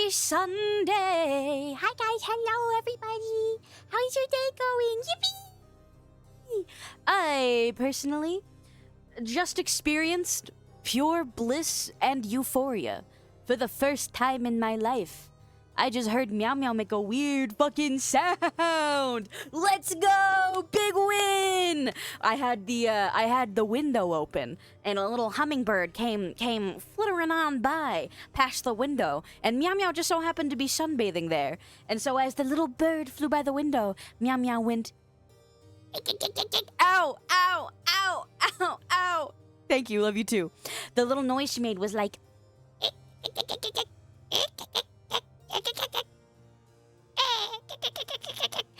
Happy Sunday! Hi guys, hello everybody! How's your day going? Yippee! I personally just experienced pure bliss and euphoria for the first time in my life. I just heard Meow Meow make a weird fucking sound. Let's go! Big win! I had the window open, and a little hummingbird came fluttering on by past the window, and Meow Meow just so happened to be sunbathing there. And so as the little bird flew by the window, Meow Meow went, ow, ow, ow, ow, ow. Thank you, love you too. The little noise she made was like,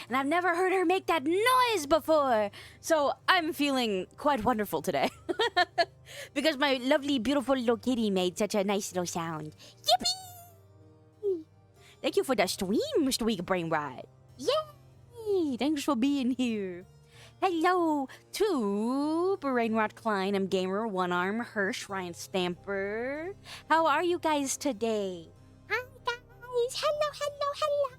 and I've never heard her make that noise before. So I'm feeling quite wonderful today. Because my lovely, beautiful little kitty made such a nice little sound. Yippee! Thank you for the stream, Mr. Weak Brain Ride. Yay! Thanks for being here. Hello to Brainrot Klein, I'm Gamer, One Arm, Hirsch, Ryan Stamper. How are you guys today? Hi guys! Hello, hello, hello!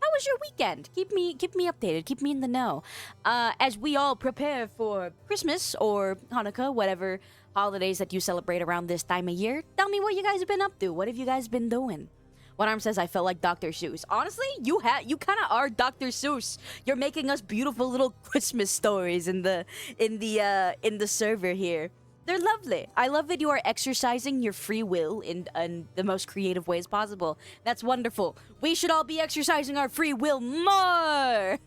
How was your weekend? Keep me updated. Keep me in the know. As we all prepare for Christmas or Hanukkah, whatever holidays that you celebrate around this time of year, tell me what you guys have been up to. What have you guys been doing? One Arm says I felt like Dr. Seuss. Honestly, you kind of are Dr. Seuss. You're making us beautiful little Christmas stories in the server here. They're lovely. I love that you are exercising your free will in the most creative ways possible. That's wonderful. We should all be exercising our free will more.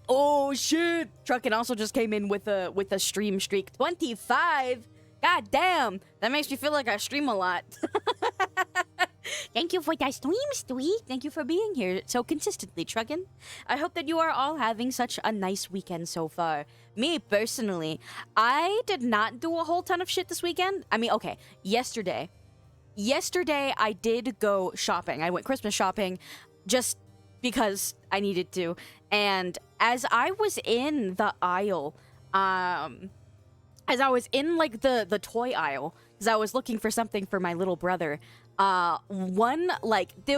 Oh shit! Truckin' also just came in with a stream streak. 25. God damn, that makes me feel like I stream a lot. Thank you for that stream, Stewie. Thank you for being here so consistently, Truckin'. I hope that you are all having such a nice weekend so far. Me, personally, I did not do a whole ton of shit this weekend. I mean, okay, yesterday I did go shopping. I went Christmas shopping just because I needed to. And as I was in the aisle, as I was in, like, the toy aisle, because I was looking for something for my little brother, there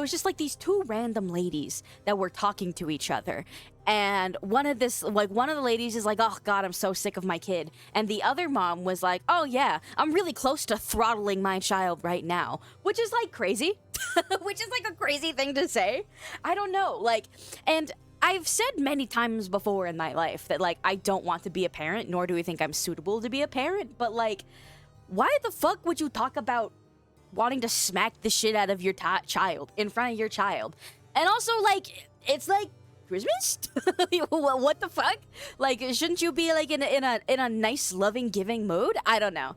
was just, like, these two random ladies that were talking to each other. And one of the ladies is like, oh, God, I'm so sick of my kid. And the other mom was like, oh, yeah, I'm really close to throttling my child right now. Which is, like, crazy. Which is, like, a crazy thing to say. I don't know. Like, and I've said many times before in my life that, like, I don't want to be a parent, nor do I think I'm suitable to be a parent. But, like, why the fuck would you talk about wanting to smack the shit out of your child in front of your child? And also, like, it's like Christmas? What the fuck? Like, shouldn't you be, like, in a nice, loving, giving mood? I don't know.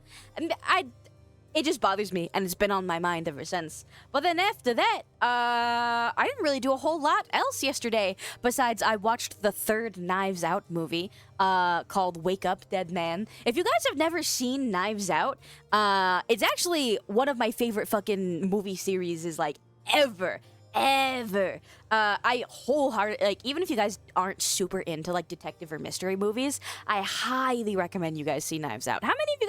It just bothers me, and it's been on my mind ever since. But then after that, I didn't really do a whole lot else yesterday. Besides, I watched the third Knives Out movie, called Wake Up, Dead Man. If you guys have never seen Knives Out, it's actually one of my favorite fucking movie series, is like, ever. I wholeheartedly, like, even if you guys aren't super into, like, detective or mystery movies, I highly recommend you guys see Knives Out. How many of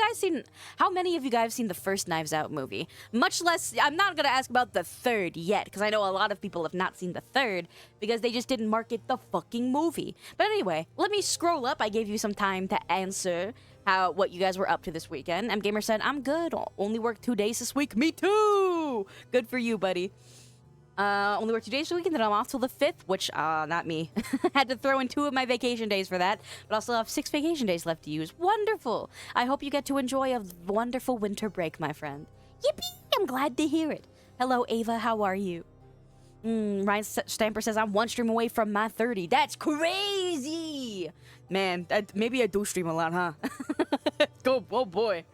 you guys seen the first Knives Out movie? Much less, I'm not gonna ask about the third yet, because I know a lot of people have not seen the third, because they just didn't market the fucking movie. But anyway, let me scroll up. I gave you some time to answer what you guys were up to this weekend. Gamer said, I'm good. Only worked 2 days this week. Me too! Good for you, buddy. Only worked 2 days a week, and then I'm off till the 5th, which, not me. Had to throw in 2 of my vacation days for that, but I still have 6 vacation days left to use. Wonderful! I hope you get to enjoy a wonderful winter break, my friend. Yippee! I'm glad to hear it. Hello, Ava, how are you? Ryan Stamper says, I'm 1 stream away from my 30. That's crazy! Man, maybe I do stream a lot, huh? Oh boy.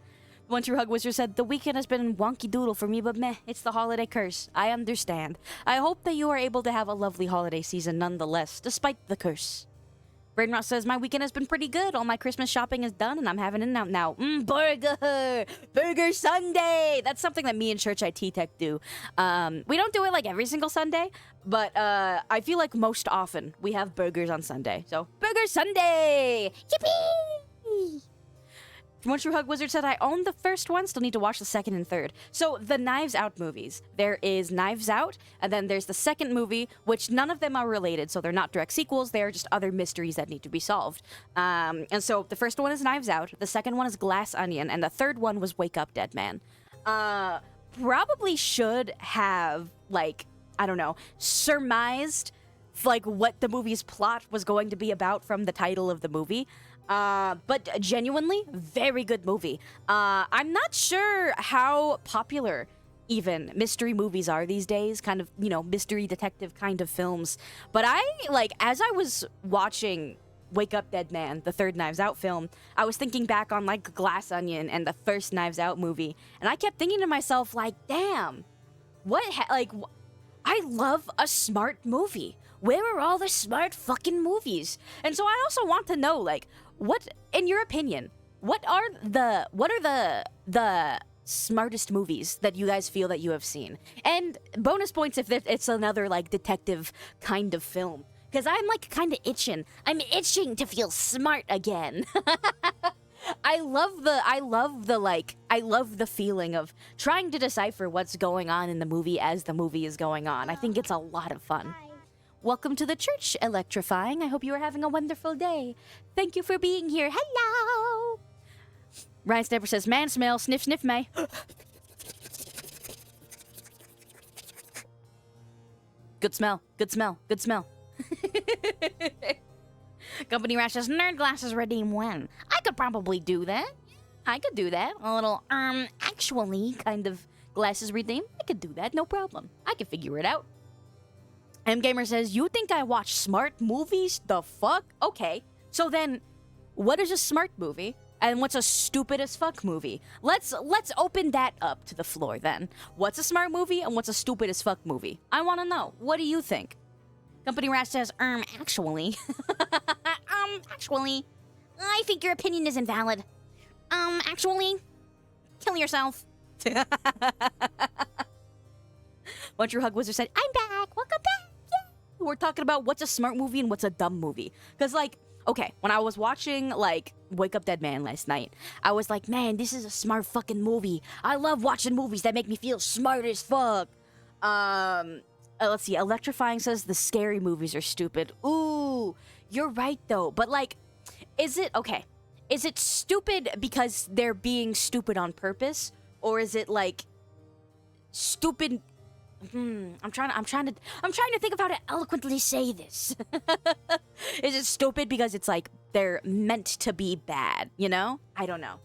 One True Hug Wizard said, the weekend has been wonky doodle for me, but meh, it's the holiday curse. I understand. I hope that you are able to have a lovely holiday season nonetheless, despite the curse. Brainrot says, my weekend has been pretty good. All my Christmas shopping is done, and I'm having an out now. Burger! Burger Sunday! That's something that me and Church IT Tech do. We don't do it, like, every single Sunday, but I feel like most often we have burgers on Sunday. So, Burger Sunday! Yippee! One True Hug Wizard said, I own the first one, still need to watch the second and third. So the Knives Out movies, there is Knives Out, and then there's the second movie, which none of them are related, so they're not direct sequels, they are just other mysteries that need to be solved. And so the first one is Knives Out, the second one is Glass Onion, and the third one was Wake Up Dead Man. Probably should have, like, I don't know, surmised, like, what the movie's plot was going to be about from the title of the movie. But genuinely, very good movie. I'm not sure how popular even mystery movies are these days, kind of, you know, mystery detective kind of films. But as I was watching Wake Up Dead Man, the third Knives Out film, I was thinking back on, like, Glass Onion and the first Knives Out movie, and I kept thinking to myself, like, damn, I love a smart movie. Where are all the smart fucking movies? And so I also want to know, like, what, in your opinion, what are the smartest movies that you guys feel that you have seen? And bonus points if it's another, like, detective kind of film. Because I'm, like, kind of itching. I'm itching to feel smart again. I love the feeling of trying to decipher what's going on in the movie as the movie is going on. I think it's a lot of fun. Welcome to the church, Electrifying. I hope you are having a wonderful day. Thank you for being here. Hello! Ryan Snapper says, man smell, sniff sniff may. Good smell, good smell, good smell. Company Rash says, nerd glasses redeem when? I could probably do that. I could do that. A little, actually kind of glasses redeem. I could do that, no problem. I could figure it out. M Gamer says, you think I watch smart movies? The fuck? Okay. So then, what is a smart movie? And what's a stupid as fuck movie? Let's open that up to the floor then. What's a smart movie and what's a stupid as fuck movie? I want to know. What do you think? Company Rat says, actually. Actually, I think your opinion is invalid. Actually, kill yourself. One True Hug Wizard said, I'm back. Welcome back. Yay. We're talking about what's a smart movie and what's a dumb movie. Because, like, okay, when I was watching, like, Wake Up Dead Man last night, I was like, man, this is a smart fucking movie. I love watching movies that make me feel smart as fuck. Let's see. Electrifying says the scary movies are stupid. Ooh, you're right, though. But, like, is it stupid because they're being stupid on purpose? Or is it, like, stupid... I'm trying to think of how to eloquently say this. Is it stupid because it's like they're meant to be bad, you know? I don't know.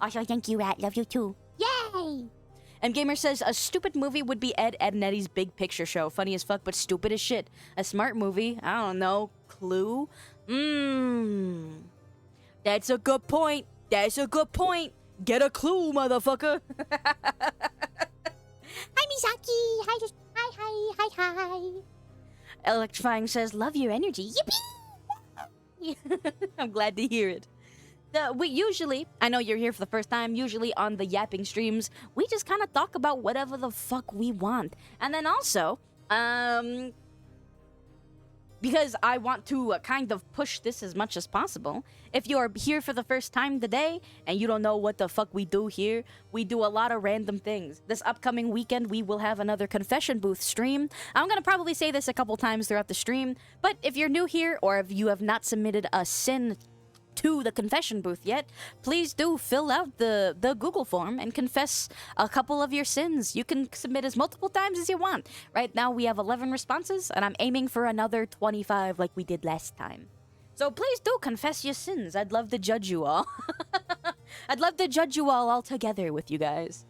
Also, thank you, Rat. Love you too. Yay! M Gamer says a stupid movie would be Ed and Eddie's Big Picture Show. Funny as fuck, but stupid as shit. A smart movie, I don't know. Clue? That's a good point. Get a clue, motherfucker. Hi, Misaki. Hi. Electrifying says, love your energy. Yippee! I'm glad to hear it. We usually, I know you're here for the first time, usually on the yapping streams, we just kind of talk about whatever the fuck we want. And then also, because I want to kind of push this as much as possible, if you're here for the first time today and you don't know what the fuck we do here, we do a lot of random things. This upcoming weekend, we will have another confession booth stream. I'm going to probably say this a couple times throughout the stream, but if you're new here or if you have not submitted a sin to the confession booth yet, please do fill out the Google form and confess a couple of your sins. You can submit as multiple times as you want. Right now we have 11 responses, and I'm aiming for another 25 like we did last time. So please do confess your sins. I'd love to judge you all. I'd love to judge you all together with you guys.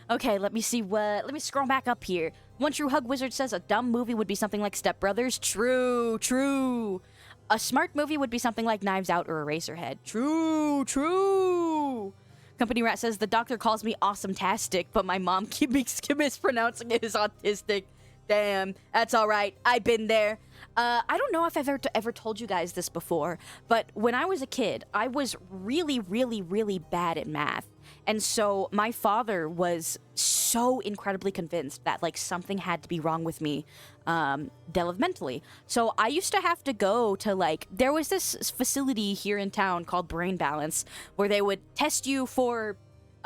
Okay, let me scroll back up here. One True Hug Wizard says a dumb movie would be something like Step Brothers. True. A smart movie would be something like Knives Out or Eraserhead. True. Company Rat says, the doctor calls me awesome-tastic, but my mom keeps mispronouncing it as autistic. Damn, that's alright. I've been there. I don't know if I've ever told you guys this before, but when I was a kid, I was really, really, really bad at math. And so my father was so incredibly convinced that like something had to be wrong with me developmentally. So I used to have to go to like, there was this facility here in town called Brain Balance where they would test you for,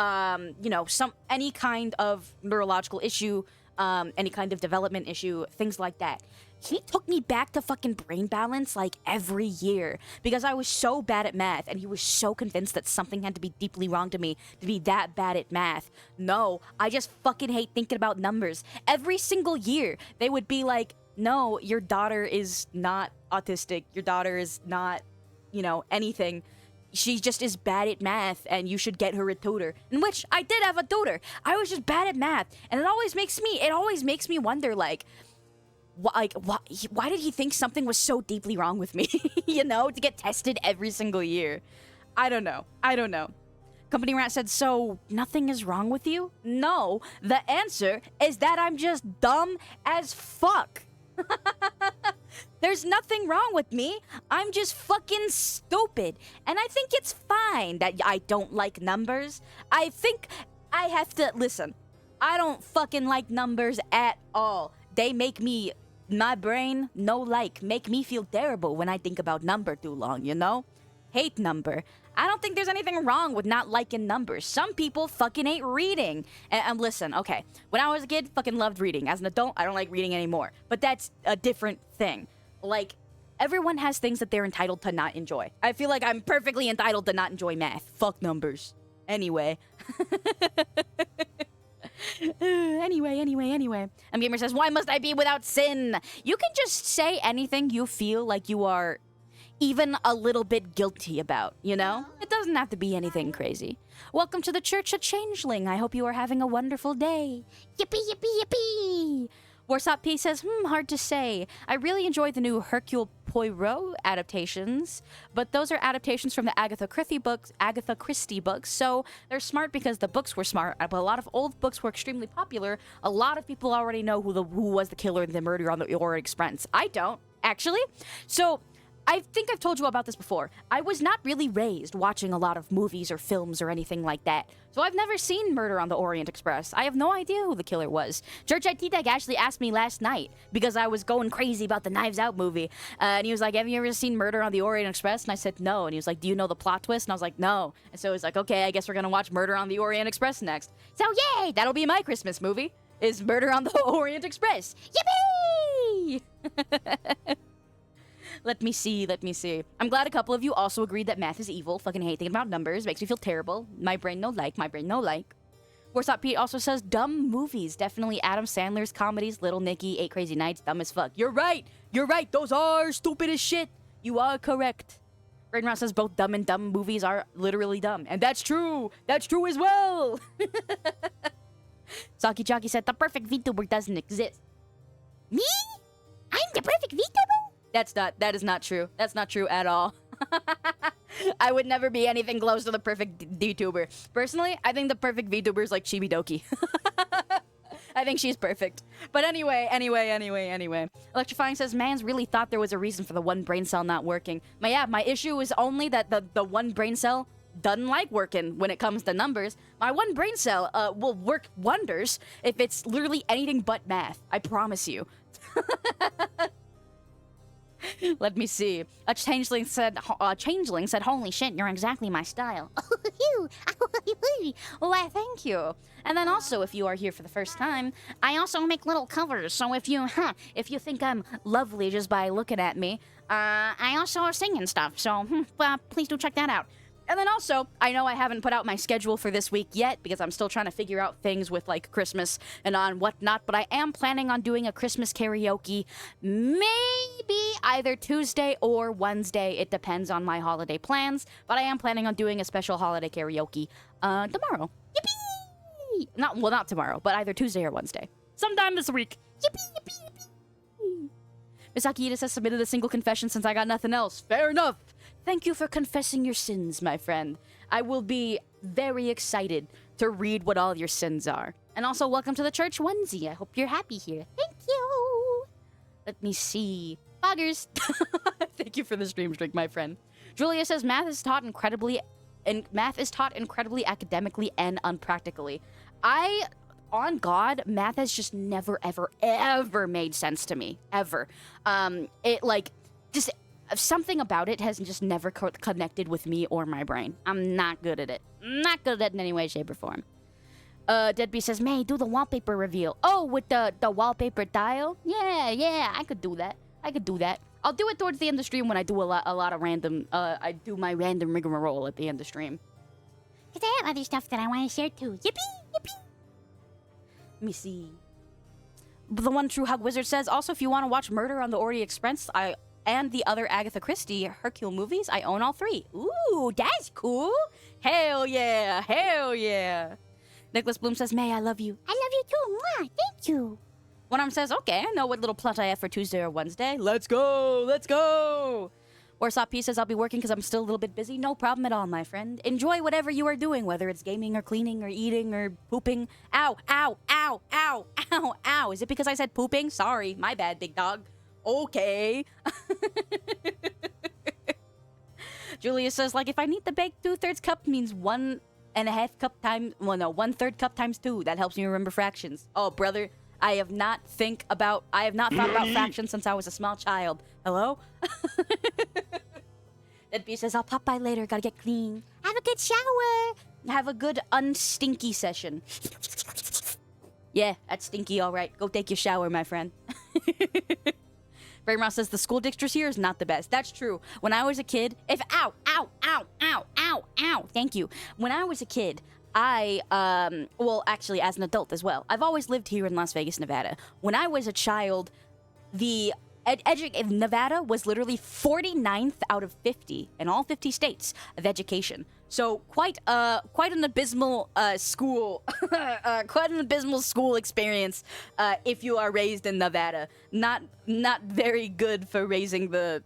any kind of neurological issue, any kind of development issue, things like that. He took me back to fucking Brain Balance like every year because I was so bad at math and he was so convinced that something had to be deeply wrong to me to be that bad at math. No, I just fucking hate thinking about numbers. Every single year, they would be like, no, your daughter is not autistic. Your daughter is not, anything. She just is bad at math and you should get her a tutor. In which I did have a tutor. I was just bad at math. And it always makes me wonder, like, why did he think something was so deeply wrong with me? To get tested every single year. I don't know. Company Rat said, so nothing is wrong with you? No, the answer is that I'm just dumb as fuck. There's nothing wrong with me. I'm just fucking stupid. And I think it's fine that I don't like numbers. I think I have to, listen, I don't fucking like numbers at all. They make me, my brain, make me feel terrible when I think about number too long, Hate number. I don't think there's anything wrong with not liking numbers. Some people fucking hate reading. And listen, okay, when I was a kid, fucking loved reading. As an adult, I don't like reading anymore. But that's a different thing. Like, everyone has things that they're entitled to not enjoy. I feel like I'm perfectly entitled to not enjoy math. Fuck numbers. Anyway. Anyway. Gamer says, why must I be without sin? You can just say anything you feel like you are even a little bit guilty about, It doesn't have to be anything crazy. Welcome to the Church of Changeling. I hope you are having a wonderful day. Yippee, yippee, yippee. Warsop P says, hard to say. I really enjoy the new Hercule Poirot adaptations, but those are adaptations from the Agatha Christie books, so they're smart because the books were smart, but a lot of old books were extremely popular. A lot of people already know who was the killer in the Murder on the Orient Express. I don't, actually. So I think I've told you about this before. I was not really raised watching a lot of movies or films or anything like that. So I've never seen Murder on the Orient Express. I have no idea who the killer was. Church IT Tech actually asked me last night because I was going crazy about the Knives Out movie. And he was like, have you ever seen Murder on the Orient Express? And I said, no. And he was like, do you know the plot twist? And I was like, no. And so he was like, okay, I guess we're going to watch Murder on the Orient Express next. So yay, that'll be my Christmas movie, is Murder on the Orient Express. Yippee! Let me see. I'm glad a couple of you also agreed that math is evil. Fucking hate thinking about numbers. Makes me feel terrible. My brain no like. Warsop Pete also says, dumb movies. Definitely Adam Sandler's comedies, Little Nicky, 8 Crazy Nights, dumb as fuck. You're right. Those are stupid as shit. You are correct. Rainrock says both dumb and dumb movies are literally dumb. And that's true. That's true as well. Saki Jockey said, the perfect VTuber doesn't exist. Me? I'm the perfect VTuber? That is not true. That's not true at all. I would never be anything close to the perfect VTuber. Personally, I think the perfect VTuber is like Chibi Doki. I think she's perfect. But anyway. Electrifying says, mans really thought there was a reason for the one brain cell not working. My issue is only that the one brain cell doesn't like working when it comes to numbers. My one brain cell will work wonders if it's literally anything but math. I promise you. Let me see. A changeling said, holy shit, you're exactly my style. Why, thank you. And then also, if you are here for the first time, I also make little covers. So if you think I'm lovely just by looking at me, I also sing and stuff. So please do check that out. And then also, I know I haven't put out my schedule for this week yet because I'm still trying to figure out things with like Christmas and on whatnot, but I am planning on doing a Christmas karaoke maybe either Tuesday or Wednesday. It depends on my holiday plans, but I am planning on doing a special holiday karaoke tomorrow. Yippee! Not tomorrow, but either Tuesday or Wednesday. Sometime this week. Yippee, yippee, yippee! Misaki Ida says, submitted a single confession since I got nothing else. Fair enough. Thank you for confessing your sins, my friend. I will be very excited to read what all your sins are. And also, welcome to the church onesie. I hope you're happy here. Thank you. Let me see. Poggers. Thank you for the stream streak, my friend. Julia says math is taught incredibly academically and unpractically. On God, math has just never, ever, ever made sense to me. Ever. It, like, just something about it has just never connected with me or my brain. I'm not good at it. Not good at it in any way, shape, or form. Deadbeat says, May, do the wallpaper reveal. Oh, with the wallpaper tile? Yeah, I could do that. I'll do it towards the end of the stream when I do a lot of random, I do my random rigmarole at the end of the stream. Because I have other stuff that I want to share too. Yippee! Let me see. The One True Hug Wizard says, also, if you want to watch Murder on the Orient Express, and the other Agatha Christie Hercule movies, I own all 3. Ooh, that's cool. Hell yeah. Nicholas Bloom says, May, I love you. I love you too. Mwah, thank you. One arm says, okay, I know what little plot I have for Tuesday or Wednesday. Let's go. Warsaw P says, I'll be working because I'm still a little bit busy. No problem at all, my friend. Enjoy whatever you are doing, whether it's gaming or cleaning or eating or pooping. Ow. Is it because I said pooping? Sorry, my bad, big dog. Okay. Julia says, like, if I need the baked 2/3 cup means 1.5 cup times, 1/3 cup times 2. That helps me remember fractions. Oh, brother, I have not thought about fractions since I was a small child. Hello? That B says, I'll pop by later. Gotta get clean. Have a good shower. Have a good unstinky session. Yeah, that's stinky, all right. Go take your shower, my friend. Brain Ross says, the school district here is not the best. That's true. When I was a kid, ow. Thank you. When I was a kid, well, actually, as an adult as well. I've always lived here in Las Vegas, Nevada. When I was a child, the Nevada was literally 49th out of 50 in all 50 states of education. So quite an abysmal school, quite an abysmal school experience if you are raised in Nevada. Not very good for raising the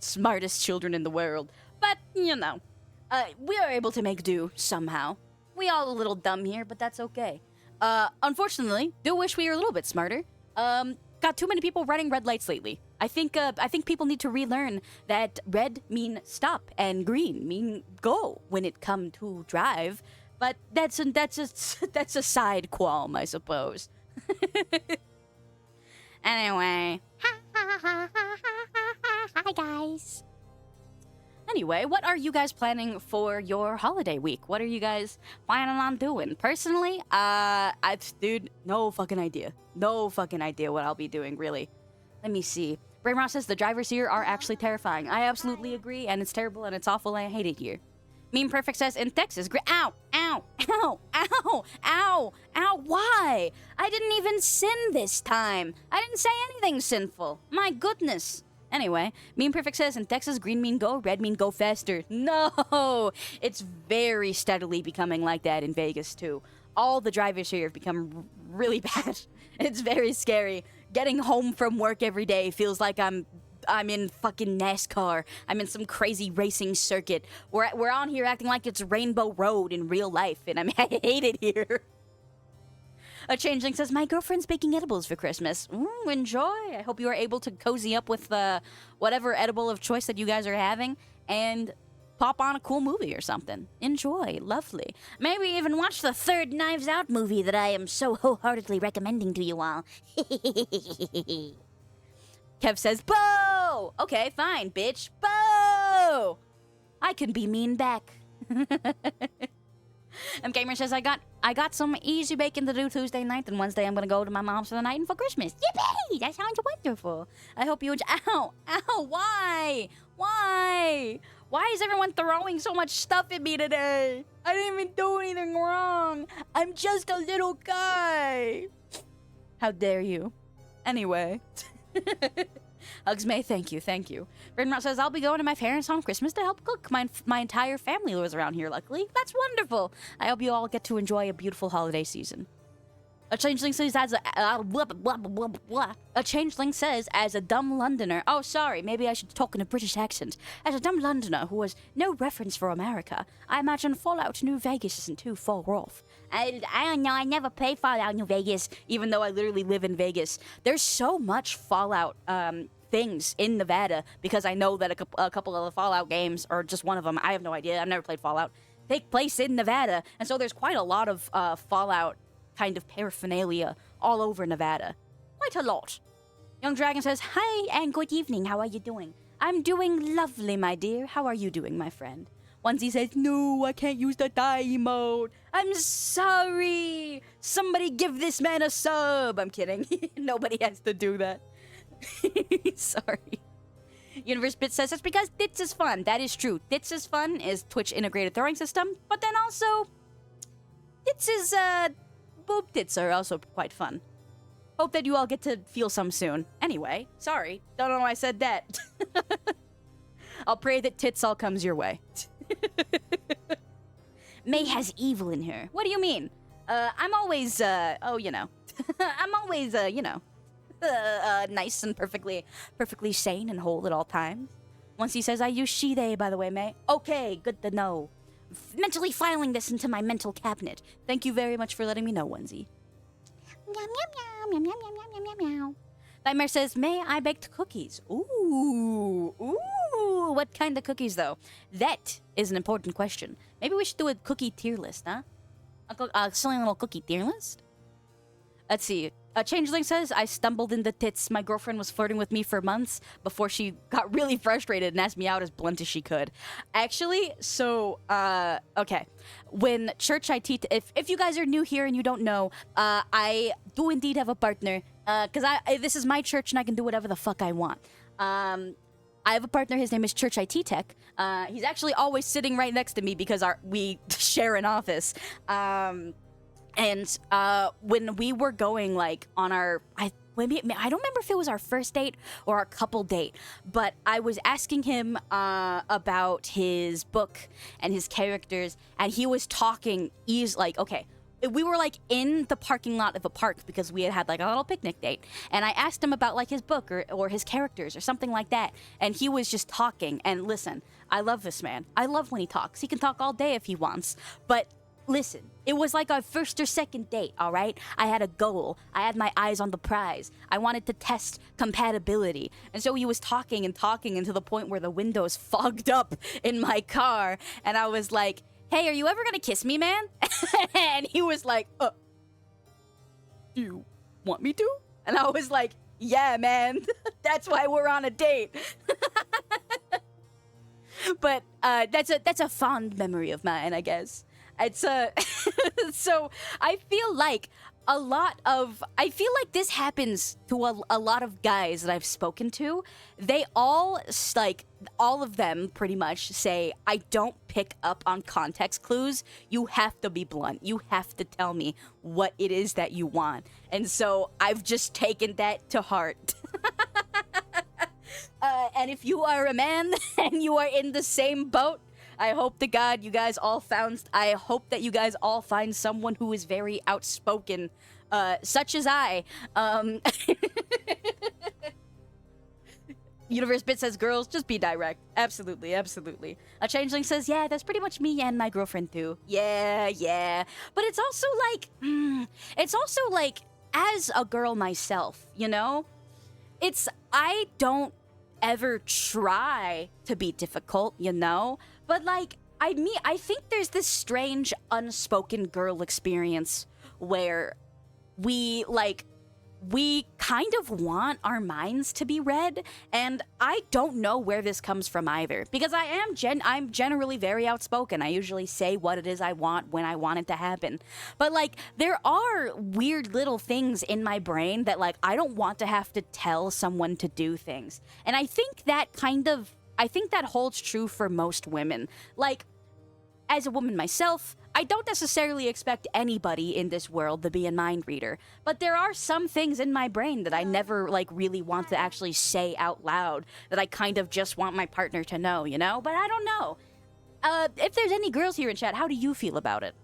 smartest children in the world. But you know, we are able to make do somehow. We all a little dumb here, but that's okay. Unfortunately, do wish we were a little bit smarter. Got too many people running red lights lately. I think people need to relearn that red mean stop and green mean go when it come to drive. But that's a side qualm, I suppose. Anyway, hi guys. Anyway, what are you guys planning for your holiday week? What are you guys planning on doing? Personally, dude, no fucking idea. No fucking idea what I'll be doing, really. Let me see. Brain Ross says the drivers here are actually terrifying. I absolutely agree, and it's terrible, and it's awful, and I hate it here. Meme Perfect says, in Texas, ow, why? I didn't even sin this time. I didn't say anything sinful. My goodness. Anyway, Meme Perfect says, in Texas, green mean go, red mean go faster. No! It's very steadily becoming like that in Vegas, too. All the drivers here have become really bad. It's very scary. Getting home from work every day feels like I'm in fucking NASCAR. I'm in some crazy racing circuit. We're on here acting like it's Rainbow Road in real life, and I hate it here. A Changeling says, my girlfriend's baking edibles for Christmas. Enjoy. I hope you are able to cozy up with whatever edible of choice that you guys are having and pop on a cool movie or something. Enjoy. Lovely. Maybe even watch the third Knives Out movie that I am so wholeheartedly recommending to you all. Kev says, Bo! Okay, fine, bitch. Bo! I can be mean back. Gamer says, I got some easy bacon to do Tuesday night, and Wednesday I'm gonna go to my mom's for the night and for Christmas. Yippee! That sounds wonderful. I hope you enjoy. Ow! Why? Why is everyone throwing so much stuff at me today? I didn't even do anything wrong. I'm just a little guy. How dare you? Anyway. Hugs May, thank you. Brynmont says, I'll be going to my parents' on Christmas to help cook. My entire family lives around here, luckily. That's wonderful. I hope you all get to enjoy a beautiful holiday season. A changeling says, as a dumb Londoner. Oh, sorry, maybe I should talk in a British accent. As a dumb Londoner who has no reference for America, I imagine Fallout New Vegas isn't too far off. I don't know, I never played Fallout New Vegas, even though I literally live in Vegas. There's so much Fallout things in Nevada because I know that a couple of the Fallout games, or just one of them, I have no idea, I've never played Fallout, take place in Nevada. And so there's quite a lot of Fallout kind of paraphernalia all over Nevada. Quite a lot. Young Dragon says, "Hi and good evening. How are you doing?" "I'm doing lovely, my dear. How are you doing, my friend?" Onesie says, "No, I can't use the die emote. I'm sorry. Somebody give this man a sub." I'm kidding. Nobody has to do that. Sorry. Universe Bit says, "It's because Tits is fun." That is true. Tits is fun is Twitch integrated throwing system, but then also Tits is boob tits are also quite fun. Hope that you all get to feel some soon. Anyway, sorry. Don't know why I said that. I'll pray that tits all comes your way. May has evil in her. What do you mean? I'm always, I'm always, nice and perfectly sane and whole at all times. Once he says, "I use she, they," by the way, May. Okay, good to know. Mentally filing this into my mental cabinet. Thank you very much for letting me know, Onesie. Meow, meow, meow, meow, meow, meow, meow, meow, meow. Nightmare says, "May I baked cookies?" Ooh, what kind of cookies, though? That is an important question. Maybe we should do a cookie tier list, huh? A silly little cookie tier list? Let's see. Changeling says, "I stumbled into tits. My girlfriend was flirting with me for months before she got really frustrated and asked me out as blunt as she could." Actually, so, okay. When church I teach, if you guys are new here and you don't know, I do indeed have a partner, because this is my church and I can do whatever the fuck I want. I have a partner, his name is Church IT Tech. He's actually always sitting right next to me because we share an office. And when we were going, like, on our... I don't remember if it was our first date or our couple date, but I was asking him about his book and his characters, and he was talking... okay, we were, like, in the parking lot of a park because we had like, a little picnic date, and I asked him about, like, his book or his characters or something like that, and he was just talking. And listen, I love this man. I love when he talks. He can talk all day if he wants, but... Listen, it was like our first or second date, all right? I had a goal. I had my eyes on the prize. I wanted to test compatibility. And so he was talking and talking, and to the point where the windows fogged up in my car. And I was like, "Hey, are you ever gonna kiss me, man?" And he was like, "Do you want me to?" And I was like, "Yeah, man. That's why we're on a date." But that's a fond memory of mine, I guess. It's so I feel like this happens to a lot of guys that I've spoken to. They all, like, all of them pretty much say, "I don't pick up on context clues. You have to be blunt. You have to tell me what it is that you want." And so I've just taken that to heart. And if you are a man and you are in the same boat, I hope to God you guys all I hope that you guys all find someone who is very outspoken, such as I. Universe Bit says, "Girls, just be direct." Absolutely, absolutely. A Changeling says, "Yeah, that's pretty much me and my girlfriend too." Yeah. But it's also like, as a girl myself, you know? I don't ever try to be difficult, you know? But, like, I think there's this strange unspoken girl experience where we kind of want our minds to be read, and I don't know where this comes from either, because I'm generally very outspoken. I usually say what it is I want when I want it to happen. But, like, there are weird little things in my brain that, like, I don't want to have to tell someone to do things. And I think that holds true for most women. Like, as a woman myself, I don't necessarily expect anybody in this world to be a mind reader, but there are some things in my brain that I never, like, really want to actually say out loud, that I kind of just want my partner to know, you know? But I don't know. If there's any girls here in chat, how do you feel about it?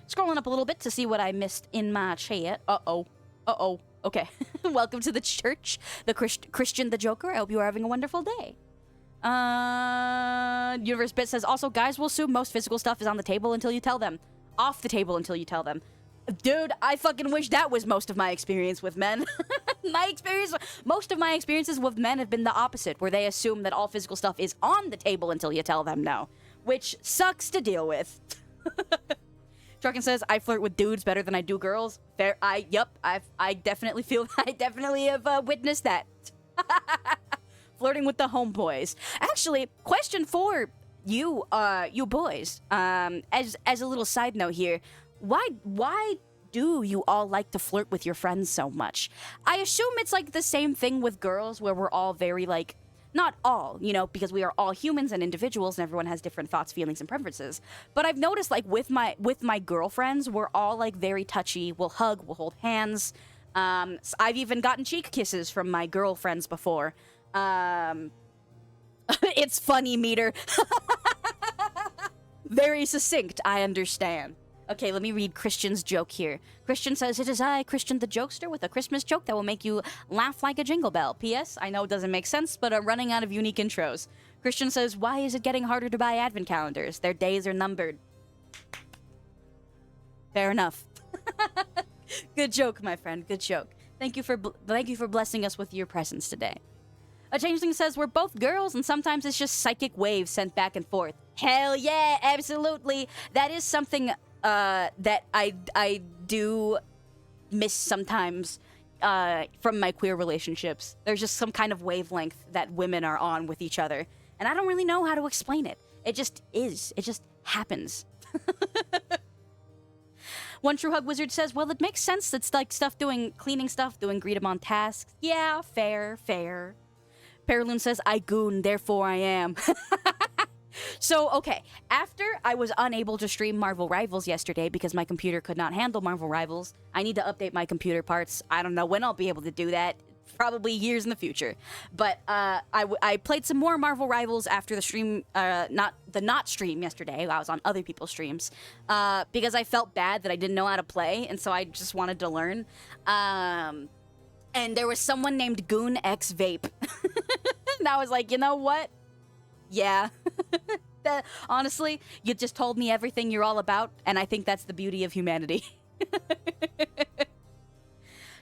Scrolling up a little bit to see what I missed in my chat. Uh-oh. Okay. Welcome to the church, the Christian the Joker. I hope you are having a wonderful day. Universe Bit says, "Also, guys will assume most physical stuff is on the table until you tell them. Off the table until you tell them." Dude, I fucking wish that was most of my experience with men. Most of my experiences with men have been the opposite, where they assume that all physical stuff is on the table until you tell them no, which sucks to deal with. Truckin says, I flirt with dudes better than I do girls. Fair, I definitely have witnessed that. Flirting with the homeboys. Actually, question for you, you boys, as a little side note here, why do you all like to flirt with your friends so much? I assume it's like the same thing with girls, where we're all very like, not all, you know, because we are all humans and individuals and everyone has different thoughts, feelings, and preferences. But I've noticed like with my girlfriends, we're all like very touchy. We'll hug, we'll hold hands. I've even gotten cheek kisses from my girlfriends before. It's funny, meter. Very succinct, I understand. Okay, let me read Christian's joke here. Christian says, it is I, Christian the jokester, with a Christmas joke that will make you laugh like a jingle bell. P.S. I know it doesn't make sense, but I'm running out of unique intros. Christian says, why is it getting harder to buy advent calendars? Their days are numbered. Fair enough. Good joke, my friend. Good joke. Thank you for blessing us with your presence today. A changeling says, we're both girls, and sometimes it's just psychic waves sent back and forth. Hell yeah, absolutely. That is something that I do miss sometimes from my queer relationships. There's just some kind of wavelength that women are on with each other, and I don't really know how to explain it. It just is. It just happens. One True Hug Wizard says, well, it makes sense that's like cleaning stuff, doing greet-em-on tasks. Yeah, fair. Paraloon says, I goon, therefore I am. So, okay, after I was unable to stream Marvel Rivals yesterday because my computer could not handle Marvel Rivals, I need to update my computer parts. I don't know when I'll be able to do that. Probably years in the future. But I played some more Marvel Rivals after the stream, not stream yesterday. I was on other people's streams because I felt bad that I didn't know how to play, and so I just wanted to learn. And there was someone named Goon X Vape. And I was like, you know what? Yeah. Honestly, you just told me everything you're all about, and I think that's the beauty of humanity.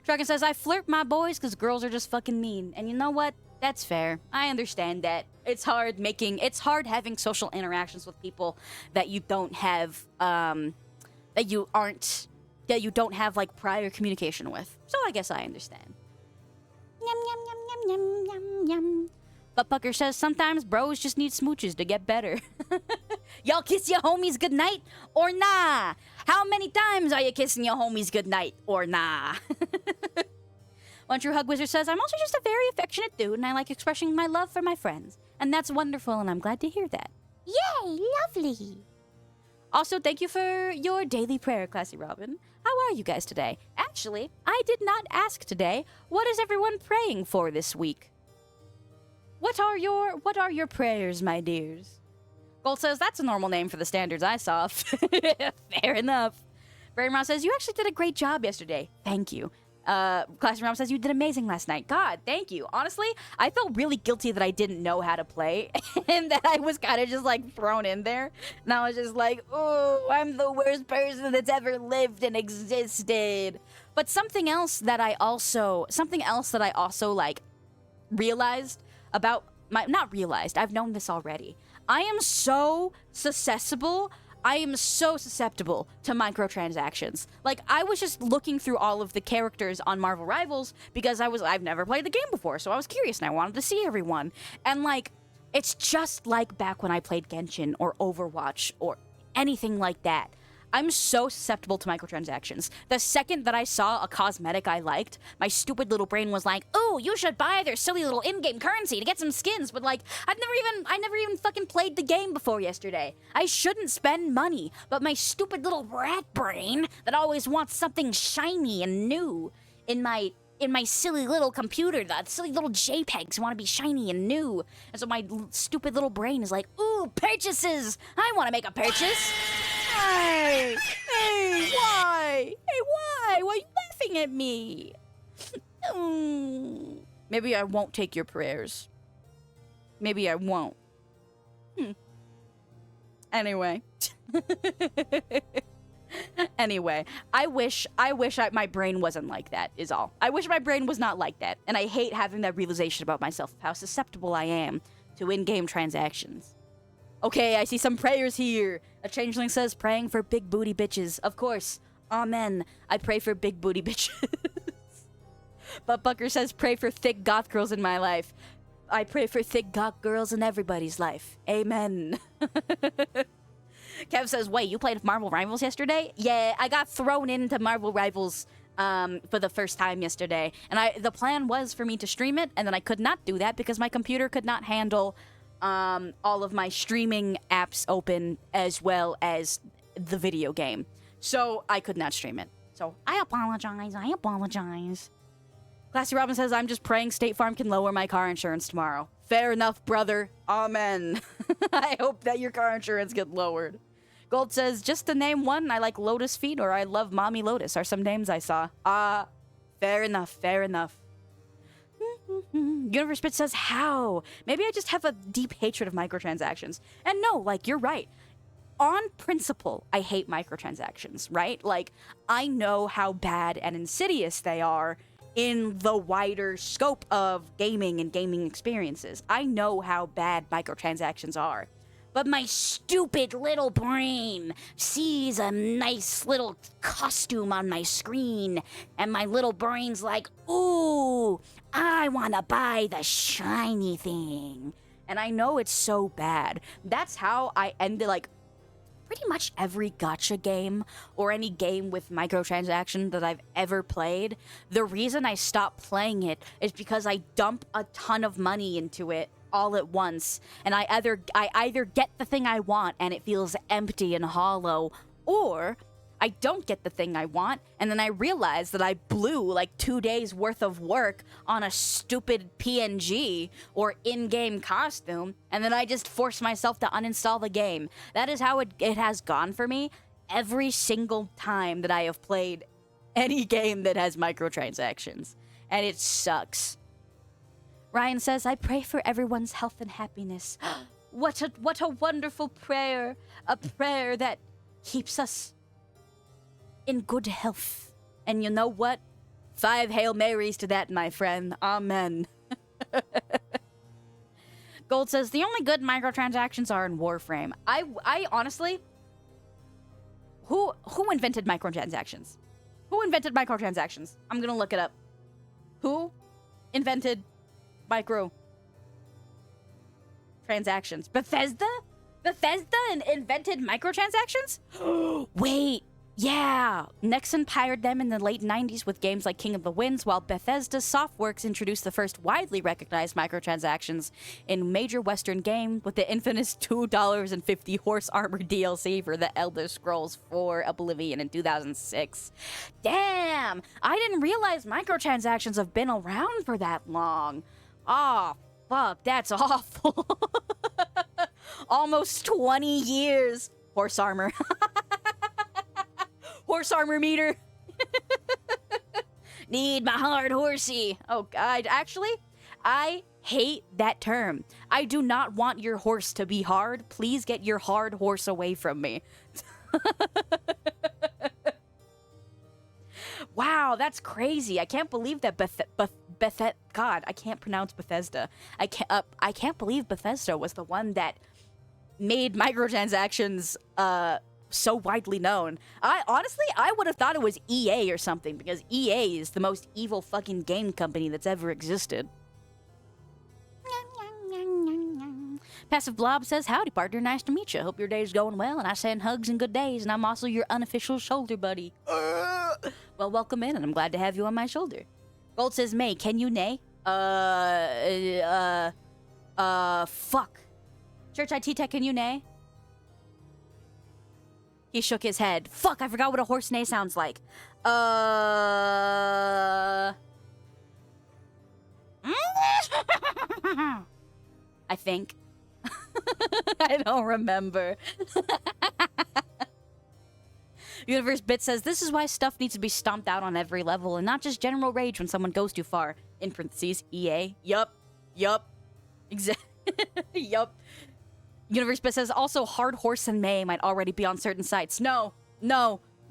Truckin says, I flirt my boys because girls are just fucking mean. And you know what? That's fair. I understand that. It's hard having social interactions with people that you don't have, that you don't have, like, prior communication with. So I guess I understand. Yum, yum, yum, yum, yum, yum, yum. But Pucker says, sometimes bros just need smooches to get better. Y'all kiss your homies goodnight or nah? How many times are you kissing your homies goodnight or nah? One True Hug Wizard says, I'm also just a very affectionate dude and I like expressing my love for my friends. And that's wonderful and I'm glad to hear that. Yay, lovely. Also, thank you for your daily prayer, Classy Robin. How are you guys today? Actually, I did not ask today, what is everyone praying for this week? What are your prayers, my dears? Gold says, that's a normal name for the standards I saw. Fair enough. Barry Brown says, you actually did a great job yesterday. Thank you. Classy Brown says, you did amazing last night. God, thank you. Honestly, I felt really guilty that I didn't know how to play and that I was kind of just like thrown in there. And I was just like, oh, I'm the worst person that's ever lived and existed. But something else that I also like realized about I've known this already. I am so susceptible to microtransactions. Like, I was just looking through all of the characters on Marvel Rivals because I've never played the game before, so I was curious and I wanted to see everyone. And like, it's just like back when I played Genshin or Overwatch or anything like that. I'm so susceptible to microtransactions. The second that I saw a cosmetic I liked, my stupid little brain was like, "Oh, you should buy their silly little in-game currency to get some skins." But like, I never even fucking played the game before yesterday. I shouldn't spend money, but my stupid little rat brain that always wants something shiny and new in my silly little computer, the silly little JPEGs want to be shiny and new. And so my stupid little brain is like, "Ooh, purchases! I want to make a purchase." Hey, why? Hey, why? Why are you laughing at me? Maybe I won't take your prayers. Maybe I won't. Anyway. Anyway, I wish my brain wasn't like that, is all. I wish my brain was not like that, and I hate having that realization about myself, how susceptible I am to in-game transactions. Okay, I see some prayers here. A changeling says, praying for big booty bitches. Of course. Amen. I pray for big booty bitches. But Bucker says, pray for thick goth girls in my life. I pray for thick goth girls in everybody's life. Amen. Kev says, wait, you played Marvel Rivals yesterday? Yeah, I got thrown into Marvel Rivals for the first time yesterday. And the plan was for me to stream it, and then I could not do that because my computer could not handle all of my streaming apps open as well as the video game. So I could not stream it. So I apologize. Classy Robin says, I'm just praying State Farm can lower my car insurance tomorrow. Fair enough, brother. Amen. I hope that your car insurance gets lowered. Gold says, just to name one, I like Lotus Feet or I love Mommy Lotus are some names I saw. Fair enough, fair enough. Universe Bit says, how? Maybe I just have a deep hatred of microtransactions. And no, like, you're right. On principle, I hate microtransactions, right? Like, I know how bad and insidious they are in the wider scope of gaming and gaming experiences. I know how bad microtransactions are. But my stupid little brain sees a nice little costume on my screen, and my little brain's like, ooh, I want to buy the shiny thing. And I know it's so bad. That's how I ended, like, pretty much every gacha game or any game with microtransaction that I've ever played. The reason I stopped playing it is because I dump a ton of money into it all at once, and I either get the thing I want and it feels empty and hollow, or I don't get the thing I want, and then I realize that I blew like 2 days worth of work on a stupid PNG or in-game costume, and then I just force myself to uninstall the game. That is how it has gone for me every single time that I have played any game that has microtransactions, and it sucks. Ryan says, I pray for everyone's health and happiness. What a wonderful prayer. A prayer that keeps us in good health. And you know what? 5 Hail Marys to that, my friend. Amen. Gold says, the only good microtransactions are in Warframe. I honestly... Who invented microtransactions? Who invented microtransactions? I'm gonna look it up. Who invented microtransactions? Bethesda? Bethesda invented microtransactions? Wait, yeah. Nexon pioneered them in the late 90s with games like King of the Winds, while Bethesda Softworks introduced the first widely recognized microtransactions in major Western game with the infamous $2.50 horse armor DLC for The Elder Scrolls IV Oblivion in 2006. Damn! I didn't realize microtransactions have been around for that long. Oh, fuck, that's awful. Almost 20 years. Horse armor. Horse armor meter. Need my hard horsey. Oh, God. Actually, I hate that term. I do not want your horse to be hard. Please get your hard horse away from me. Wow, that's crazy. I can't believe that God, I can't pronounce Bethesda. I can't believe Bethesda was the one that made microtransactions so widely known. Honestly, I would have thought it was EA or something, because EA is the most evil fucking game company that's ever existed. Passive Blob says, howdy, partner. Nice to meet you. Hope your day's going well, and I send hugs and good days, and I'm also your unofficial shoulder buddy. Well, welcome in, and I'm glad to have you on my shoulder. Gold says, May, can you neigh? Fuck. Church IT Tech, can you neigh? He shook his head. Fuck, I forgot what a horse neigh sounds like. I think. I don't remember. Universe Bit says, this is why stuff needs to be stomped out on every level and not just general rage when someone goes too far. In parentheses, EA. Yup. Yup. Yup. Universe Bit says, also, Hard Horse and May might already be on certain sites. No.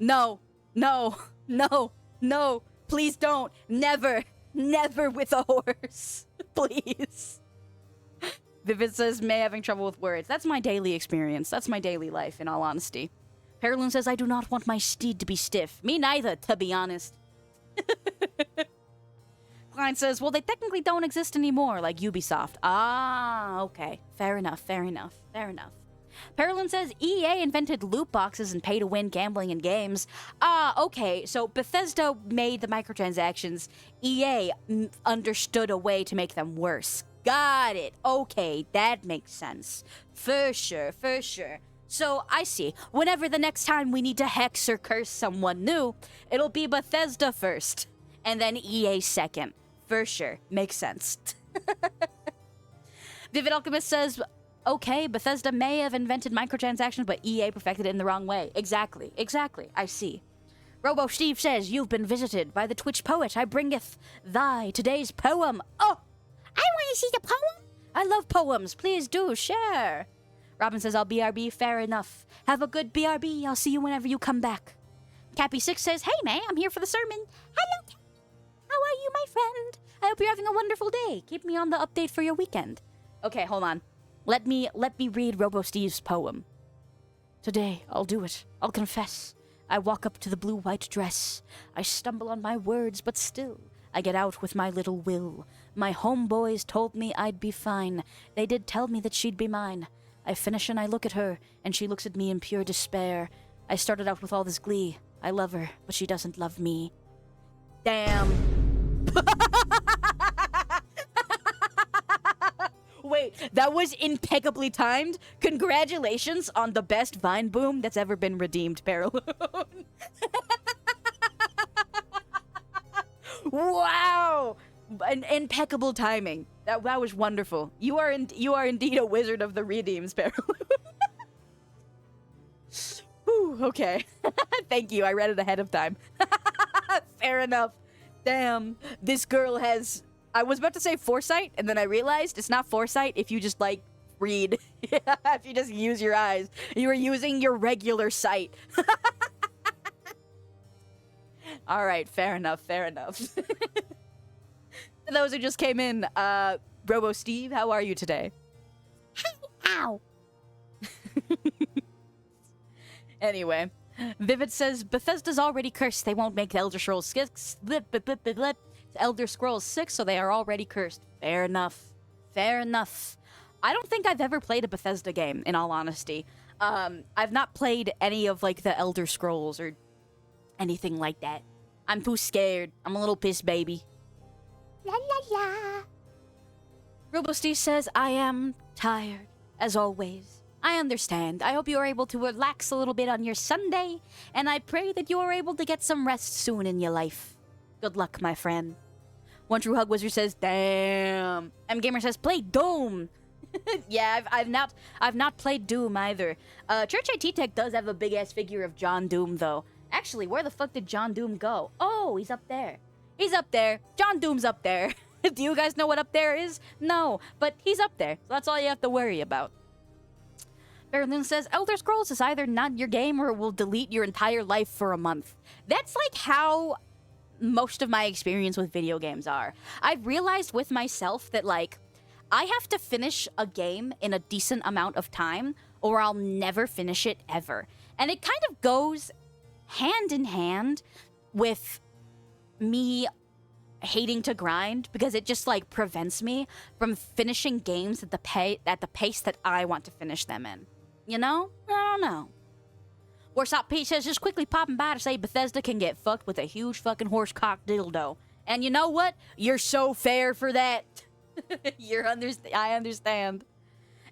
No, no, no, no. Please don't. Never, never with a horse. Please. Vivid says, May having trouble with words. That's my daily experience. That's my daily life, in all honesty. Paraloon says, I do not want my steed to be stiff. Me neither, to be honest. Klein says, well, they technically don't exist anymore, like Ubisoft. Ah, okay. Fair enough, fair enough, fair enough. Paraloon says, EA invented loot boxes and pay-to-win gambling in games. Ah, okay, so Bethesda made the microtransactions. EA understood a way to make them worse. Got it. Okay, that makes sense. For sure, for sure. So, I see. Whenever the next time we need to hex or curse someone new, it'll be Bethesda first, and then EA second. For sure. Makes sense. Vivid Alchemist says, okay, Bethesda may have invented microtransactions, but EA perfected it in the wrong way. Exactly, exactly. I see. Robo Steve says, you've been visited by the Twitch poet. I bringeth thy today's poem. Oh! I want to see the poem. I love poems. Please do share. Robin says, I'll BRB. Fair enough. Have a good BRB. I'll see you whenever you come back. Cappy6 says, hey, man, I'm here for the sermon. Hello. How are you, my friend? I hope you're having a wonderful day. Keep me on the update for your weekend. Okay, hold on. Let me read Robo Steve's poem. Today, I'll do it. I'll confess. I walk up to the blue-white dress. I stumble on my words, but still, I get out with my little will. My homeboys told me I'd be fine. They did tell me that she'd be mine. I finish and I look at her, and she looks at me in pure despair. I started out with all this glee. I love her, but she doesn't love me. Damn. Wait, that was impeccably timed. Congratulations on the best Vine boom that's ever been redeemed, Paraloon. Wow! Impeccable timing. That was wonderful. You are indeed a wizard of the redeems, Paraloon. Whew, okay. Thank you. I read it ahead of time. Fair enough. Damn. This girl has... I was about to say foresight, and then I realized it's not foresight if you just, like, read. If you just use your eyes. You are using your regular sight. Alright, fair enough, fair enough. For those who just came in, Robo Steve, how are you today? Ow! Anyway, Vivid says, Bethesda's already cursed. They won't make Elder Scrolls 6. Elder Scrolls 6, so they are already cursed. Fair enough. Fair enough. I don't think I've ever played a Bethesda game, in all honesty. I've not played any of, like, the Elder Scrolls or anything like that. I'm too scared. I'm a little pissed baby. La la la. RoboSteve says, I am tired, as always. I understand. I hope you are able to relax a little bit on your Sunday, and I pray that you are able to get some rest soon in your life. Good luck, my friend. One True Hug Wizard says, damn. M-Gamer says, play Doom. Yeah, I've not played Doom either. Church IT Tech does have a big-ass figure of John Doom, though. Actually, where the fuck did John Doom go? Oh, he's up there. He's up there. John Doom's up there. Do you guys know what up there is? No, but he's up there. So that's all you have to worry about. Berlin says, Elder Scrolls is either not your game or it will delete your entire life for a month. That's like how most of my experience with video games are. I've realized with myself that, like, I have to finish a game in a decent amount of time or I'll never finish it ever. And it kind of goes hand in hand with me hating to grind because it just, like, prevents me from finishing games at the pace that I want to finish them in. You know? I don't know. Warsaw Pete says, just quickly popping by to say Bethesda can get fucked with a huge fucking horsecock dildo. And you know what? You're so fair for that. I understand.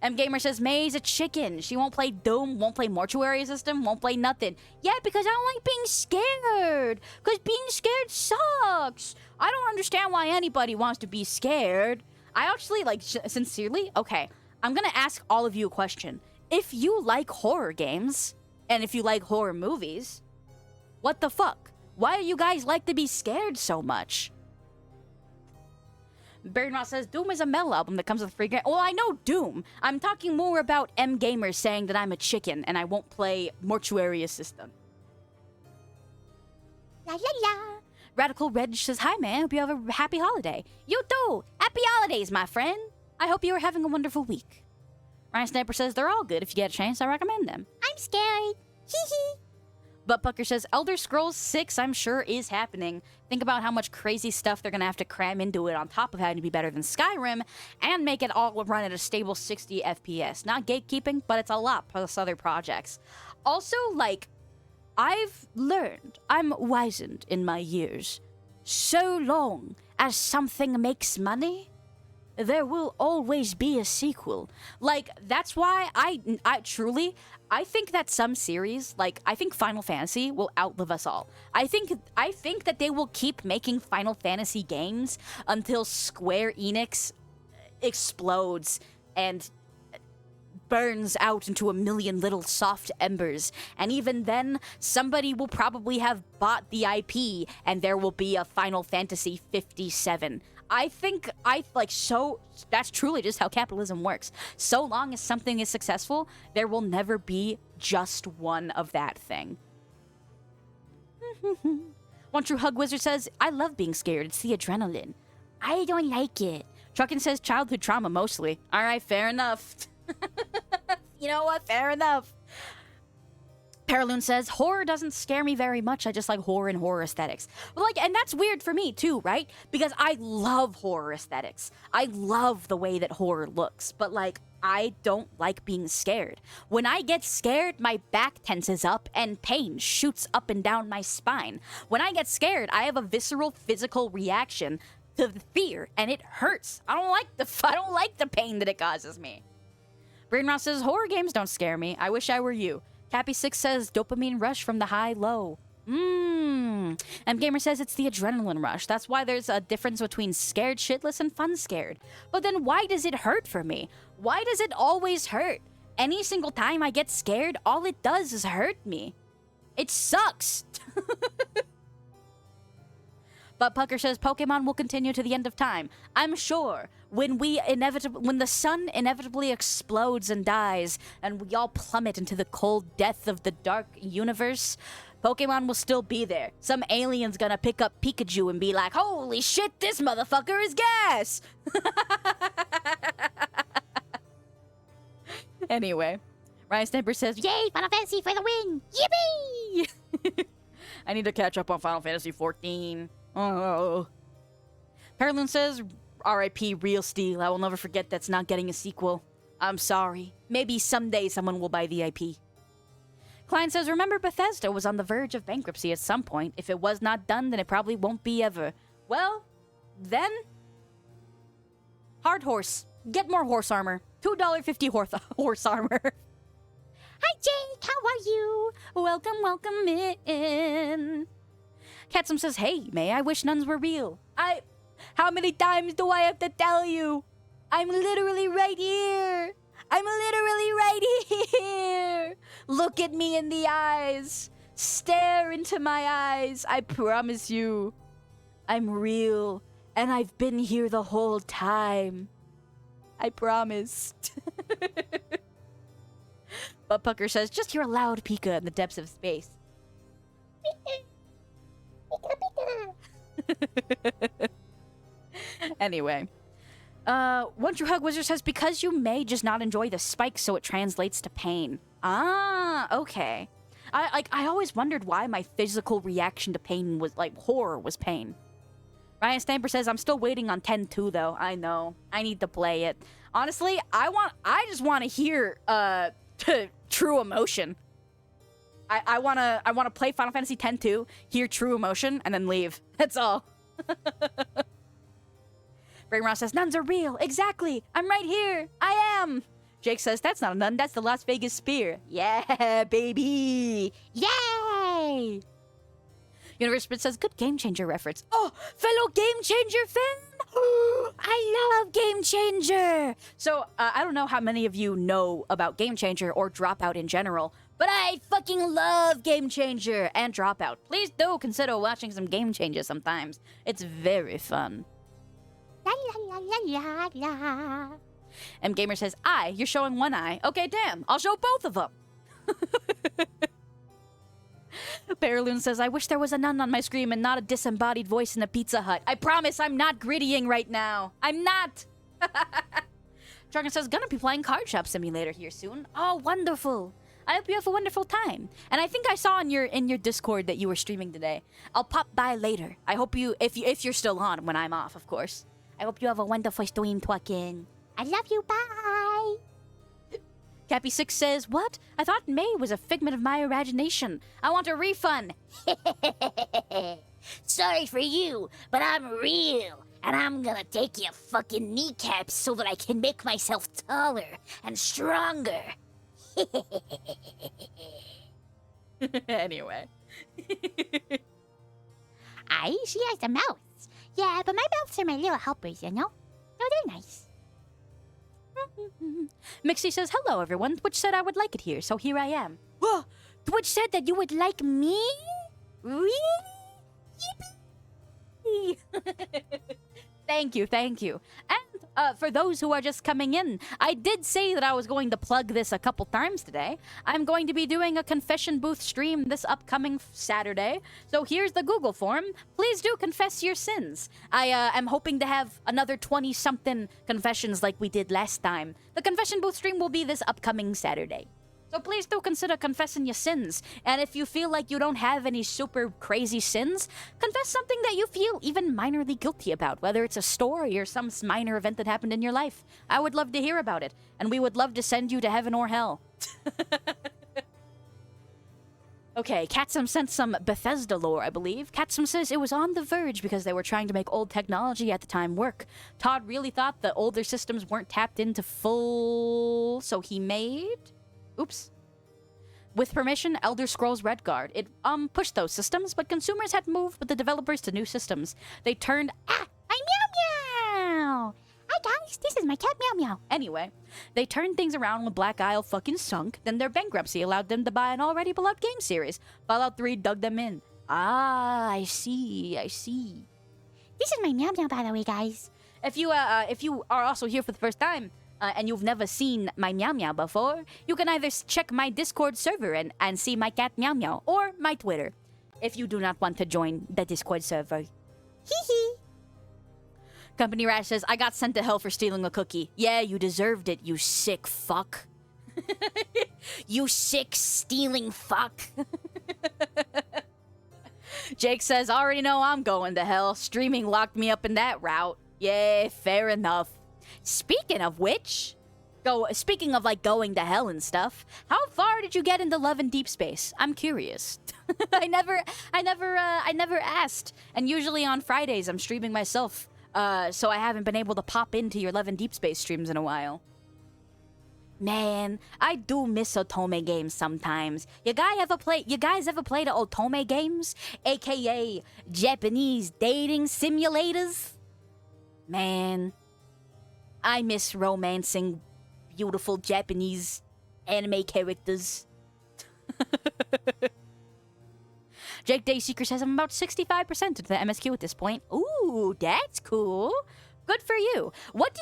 M-Gamer says, May's a chicken. She won't play Doom, won't play Mortuary System, won't play nothing. Yeah, because I don't like being scared. Because being scared sucks. I don't understand why anybody wants to be scared. I actually, like, sincerely, okay, I'm gonna ask all of you a question. If you like horror games, and if you like horror movies, what the fuck? Why do you guys like to be scared so much? Birdmouth says, Doom is a metal album that comes with free game. Well, I know Doom. I'm talking more about M-Gamers saying that I'm a chicken and I won't play Mortuary Assistant. La la la. Radical Reg says, hi, man. Hope you have a happy holiday. You too. Happy holidays, my friend. I hope you are having a wonderful week. Ryan Sniper says, they're all good. If you get a chance, I recommend them. I'm scared. Hee hee. Butt Pucker says, Elder Scrolls 6, I'm sure, is happening. Think about how much crazy stuff they're going to have to cram into it on top of having to be better than Skyrim and make it all run at a stable 60 FPS. Not gatekeeping, but it's a lot plus other projects. Also, like, I've learned, I'm wizened in my years. So long as something makes money, there will always be a sequel. Like, that's why I truly, I think that some series, like, I think Final Fantasy will outlive us all. I think that they will keep making Final Fantasy games until Square Enix explodes and burns out into a million little soft embers. And even then, somebody will probably have bought the IP and there will be a Final Fantasy 57. That's truly just how capitalism works. So long as something is successful, there will never be just one of that thing. One True Hug Wizard says, I love being scared. It's the adrenaline. I don't like it. Truckin says, childhood trauma mostly. All right, fair enough. You know what? Fair enough. Paraloon says, horror doesn't scare me very much. I just like horror and horror aesthetics. But like, and that's weird for me too, right? Because I love horror aesthetics. I love the way that horror looks. But like, I don't like being scared. When I get scared, my back tenses up and pain shoots up and down my spine. When I get scared, I have a visceral physical reaction to the fear, and it hurts. I don't like the pain that it causes me. Brain Ross says, horror games don't scare me. I wish I were you. Cappy6 says, dopamine rush from the high-low. Gamer says it's the adrenaline rush. That's why there's a difference between scared shitless and fun scared. But then why does it hurt for me? Why does it always hurt? Any single time I get scared, all it does is hurt me. It sucks. But Pucker says Pokemon will continue to the end of time. I'm sure when the sun inevitably explodes and dies and we all plummet into the cold death of the dark universe, Pokemon will still be there. Some alien's gonna pick up Pikachu and be like, holy shit, this motherfucker is gas! Anyway, Ryan Stamper says, yay, Final Fantasy for the win! Yippee! I need to catch up on Final Fantasy 14. Oh. Paraloon says, R.I.P. Real Steel. I will never forget that's not getting a sequel. I'm sorry. Maybe someday someone will buy the IP. Klein says, remember Bethesda was on the verge of bankruptcy at some point. If it was not done, then it probably won't be ever. Well, then, hard horse. Get more horse armor. $2.50 horse armor. Hi, Jake. How are you? Welcome in. Katsum says, hey, May, I wish nuns were real. How many times do I have to tell you? I'm literally right here. Look at me in the eyes. Stare into my eyes. I promise you. I'm real, and I've been here the whole time. I promised. But Pucker says, just hear a loud Pika in the depths of space. Anyway, One True Hug Wizard says, because you may just not enjoy the spike, so it translates to pain. Ah, okay. I always wondered why my physical reaction to pain was like horror was pain. Ryan Stamper says, I'm still waiting on 10-2 though. I know. I need to play it. Honestly, I just want to hear True Emotion. I wanna play Final Fantasy X-2, hear True Emotion, and then leave. That's all. Brain Ross says, nuns are real. Exactly. I'm right here. I am. Jake says, that's not a nun. That's the Las Vegas Spear. Yeah, baby. Yay. Universe Spit says, good Game Changer reference. Oh, fellow Game Changer fan. I love Game Changer. So, I don't know how many of you know about Game Changer or Dropout in general, but I fucking love Game Changer and Dropout. Please do consider watching some Game Changer sometimes. It's very fun. La la la la la la. M Gamer says, you're showing one eye. Okay, damn. I'll show both of them. Paraloon says, I wish there was a nun on my screen and not a disembodied voice in a Pizza Hut. I promise I'm not grittying right now. I'm not. Dragon says, gonna be playing Card Shop Simulator here soon. Oh, wonderful. I hope you have a wonderful time. And I think I saw in your Discord that you were streaming today. I'll pop by later. I hope you, if you're still on when I'm off, of course. I hope you have a wonderful stream, Twakin. I love you. Bye. Cappy6 says, what? I thought May was a figment of my imagination. I want a refund. Sorry for you, but I'm real. And I'm gonna take your fucking kneecaps so that I can make myself taller and stronger. Anyway. She has a mouse. Yeah, but my mouths are my little helpers, you know? No, they're nice. Mixie says, hello, everyone. Twitch said I would like it here, so here I am. Whoa! Twitch said that you would like me? Really? Yippee! Thank you, thank you. And for those who are just coming in, I did say that I was going to plug this a couple times today. I'm going to be doing a confession booth stream this upcoming Saturday. So here's the Google form. Please do confess your sins. I am hoping to have another 20-something confessions like we did last time. The confession booth stream will be this upcoming Saturday. So please do consider confessing your sins. And if you feel like you don't have any super crazy sins, confess something that you feel even minorly guilty about, whether it's a story or some minor event that happened in your life. I would love to hear about it, and we would love to send you to heaven or hell. Okay, Katsum sent some Bethesda lore, I believe. Katsum says it was on the verge because they were trying to make old technology at the time work. Todd really thought the older systems weren't tapped into full, so he made... Oops. With permission, Elder Scrolls Redguard. It pushed those systems, but consumers had moved with the developers to new systems. They turned my meow meow. Hi guys, this is my cat meow meow. Anyway, they turned things around when Black Isle fucking sunk. Then their bankruptcy allowed them to buy an already beloved game series. Fallout 3 dug them in. Ah, I see. This is my meow meow, by the way, guys. If you are also here for the first time, and you've never seen my Meow Meow before, you can either check my Discord server and see my cat Meow Meow, or my Twitter, if you do not want to join the Discord server. Hee hee. Company Rash says, I got sent to hell for stealing a cookie. Yeah, you deserved it, you sick fuck. You sick, stealing fuck. Jake says, I already know I'm going to hell. Streaming locked me up in that route. Yeah, fair enough. Speaking of which, speaking of like going to hell and stuff, how far did you get into Love and Deep Space? I'm curious. I never asked. And usually on Fridays I'm streaming myself, so I haven't been able to pop into your Love and Deep Space streams in a while. Man, I do miss Otome games sometimes. You guys ever play the Otome games, aka Japanese dating simulators? Man, I miss romancing beautiful Japanese anime characters. Jake Dayseeker says I'm about 65% into the MSQ at this point. Ooh, that's cool. Good for you. What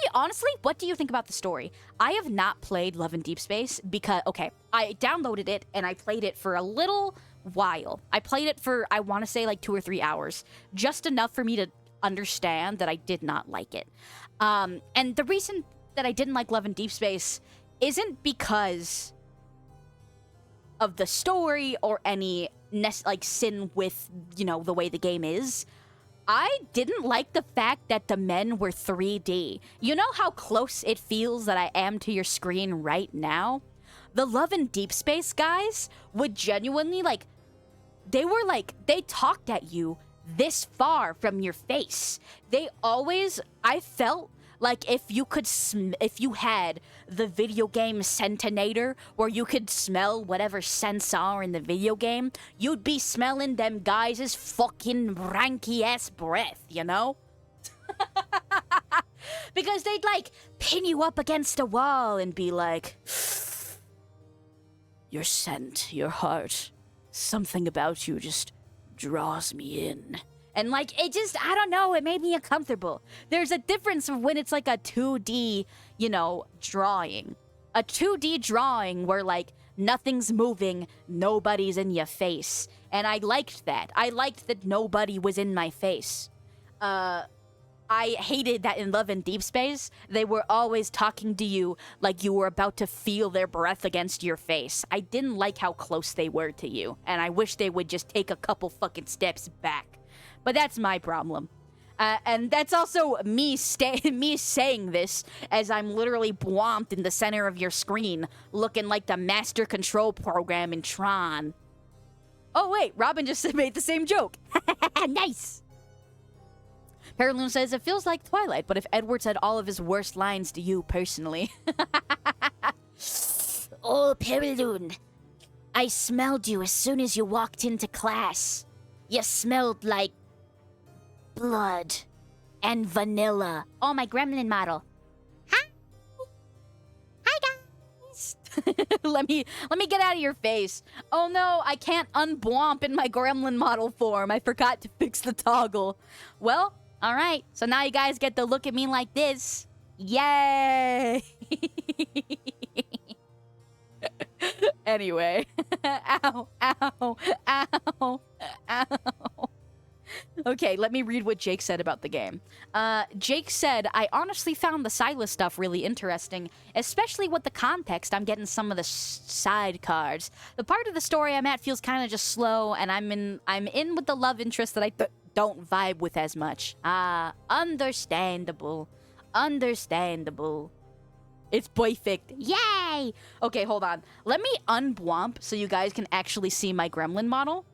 do you think about the story? I have not played Love and Deep Space because, okay, I downloaded it and I played it for a little while. I played it for, I want to say like 2 or 3 hours. Just enough for me to understand that I did not like it. And the reason that I didn't like Love and Deep Space isn't because of the story or any sin with, the way the game is. I didn't like the fact that the men were 3D. You know how close it feels that I am to your screen right now? The Love and Deep Space guys would genuinely, they talked at you this far from your face. I felt like if you had the video game Centinator, where you could smell whatever scents are in the video game, you'd be smelling them guys' fucking ranky ass breath, you know? Because they'd pin you up against a wall and be like, your scent, your heart, something about you just draws me in. And I don't know, it made me uncomfortable. There's a difference when it's like a 2D, drawing. A 2D drawing where Nothing's moving, nobody's in your face. And I liked that. I liked that nobody was in my face. I hated that in Love and Deep Space, they were always talking to you like you were about to feel their breath against your face. I didn't like how close they were to you, and I wish they would just take a couple fucking steps back. But that's my problem. And that's also me saying this as I'm literally blomped in the center of your screen, looking like the master control program in Tron. Oh wait, Robin just made the same joke. Nice! Paraloon says, it feels like Twilight, but if Edward said all of his worst lines to you personally. Oh, Paraloon, I smelled you as soon as you walked into class. You smelled like blood and vanilla. Oh, my Gremlin model. Hi guys. let me get out of your face. Oh no, I can't unblomp in my Gremlin model form. I forgot to fix the toggle. Well, all right, so now you guys get to look at me like this. Yay! Anyway. Ow, ow, ow, ow. Okay, let me read what Jake said about the game. Jake said, I honestly found the Silas stuff really interesting, especially with the context. I'm getting some of the side cards. The part of the story I'm at feels kind of just slow, and I'm in with the love interest that I don't vibe with as much. Understandable. Understandable. It's perfect. Yay! Okay, hold on. Let me unblomp so you guys can actually see my Gremlin model.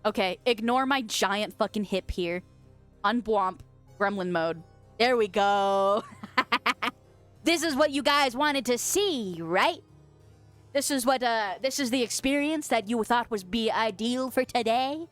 Okay, ignore my giant fucking hip here. Unblomp. Gremlin mode. There we go. This is what you guys wanted to see, right? This is the experience that you thought was be ideal for today?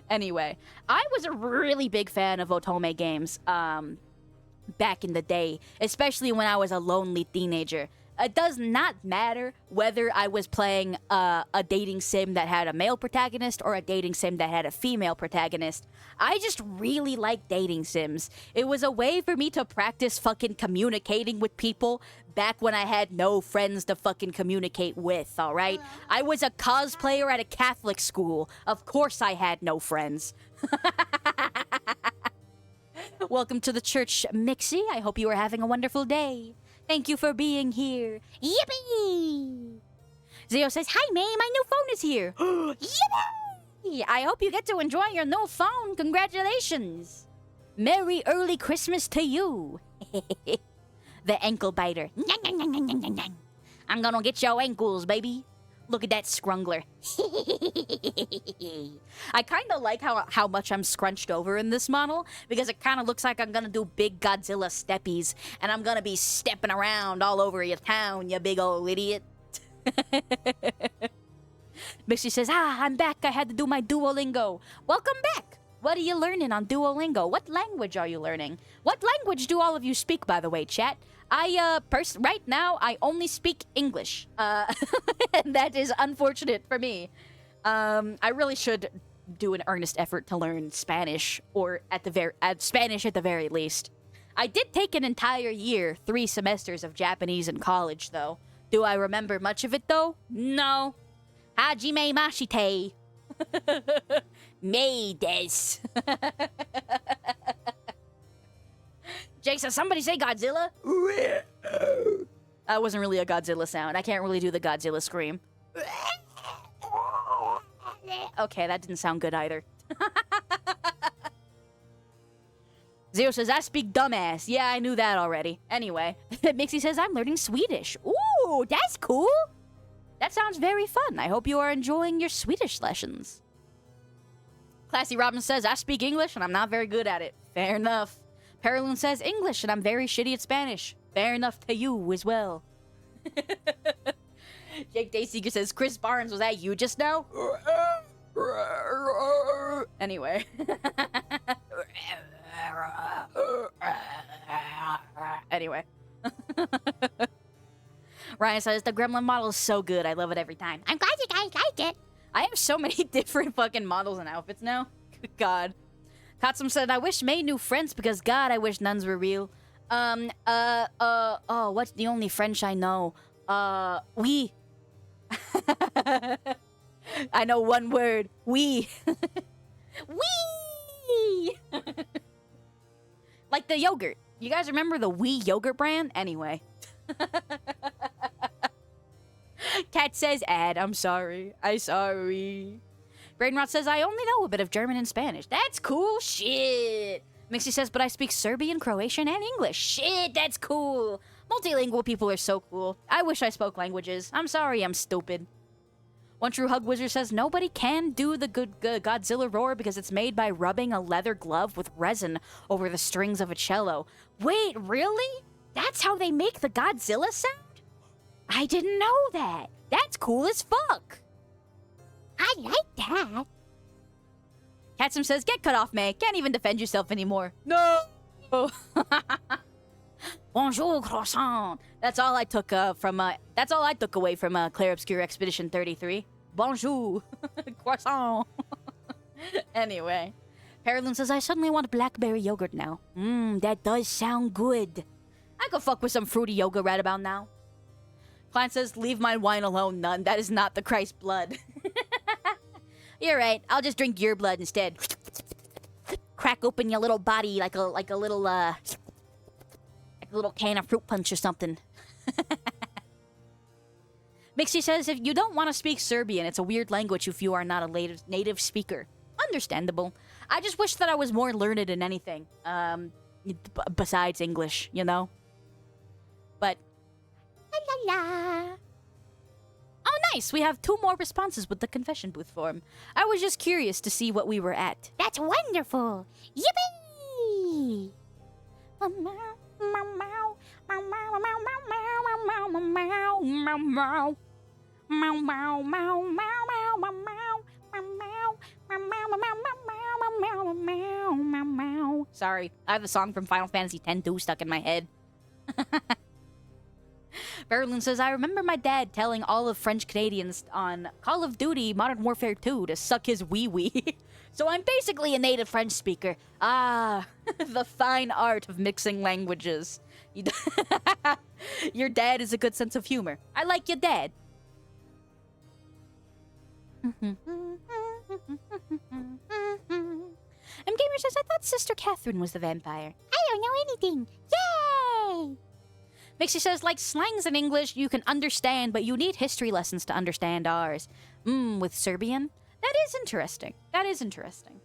Anyway, I was a really big fan of Otome games, back in the day, especially when I was a lonely teenager. It does not matter whether I was playing a dating sim that had a male protagonist or a dating sim that had a female protagonist. I just really like dating sims. It was a way for me to practice fucking communicating with people back when I had no friends to fucking communicate with, alright? I was a cosplayer at a Catholic school. Of course I had no friends. Welcome to the church, Mixie. I hope you are having a wonderful day. Thank you for being here. Yippee! Zio says, hi, May, my new phone is here. Yippee! I hope you get to enjoy your new phone. Congratulations. Merry early Christmas to you. The ankle biter. I'm gonna get your ankles, baby. Look at that scrungler. I kind of like how much I'm scrunched over in this model, because it kind of looks like I'm going to do big Godzilla steppies, and I'm going to be stepping around all over your town, you big old idiot. Mixie says, I'm back. I had to do my Duolingo. Welcome back. What are you learning on Duolingo? What language are you learning? What language do all of you speak, by the way, chat? Right now, I only speak English. And that is unfortunate for me. I really should do an earnest effort to learn Spanish, or Spanish at the very least. I did take an entire year, 3 semesters of Japanese in college, though. Do I remember much of it, though? No. Hajime mashite. May des. Jake says, somebody say Godzilla? That wasn't really a Godzilla sound. I can't really do the Godzilla scream. Okay, that didn't sound good either. Zero says, I speak dumbass. Yeah, I knew that already. Anyway, Mixie says, I'm learning Swedish. Ooh, that's cool. That sounds very fun. I hope you are enjoying your Swedish lessons. Classy Robin says, I speak English and I'm not very good at it. Fair enough. Paraloon says English and I'm very shitty at Spanish. Fair enough to you as well. Jake Dayseeker says, Chris Barnes, was that you just now? Anyway. Anyway. Ryan says, the Gremlin model is so good. I love it every time. I'm glad you guys liked it. I have so many different fucking models and outfits now. Good God. Katsum said, I wish May knew French because God, I wish nuns were real. What's the only French I know? Oui. I know one word. Oui. Oui. Like the yogurt. You guys remember the Oui yogurt brand? Anyway. Cat says, I'm sorry. I'm sorry. Brainrot says, I only know a bit of German and Spanish. That's cool shit. Mixie says, but I speak Serbian, Croatian, and English. Shit, that's cool. Multilingual people are so cool. I wish I spoke languages. I'm sorry, I'm stupid. One True Hug Wizard says, nobody can do the good Godzilla roar because it's made by rubbing a leather glove with resin over the strings of a cello. Wait, really? That's how they make the Godzilla sound? I didn't know that. That's cool as fuck. I like that. Katsum says, get cut off, May. Can't even defend yourself anymore. No. Bonjour, croissant. That's all I took away from Clair Obscure Expedition 33. Bonjour, croissant. Anyway, Paralyn says, I suddenly want blackberry yogurt now. That does sound good. I could fuck with some fruity yogurt right about now. Klein says, leave my wine alone, nun. That is not the Christ blood. You're right. I'll just drink your blood instead. Crack open your little body like a little can of fruit punch or something. Mixie says, if you don't want to speak Serbian, it's a weird language if you are not a native speaker. Understandable. I just wish that I was more learned in anything. Besides English, you know? But... La la la. Oh, nice! We have 2 more responses with the confession booth form. I was just curious to see what we were at. That's wonderful! Yippee! Sorry, I have the song from Final Fantasy X-2 stuck in my head. Berlin says, I remember my dad telling all of French Canadians on Call of Duty Modern Warfare 2 to suck his wee-wee. So I'm basically a native French speaker. Ah, the fine art of mixing languages. Your dad is a good sense of humor. I like your dad. Gamer says, I thought Sister Catherine was the vampire. I don't know anything. Yay! Mixie says, like slangs in English you can understand, but you need history lessons to understand ours. With Serbian? That is interesting. That is interesting.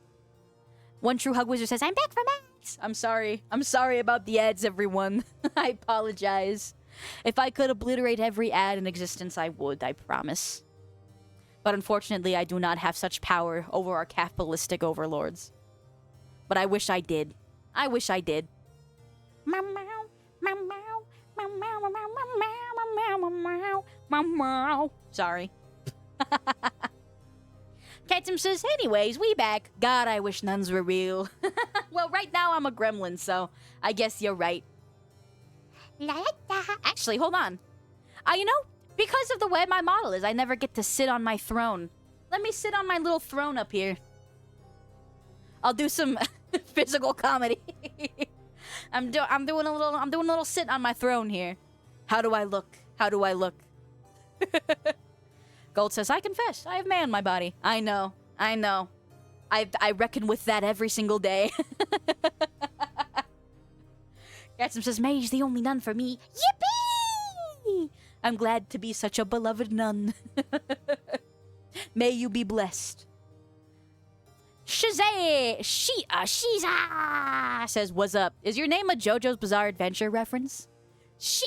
One True Hug Wizard says, I'm back from ads. I'm sorry. I'm sorry about the ads, everyone. I apologize. If I could obliterate every ad in existence, I would, I promise. But unfortunately, I do not have such power over our capitalistic overlords. But I wish I did. I wish I did. Sorry. Katsum says, anyways, we back. God, I wish nuns were real. Well, right now I'm a gremlin, so I guess you're right. Actually, hold on. You know, because of the way my model is, I never get to sit on my throne. Let me sit on my little throne up here. I'll do some physical comedy. I'm doing a little sit on my throne here. How do I look? How do I look? Gold says, I confess, I have man in my body. I know. I reckon with that every single day. Gatsum says, May's the only nun for me. Yippee! I'm glad to be such a beloved nun. May you be blessed. Shazay! Shiza! Says, what's up? Is your name a JoJo's Bizarre Adventure reference? Shiza!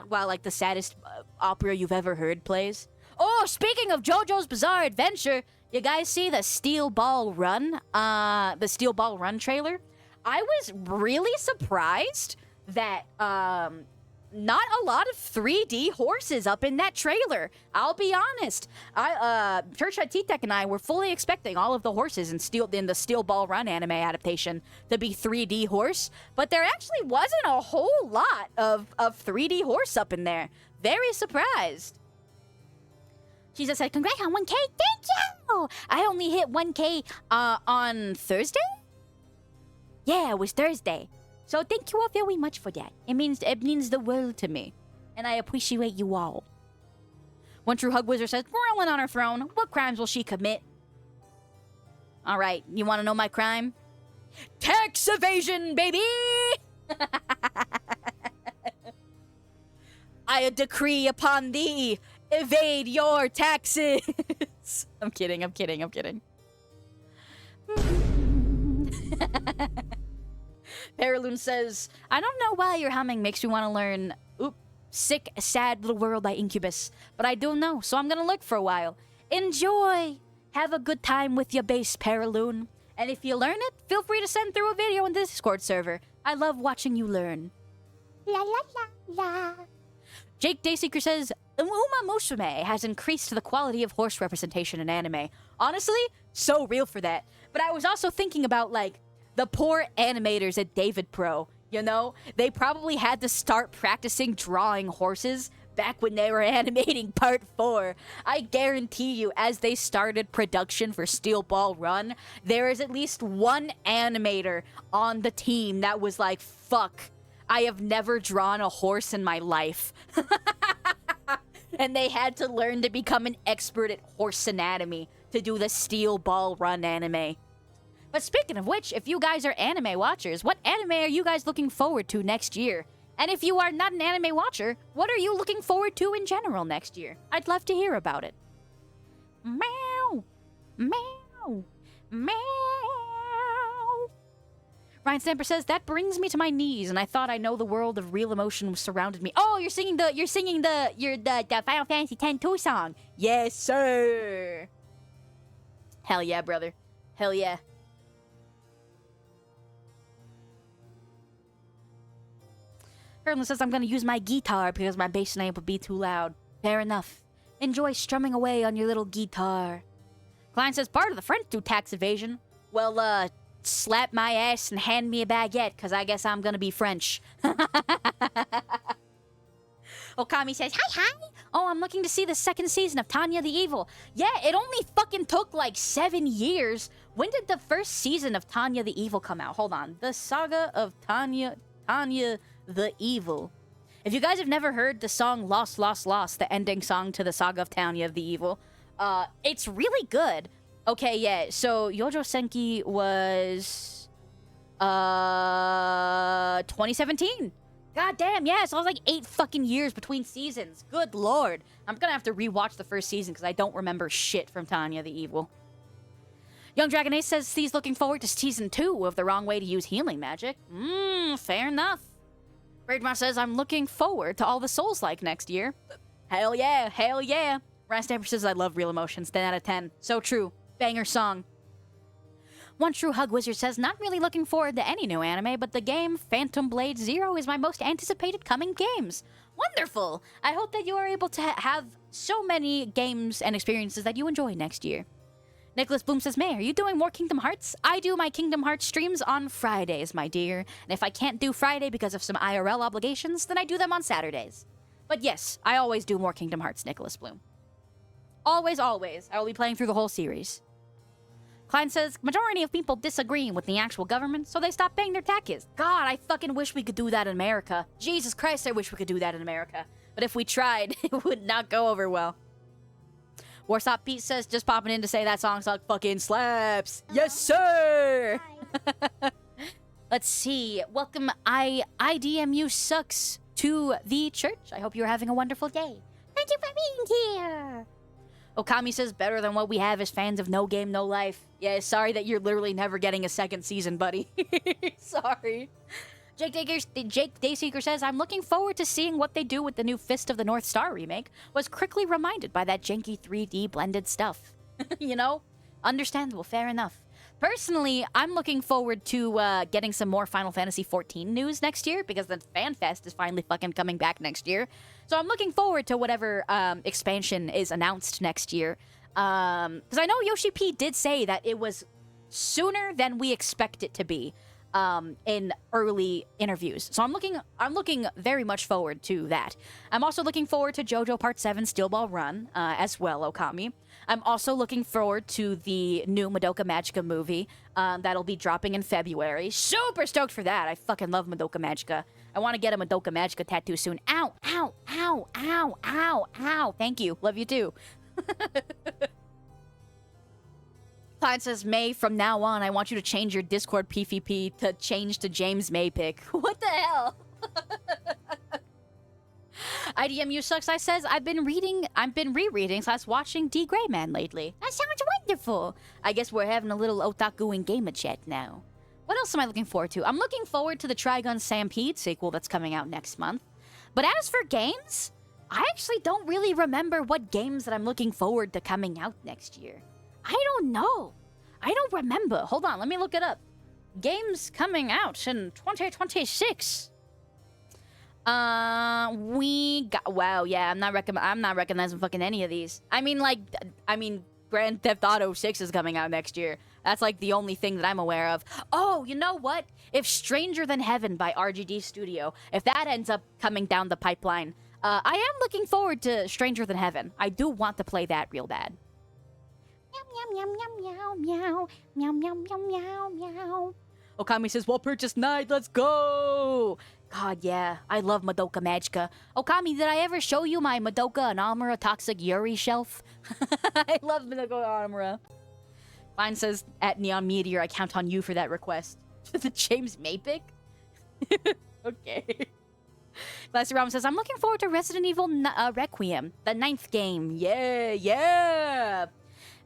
Wow, like the saddest opera you've ever heard plays. Oh, speaking of JoJo's Bizarre Adventure, you guys see the Steel Ball Run? The Steel Ball Run trailer? I was really surprised that, not a lot of 3D horses up in that trailer. I'll be honest. Tertia Titek and I were fully expecting all of the horses in the Steel Ball Run anime adaptation to be 3D horse, but there actually wasn't a whole lot of 3D horse up in there. Very surprised. She just said, congrats on 1K. Thank you. I only hit 1K on Thursday? Yeah, it was Thursday. So thank you all very much for that. It means the world to me. And I appreciate you all. One True Hug Wizard says, Gremlin on her throne. What crimes will she commit? All right, you want to know my crime? Tax evasion, baby! I decree upon thee, evade your taxes. I'm kidding. Paraloon says, I don't know why your humming makes me want to learn Sick, Sad Little World by Incubus, but I do know, so I'm gonna look for a while. Enjoy! Have a good time with your bass, Paraloon. And if you learn it, feel free to send through a video in the Discord server. I love watching you learn. La la la la. Jake Dayseeker says, Uma Musume has increased the quality of horse representation in anime. Honestly, so real for that. But I was also thinking about, like, the poor animators at David Pro. You know, they probably had to start practicing drawing horses back when they were animating Part 4. I guarantee you, as they started production for Steel Ball Run, there is at least one animator on the team that was like, fuck, I have never drawn a horse in my life. And they had to learn to become an expert at horse anatomy to do the Steel Ball Run anime. But speaking of which, if you guys are anime watchers, what anime are you guys looking forward to next year? And if you are not an anime watcher, what are you looking forward to in general next year? I'd love to hear about it. Meow! Meow! Meow! Ryan Stamper says, that brings me to my knees, and I thought I know the world of real emotion surrounded me. Oh, you're singing the Final Fantasy X-2 song. Yes, sir! Hell yeah, brother. Hell yeah. Erlen says, I'm gonna use my guitar because my bass amp would be too loud. Fair enough. Enjoy strumming away on your little guitar. Klein says, part of the French do tax evasion. Well, slap my ass and hand me a baguette, because I guess I'm gonna be French. Okami says, hi! Oh, I'm looking to see the second season of Tanya the Evil. Yeah, it only fucking took like 7 years. When did the first season of Tanya the Evil come out? Hold on. The Saga of Tanya the Evil. If you guys have never heard the song Lost, Lost, Lost, the ending song to the Saga of Tanya the Evil, it's really good. Okay, yeah, so Yojo Senki was 2017. God damn, yeah, so it was like 8 fucking years between seasons. Good lord. I'm gonna have to rewatch the first season because I don't remember shit from Tanya the Evil. Young Dragon Ace says he's looking forward to season 2 of The Wrong Way to Use Healing Magic. Fair enough. Raidmar says, I'm looking forward to all the Souls-like next year. Hell yeah, hell yeah. Ryan Stamper says, I love real emotions, 10 out of 10. So true. Banger song. One True Hug Wizard says, not really looking forward to any new anime, but the game Phantom Blade Zero is my most anticipated coming games. Wonderful! I hope that you are able to have so many games and experiences that you enjoy next year. Nicholas Bloom says, May, are you doing more Kingdom Hearts? I do my Kingdom Hearts streams on Fridays, my dear. And if I can't do Friday because of some IRL obligations, then I do them on Saturdays. But yes, I always do more Kingdom Hearts, Nicholas Bloom. Always, always. I will be playing through the whole series. Klein says, majority of people disagree with the actual government, so they stop paying their taxes. God, I fucking wish we could do that in America. Jesus Christ, I wish we could do that in America. But if we tried, it would not go over well. Warsaw Pete says, just popping in to say that song fucking slaps. Yes, sir! Let's see. Welcome, IDMU Sucks to the church. I hope you're having a wonderful day. Thank you for being here. Okami says, better than what we have as fans of No Game, No Life. Yeah, sorry that you're literally never getting a second season, buddy. Sorry. Jake Dayseeker says, I'm looking forward to seeing what they do with the new Fist of the North Star remake. Was quickly reminded by that janky 3D blended stuff. You know? Understandable, fair enough. Personally, I'm looking forward to getting some more Final Fantasy XIV news next year, because the FanFest is finally fucking coming back next year. So I'm looking forward to whatever expansion is announced next year. Because I know Yoshi P did say that it was sooner than we expect it to be. in early interviews. So I'm looking very much forward to that. I'm also looking forward to JoJo Part 7 Steel Ball Run as well, Okami. I'm also looking forward to the new Madoka Magica movie that'll be dropping in February. Super stoked for that. I fucking love Madoka Magica. I want to get a Madoka Magica tattoo soon. Ow, ow, ow, ow, ow, ow. Thank you. Love you too. Client says, May, from now on, I want you to change your Discord PvP to change to James May pick. What the hell? IDMU sucks. I says, I've been rereading / watching D. Gray Man lately. That sounds wonderful. I guess we're having a little otaku and gamer chat now. What else am I looking forward to? I'm looking forward to the Trigun Stampede sequel that's coming out next month. But as for games, I actually don't really remember what games that I'm looking forward to coming out next year. I don't know. I don't remember. Hold on, let me look it up. Games coming out in 2026. We got, wow, yeah, I'm not recognizing fucking any of these. I mean, Grand Theft Auto 6 is coming out next year. That's like the only thing that I'm aware of. Oh, you know what? If Stranger Than Heaven by RGD Studio, if that ends up coming down the pipeline, I am looking forward to Stranger Than Heaven. I do want to play that real bad. Meow, meow, meow, meow, meow, meow, meow, meow, meow, meow. Okami says, well purchased night, let's go! God, yeah, I love Madoka Magica. Okami, did I ever show you my Madoka and Amura Toxic Yuri shelf? I love Madoka and Amura. Fine says, at Neon Meteor, I count on you for that request. The James May pick? Okay. Classy Ram says, I'm looking forward to Resident Evil Requiem, the 9th game. Yeah, yeah!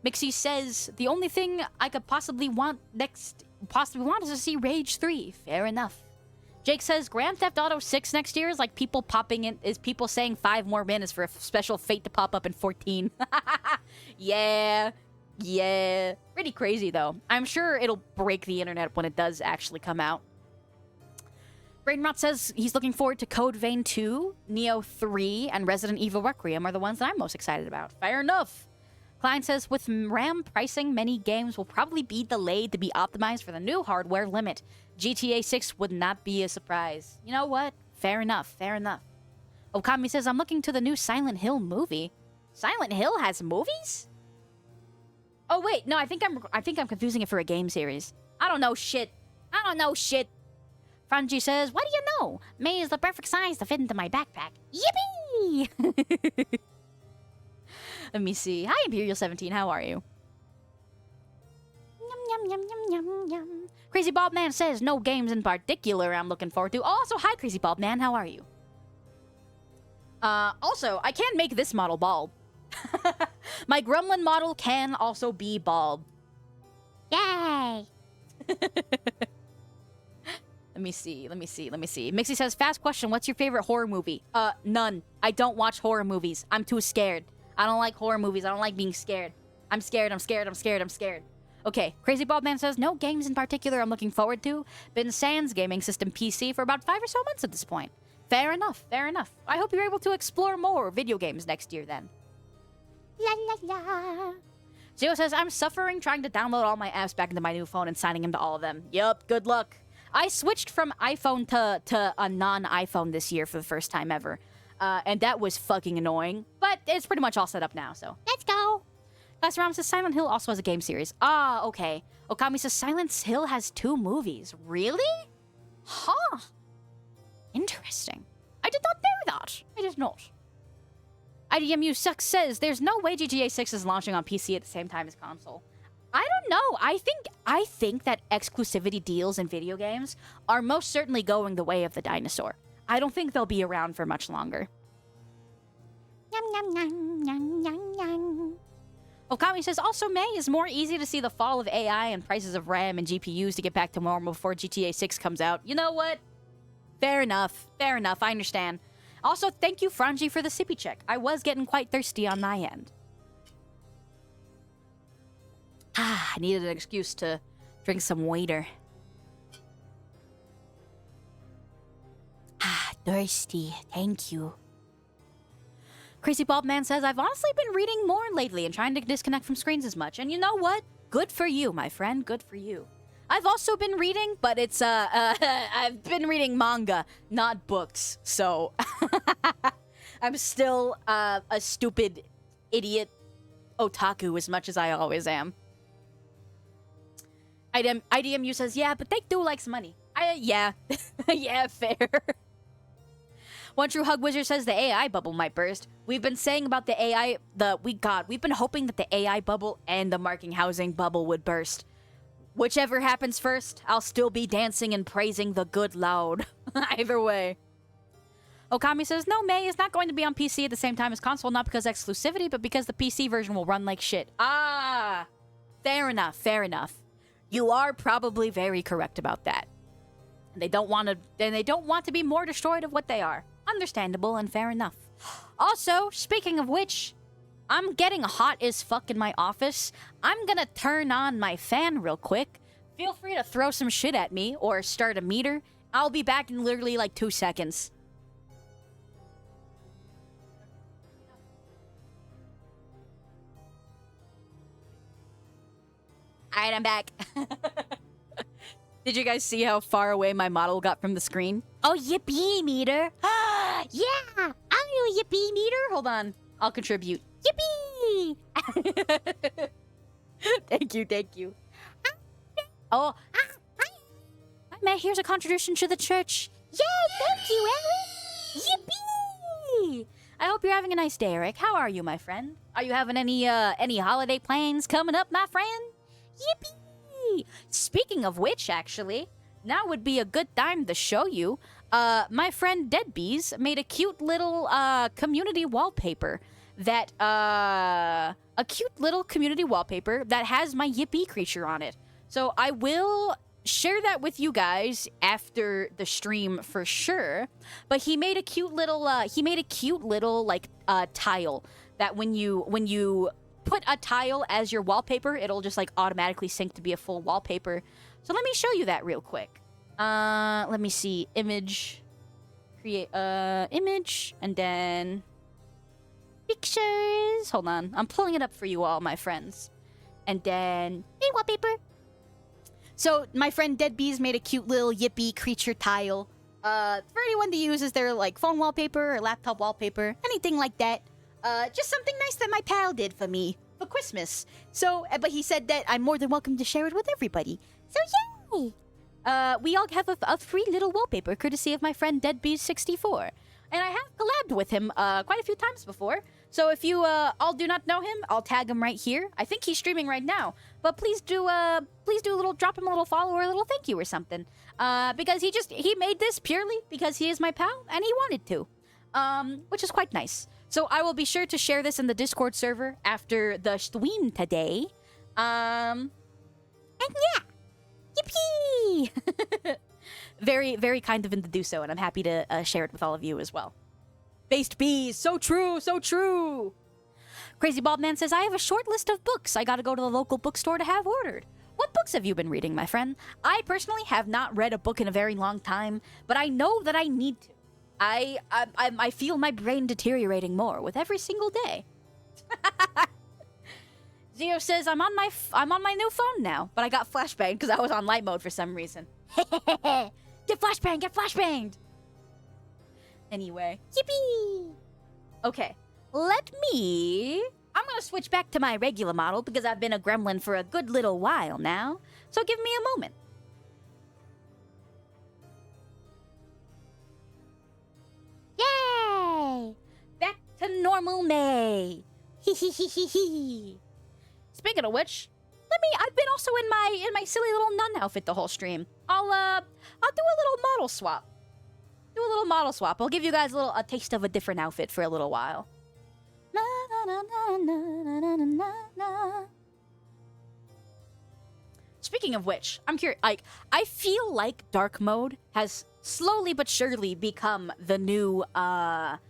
Mixie says, the only thing I could possibly want is to see Rage 3. Fair enough. Jake says, Grand Theft Auto 6 next year is like people people saying 5 more minutes for a special fate to pop up in 14. Yeah. Yeah. Pretty crazy, though. I'm sure it'll break the internet when it does actually come out. Brainrot says he's looking forward to Code Vein 2, Neo 3, and Resident Evil Requiem are the ones that I'm most excited about. Fair enough. Klein says, with RAM pricing, many games will probably be delayed to be optimized for the new hardware limit. GTA 6 would not be a surprise. You know what? Fair enough, fair enough. Okami says, I'm looking to the new Silent Hill movie. Silent Hill has movies? Oh, wait, no, I think I'm confusing it for a game series. I don't know shit. Franji says, what do you know? May is the perfect size to fit into my backpack. Yippee! Let me see. Hi, Imperial17. How are you? Yum, yum, yum, yum, yum, yum. Crazy Bob Man says, no games in particular I'm looking forward to. Also, hi, Crazy Bob Man. How are you? Also, I can make this model bald. My Gremlin model can also be bald. Yay! Let me see. Mixie says, fast question, what's your favorite horror movie? None. I don't watch horror movies. I'm too scared. I don't like horror movies. I don't like being scared. I'm scared. Okay, Crazy Bob Man says, no games in particular I'm looking forward to. Been sans gaming system PC for about 5 or so months at this point. Fair enough. I hope you're able to explore more video games next year then. La la la. Zio says, I'm suffering trying to download all my apps back into my new phone and signing into all of them. Yup, good luck. I switched from iPhone to a non-iPhone this year for the first time ever. And that was fucking annoying. But it's pretty much all set up now, so let's go. Class Ram says Silent Hill also has a game series. Ah, okay. Okami says Silent Hill has 2 movies. Really? Huh. Interesting. I did not know that. I did not. IDMU Sucks says there's no way GTA 6 is launching on PC at the same time as console. I don't know. I think that exclusivity deals in video games are most certainly going the way of the dinosaur. I don't think they'll be around for much longer. Yum, yum, yum, yum, yum, yum. Okami says, also May is more easy to see the fall of AI and prices of RAM and GPUs to get back to normal before GTA 6 comes out. You know what? Fair enough. I understand. Also, thank you, Franji, for the sippy check. I was getting quite thirsty on my end. I needed an excuse to drink some water. Thirsty. Thank you. Crazy Bob Man says, I've honestly been reading more lately and trying to disconnect from screens as much. And you know what? Good for you, my friend. Good for you. I've also been reading, but it's I've been reading manga, not books. So I'm still a stupid idiot otaku as much as I always am. IDMU says, yeah, but they do like some money. Yeah. Yeah, fair. One True Hug Wizard says the AI bubble might burst. We've been saying about the AI, we've been hoping that the AI bubble and the marking housing bubble would burst. Whichever happens first, I'll still be dancing and praising the good loud. Either way. Okami says, no, May is not going to be on PC at the same time as console, not because exclusivity, but because the PC version will run like shit. Ah, fair enough, fair enough. You are probably very correct about that. They don't want to be more destroyed of what they are. Understandable and fair enough. Also, speaking of which, I'm getting hot as fuck in my office. I'm gonna turn on my fan real quick. Feel free to throw some shit at me or start a meter. I'll be back in literally like 2 seconds. Alright, I'm back. Did you guys see how far away my model got from the screen? Oh, yippee meter. Yeah, I'm your yippee meter. Hold on. I'll contribute. Yippee! Thank you. Oh, hi, Matt. Here's a contribution to the church. Yeah, thank you, Eric. Yippee! I hope you're having a nice day, Eric. How are you, my friend? Are you having any holiday plans coming up, my friend? Yippee! Speaking of which, actually, now would be a good time to show you. My friend Deadbees made a cute little community wallpaper that has my Yippee creature on it. So I will share that with you guys after the stream for sure. But he made a cute little like tile that when you put a tile as your wallpaper, it'll just like automatically sync to be a full wallpaper. So let me show you that real quick. Let me see. Image. Create image and then pictures. Hold on. I'm pulling it up for you all, my friends. And then Hey, wallpaper. so my friend Deadbees made a cute little Yippee creature tile. For anyone to use as their like phone wallpaper or laptop wallpaper, anything like that. Just something nice that my pal did for me for Christmas. So, but he said that I'm more than welcome to share it with everybody. So yay! We all have a free little wallpaper courtesy of my friend Deadbees64. And I have collabed with him quite a few times before. So if you all do not know him, I'll tag him right here. I think he's streaming right now. But please do drop him a little follow or a little thank you or something. Because he made this purely because he is my pal and he wanted to. Which is quite nice. So I will be sure to share this in the Discord server after the stream today. And yeah. Yippee! Very, very kind of him to do so, and I'm happy to share it with all of you as well. Based bees, so true, so true. Crazy Bald Man says, I have a short list of books I gotta go to the local bookstore to have ordered. What books have you been reading, my friend? I personally have not read a book in a very long time, but I know that I need to. I feel my brain deteriorating more with every single day. Zio says, I'm on my new phone now, but I got flashbanged because I was on light mode for some reason. Get flashbanged! Anyway. Yippee! Okay, I'm gonna switch back to my regular model because I've been a gremlin for a good little while now. So give me a moment. Yay! Back to normal May. Speaking of which, I've been also in my silly little nun outfit the whole stream. I'll do a little model swap. I'll give you guys a taste of a different outfit for a little while. Na, na, na, na, na, na, na. Speaking of which, I'm curious. Like, I feel like dark mode has slowly but surely become the new. Have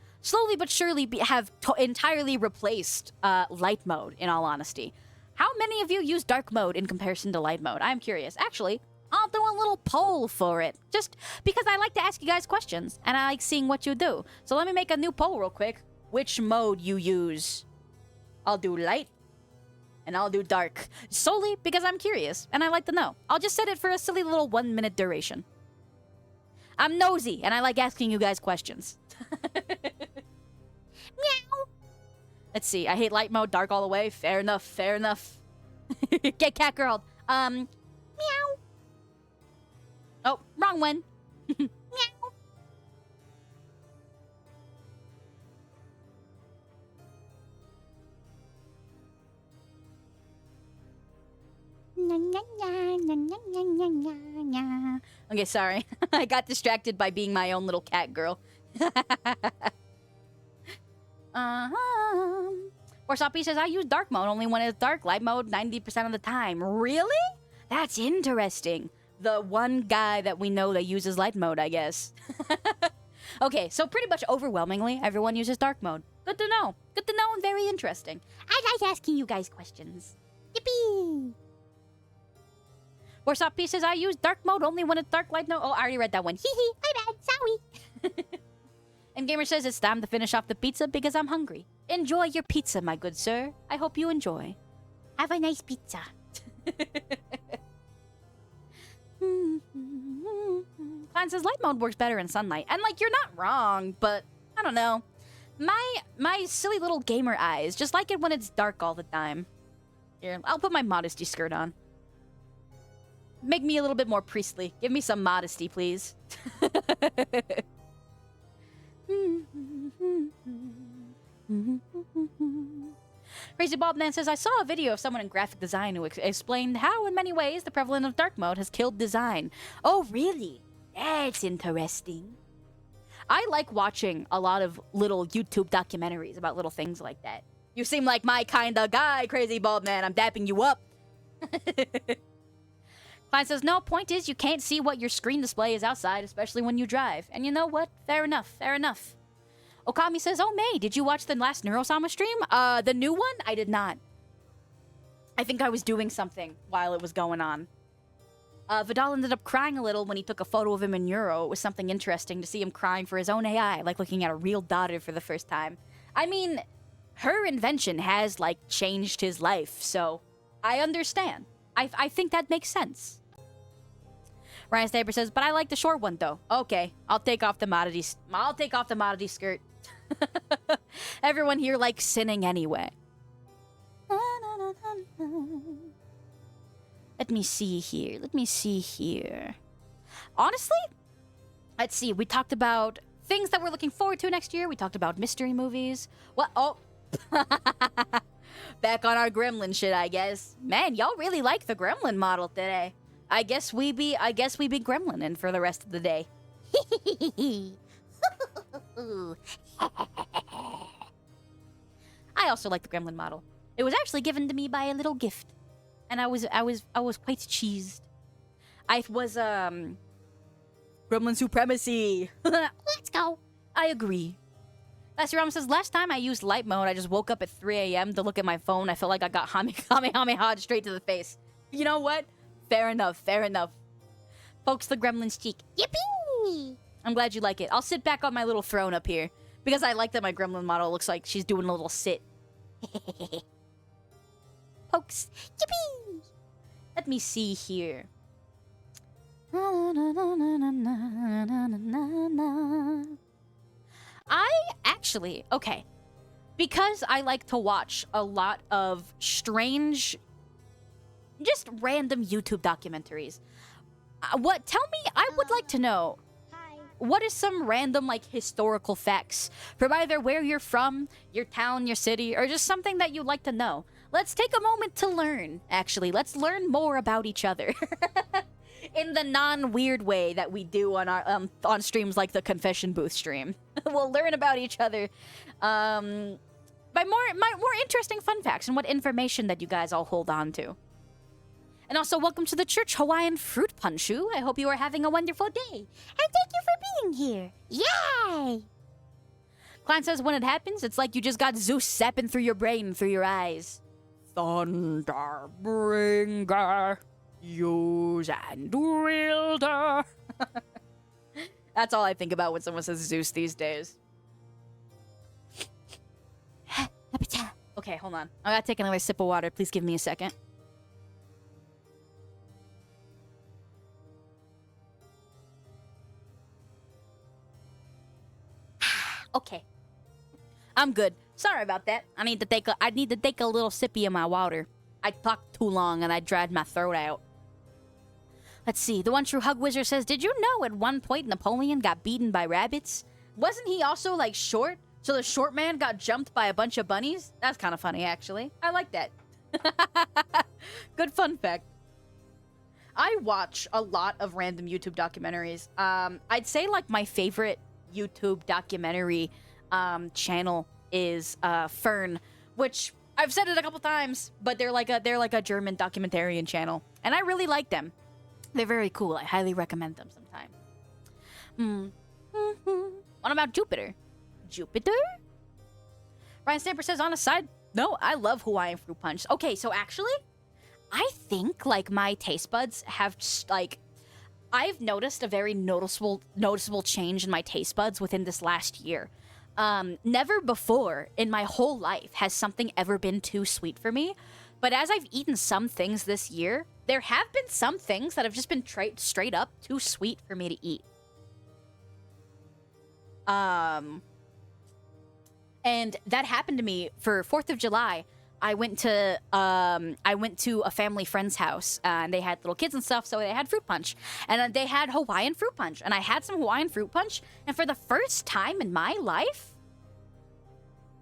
entirely replaced light mode. In all honesty, how many of you use dark mode in comparison to light mode? I'm curious. Actually, I'll do a little poll for it, just because I like to ask you guys questions and I like seeing what you do. So let me make a new poll real quick. Which mode you use? I'll do light, and I'll do dark. Solely because I'm curious, and I like to know. I'll just set it for a silly little 1 minute duration. I'm nosy, and I like asking you guys questions. Meow. Let's see. I hate light mode, dark all the way. Fair enough, fair enough. Get cat girl. Meow. Oh, wrong one. Meow. Nya, nya, nya, nya, nya, nya, nya, nya. Okay, sorry. I got distracted by being my own little cat girl. Warsoppy says, I use dark mode only when it's dark. Light mode 90% of the time. Really? That's interesting. The one guy that we know that uses light mode, I guess. Okay, so pretty much overwhelmingly, everyone uses dark mode. Good to know. Good to know and very interesting. I like asking you guys questions. Yippee. Warsoppy says, I use dark mode only when it's dark light mode. Oh, I already read that one. Hee hee. My bad. Sorry. And Gamer says, it's time to finish off the pizza because I'm hungry. Enjoy your pizza, my good sir. I hope you enjoy. Have a nice pizza. Klein says light mode works better in sunlight. And like, you're not wrong, but I don't know. My silly little gamer eyes just like it when it's dark all the time. Here, I'll put my modesty skirt on. Make me a little bit more priestly. Give me some modesty, please. Crazy Bald Man says, I saw a video of someone in graphic design who explained how, in many ways, the prevalence of dark mode has killed design. Oh, really? That's interesting. I like watching a lot of little YouTube documentaries about little things like that. You seem like my kind of guy, Crazy Bald Man. I'm dapping you up. Klein says, no, point is you can't see what your screen display is outside, especially when you drive. And you know what? Fair enough, fair enough. Okami says, oh, May, did you watch the last Neurosama stream? The new one? I did not. I think I was doing something while it was going on. Vidal ended up crying a little when he took a photo of him in Neuro. It was something interesting to see him crying for his own AI, like looking at a real daughter for the first time. I mean, her invention has, like, changed his life, so I understand. I think that makes sense. Ryan Staber says, but I like the short one, though. Okay, I'll take off the modesty skirt. Everyone here likes sinning anyway. Let me see here. Honestly, let's see. We talked about things that we're looking forward to next year. We talked about mystery movies. What? Oh. Back on our Gremlin shit, I guess. Man, y'all really like the Gremlin model today. I guess we be Gremlinin for the rest of the day. I also like the Gremlin model. It was actually given to me by a little gift, and I was quite cheesed. I was Gremlin supremacy. Let's go. I agree. Lester Ram says, last time I used light mode, I just woke up at 3 a.m. to look at my phone. I felt like I got Kamehameha straight to the face. You know what? Fair enough, fair enough. Pokes the Gremlin's cheek. Yippee! I'm glad you like it. I'll sit back on my little throne up here, because I like that my Gremlin model looks like she's doing a little sit. Pokes. Yippee! Let me see here. Okay, because I like to watch a lot of strange, just random YouTube documentaries. I would like to know, what is some random, like, historical facts from either where you're from, your town, your city, or just something that you'd like to know? Let's take a moment to learn, actually. Let's learn more about each other. In the non-weird way that we do on our on streams like the Confession Booth stream. We'll learn about each other by more interesting fun facts and what information that you guys all hold on to. And also, welcome to the Church Hawaiian Fruit Punchu. I hope you are having a wonderful day. And thank you for being here. Yay! Klein says, when it happens, it's like you just got Zeus zapping through your brain, through your eyes. Thunderbringer, use and wielder. That's all I think about when someone says Zeus these days. Okay, hold on. I gotta take another sip of water. Please give me a second. Okay. I'm good. Sorry about that. I need to take a little sippy of my water. I talked too long and I dried my throat out. Let's see. The One True Hug Wizard says, did you know at one point Napoleon got beaten by rabbits? Wasn't he also, like, short? So the short man got jumped by a bunch of bunnies? That's kind of funny, actually. I like that. Good fun fact. I watch a lot of random YouTube documentaries. I'd say, like, my favorite YouTube documentary channel is Fern, which I've said it a couple times, but they're like a German documentarian channel, and I really like them. They're very cool. I highly recommend them sometime. What about Jupiter? Jupiter? Ryan Stamper says, on a side note, I love Hawaiian fruit punch. Okay, so actually, I think, like, my taste buds have just, like, I've noticed a very noticeable change in my taste buds within this last year. Never before in my whole life has something ever been too sweet for me. But as I've eaten some things this year, there have been some things that have just been straight up too sweet for me to eat. And that happened to me for 4th of July. I went to a family friend's house, and they had little kids and stuff, so they had fruit punch. And they had Hawaiian fruit punch, and I had some Hawaiian fruit punch, and for the first time in my life,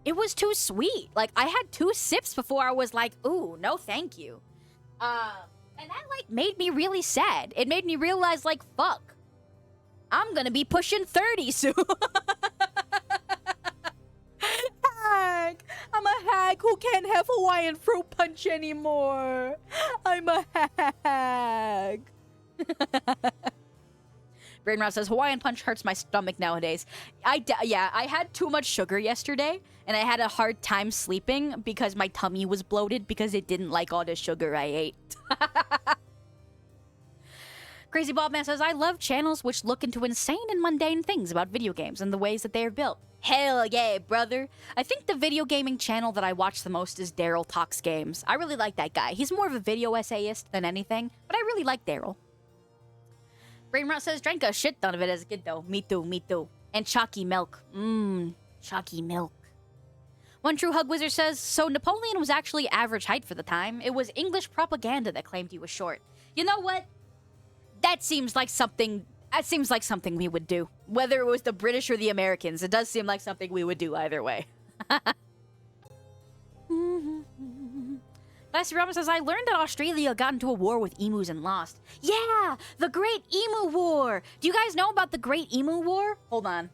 it was too sweet. Like, I had 2 sips before I was like, ooh, no thank you. And that, like, made me really sad. It made me realize, like, fuck. I'm gonna be pushing 30 soon. Hag. I'm a hag who can't have Hawaiian fruit punch anymore. I'm a hag. Brainrot says, Hawaiian punch hurts my stomach nowadays. Yeah, I had too much sugar yesterday, and I had a hard time sleeping because my tummy was bloated because it didn't like all the sugar I ate. Crazy Bobman says, I love channels which look into insane and mundane things about video games and the ways that they are built. Hell yeah, brother. I think the video gaming channel that I watch the most is Daryl Talks Games. I really like that guy. He's more of a video essayist than anything, but I really like Daryl. Brainrot says, drank a shit ton of it as a kid though. Me too, me too. And chalky milk. Chalky milk. One True Hug Wizard says, so Napoleon was actually average height for the time. It was English propaganda that claimed he was short. You know what? That seems like something we would do. Whether it was the British or the Americans, it does seem like something we would do either way. Lassie Robin says, I learned that Australia got into a war with emus and lost. Yeah, the Great Emu War. Do you guys know about the Great Emu War? Hold on.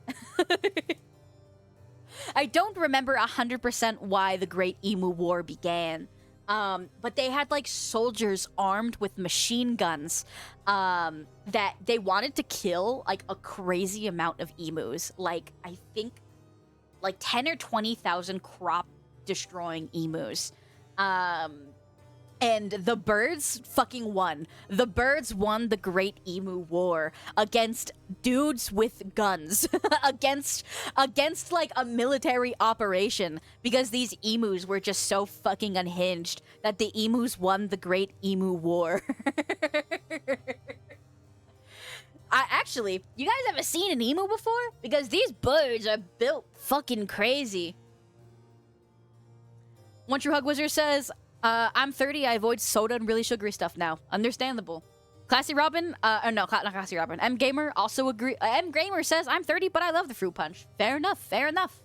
I don't remember 100% why the Great Emu War began. But they had, like, soldiers armed with machine guns that they wanted to kill, like, a crazy amount of emus. Like, I think, like, 10 or 20,000 crop-destroying emus. And the birds fucking won. The birds won the Great Emu War against dudes with guns. against like a military operation. Because these emus were just so fucking unhinged that the emus won the Great Emu War. Actually, you guys ever seen an emu before? Because these birds are built fucking crazy. One True Hug Wizard says, I'm 30, I avoid soda and really sugary stuff now. Understandable. Classy Robin, no, not Classy Robin. M Gamer also agree. M Gamer says, I'm 30, but I love the fruit punch. Fair enough, fair enough.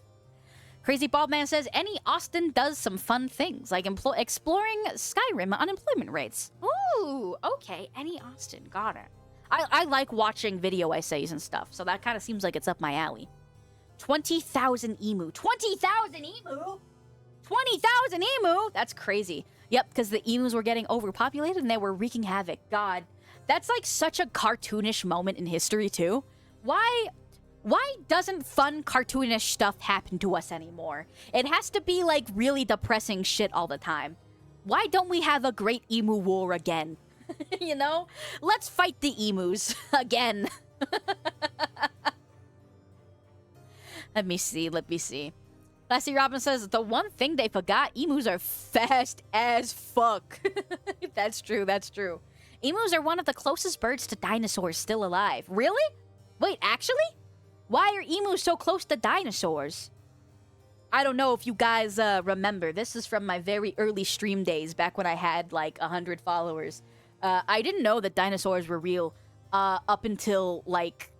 Crazy Baldman says, Any Austin does some fun things, like exploring Skyrim unemployment rates. Ooh, okay, Any Austin, got it. I like watching video essays and stuff, so that kind of seems like it's up my alley. 20,000 emu. 20,000 emu? 20,000 emu? That's crazy. Yep, because the emus were getting overpopulated and they were wreaking havoc. God, that's like such a cartoonish moment in history too. Why doesn't fun cartoonish stuff happen to us anymore? It has to be like really depressing shit all the time. Why don't we have a Great Emu War again? You know? Let's fight the emus again. Let me see. Lassie Robin says, the one thing they forgot, emus are fast as fuck. That's true, that's true. Emus are one of the closest birds to dinosaurs still alive. Really? Wait, actually? Why are emus so close to dinosaurs? I don't know if you guys remember. This is from my very early stream days, back when I had like 100 followers. I didn't know that dinosaurs were real up until like,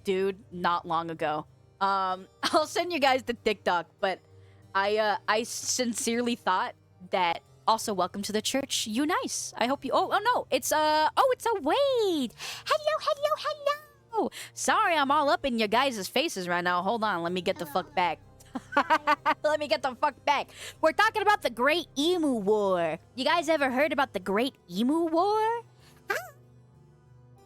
dude, not long ago. I'll send you guys the TikTok, but I sincerely thought that. Also, welcome to the church. You nice. I hope you. Oh no, it's it's a Wade. Hello. Sorry, I'm all up in your guys' faces right now. Hold on, let me get the fuck back. Let me get the fuck back. We're talking about the Great Emu War. You guys ever heard about the Great Emu War?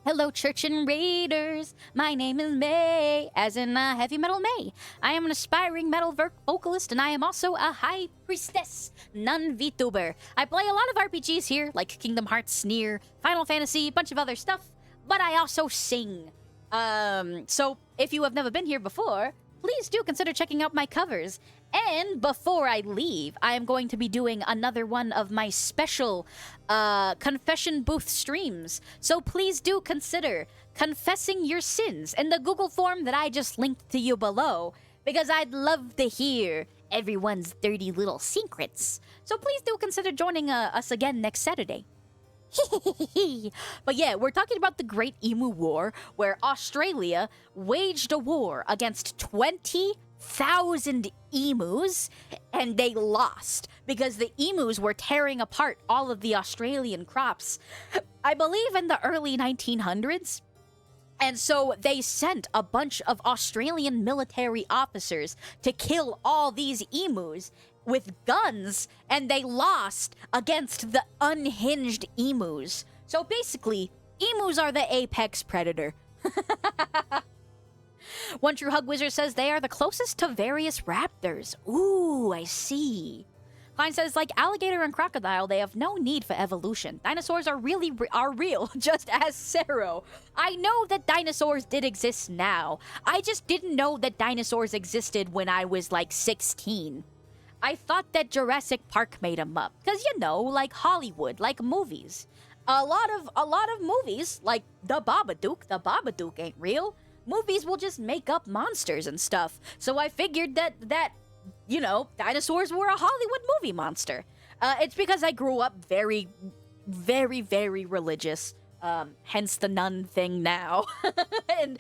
Hello, Church and Raiders. My name is May, as in Heavy Metal May. I am an aspiring metal vocalist, and I am also a High Priestess, nun VTuber. I play a lot of RPGs here, like Kingdom Hearts, Sneer, Final Fantasy, a bunch of other stuff, but I also sing. So if you have never been here before, please do consider checking out my covers. And before I leave, I am going to be doing another one of my special confession booth streams. So please do consider confessing your sins in the Google form that I just linked to you below, because I'd love to hear everyone's dirty little secrets. So please do consider joining us again next Saturday. But yeah, we're talking about the Great Emu War, where Australia waged a war against 20,000 emus, and they lost because the emus were tearing apart all of the Australian crops, I believe in the early 1900s. And so they sent a bunch of Australian military officers to kill all these emus with guns, and they lost against the unhinged emus. So basically, emus are the apex predator. One True Hug Wizard says they are the closest to various raptors. Ooh, I see. Klein says, like alligator and crocodile, they have no need for evolution. Dinosaurs are real, just as Cero. I know that dinosaurs did exist now. I just didn't know that dinosaurs existed when I was like 16. I thought that Jurassic Park made them up. Because, you know, like Hollywood, like movies. A lot of movies, like The Babadook ain't real. Movies will just make up monsters and stuff. So I figured that you know, dinosaurs were a Hollywood movie monster. It's because I grew up very, very, very religious. Hence the nun thing now. And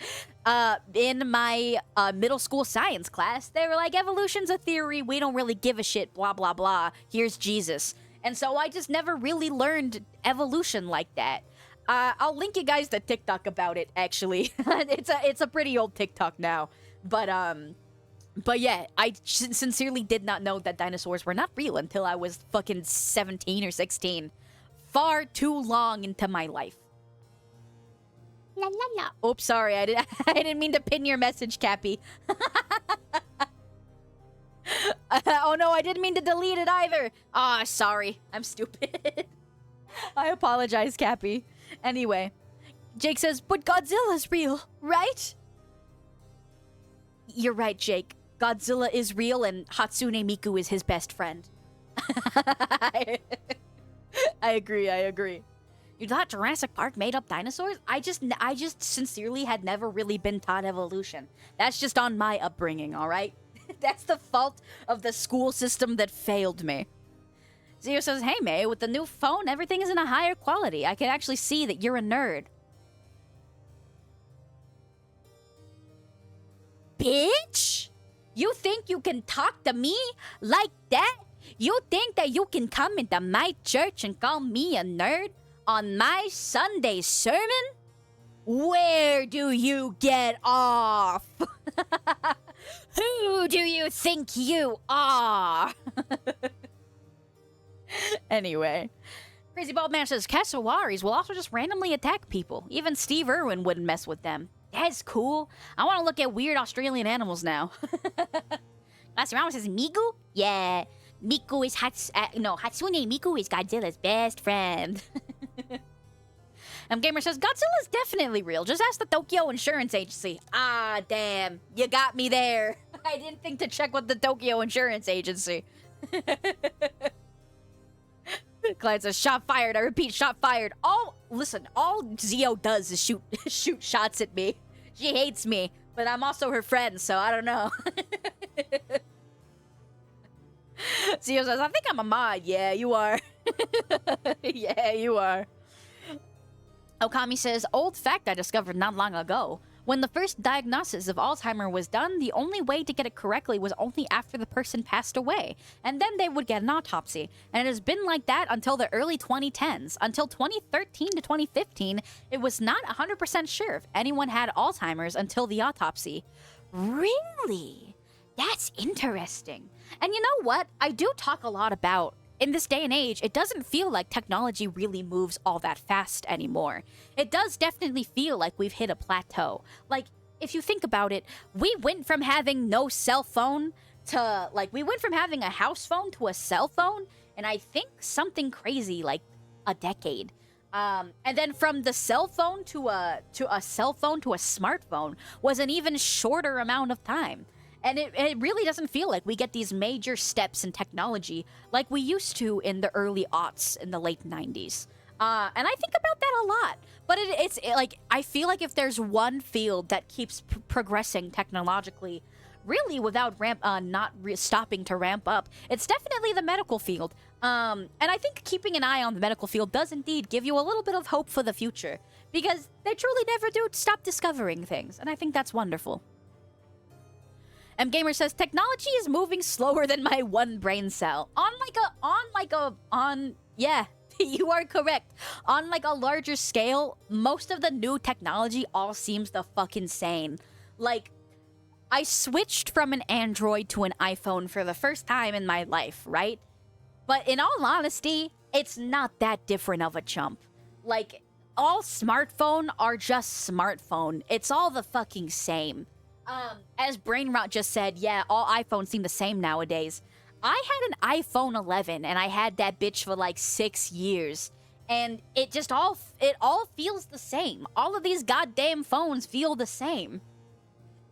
in my middle school science class, they were like, evolution's a theory. We don't really give a shit, blah, blah, blah. Here's Jesus. And so I just never really learned evolution like that. I'll link you guys the TikTok about it, actually. It's a pretty old TikTok now. But yeah, I sincerely did not know that dinosaurs were not real until I was fucking 17 or 16. Far too long into my life. La la la. Oops, sorry. I didn't mean to pin your message, Cappy. Oh no, I didn't mean to delete it either. Ah, sorry. I'm stupid. I apologize, Cappy. Anyway, Jake says, but Godzilla's real, right? You're right, Jake. Godzilla is real and Hatsune Miku is his best friend. I agree. You thought Jurassic Park made up dinosaurs? I just sincerely had never really been taught evolution. That's just on my upbringing, all right? That's the fault of the school system that failed me. Zio says, hey, May, with the new phone, everything is in a higher quality. I can actually see that you're a nerd. Bitch! You think you can talk to me like that? You think that you can come into my church and call me a nerd on my Sunday sermon? Where do you get off? Who do you think you are? Anyway. Crazy Bald Man says, Cassawaris will also just randomly attack people. Even Steve Irwin wouldn't mess with them. That's cool. I want to look at weird Australian animals now. Last round says, Miku? Yeah. Miku is Hatsune Miku is Godzilla's best friend. Gamer says, Godzilla's definitely real. Just ask the Tokyo Insurance Agency. Ah, damn. You got me there. I didn't think to check with the Tokyo Insurance Agency. Clyde says, shot fired. I repeat, shot fired. Listen, all Zio does is shoot shots at me. She hates me, but I'm also her friend, so I don't know. Zio says, I think I'm a mod. Yeah, you are. Yeah, you are. Okami says, old fact I discovered not long ago. When the first diagnosis of Alzheimer's was done, the only way to get it correctly was only after the person passed away, and then they would get an autopsy. And it has been like that until the early 2010s. Until 2013 to 2015, it was not 100% sure if anyone had Alzheimer's until the autopsy. Really? That's interesting. And you know what? I do talk a lot about, in this day and age, it doesn't feel like technology really moves all that fast anymore. It does definitely feel like we've hit a plateau. Like, if you think about it, we went from having no cell phone to, like, we went from having a house phone to a cell phone, and I think something crazy like a decade. And then from the cell phone to a cell phone to a smartphone was an even shorter amount of time. And it really doesn't feel like we get these major steps in technology like we used to in the early aughts in the late 90s. And I think about that a lot. But it's like, I feel like if there's one field that keeps progressing technologically, really without stopping to ramp up, it's definitely the medical field. And I think keeping an eye on the medical field does indeed give you a little bit of hope for the future. Because they truly never do stop discovering things. And I think that's wonderful. Gamer says, technology is moving slower than my one brain cell. Yeah, you are correct. On like a larger scale, most of the new technology all seems the fuck insane. Like, I switched from an Android to an iPhone for the first time in my life, right? But in all honesty, it's not that different of a jump. Like, all smartphone are just smartphone. It's all the fucking same. As Brainrot just said, yeah, all iPhones seem the same nowadays. I had an iPhone 11, and I had that bitch for like 6 years. And it all feels the same. All of these goddamn phones feel the same.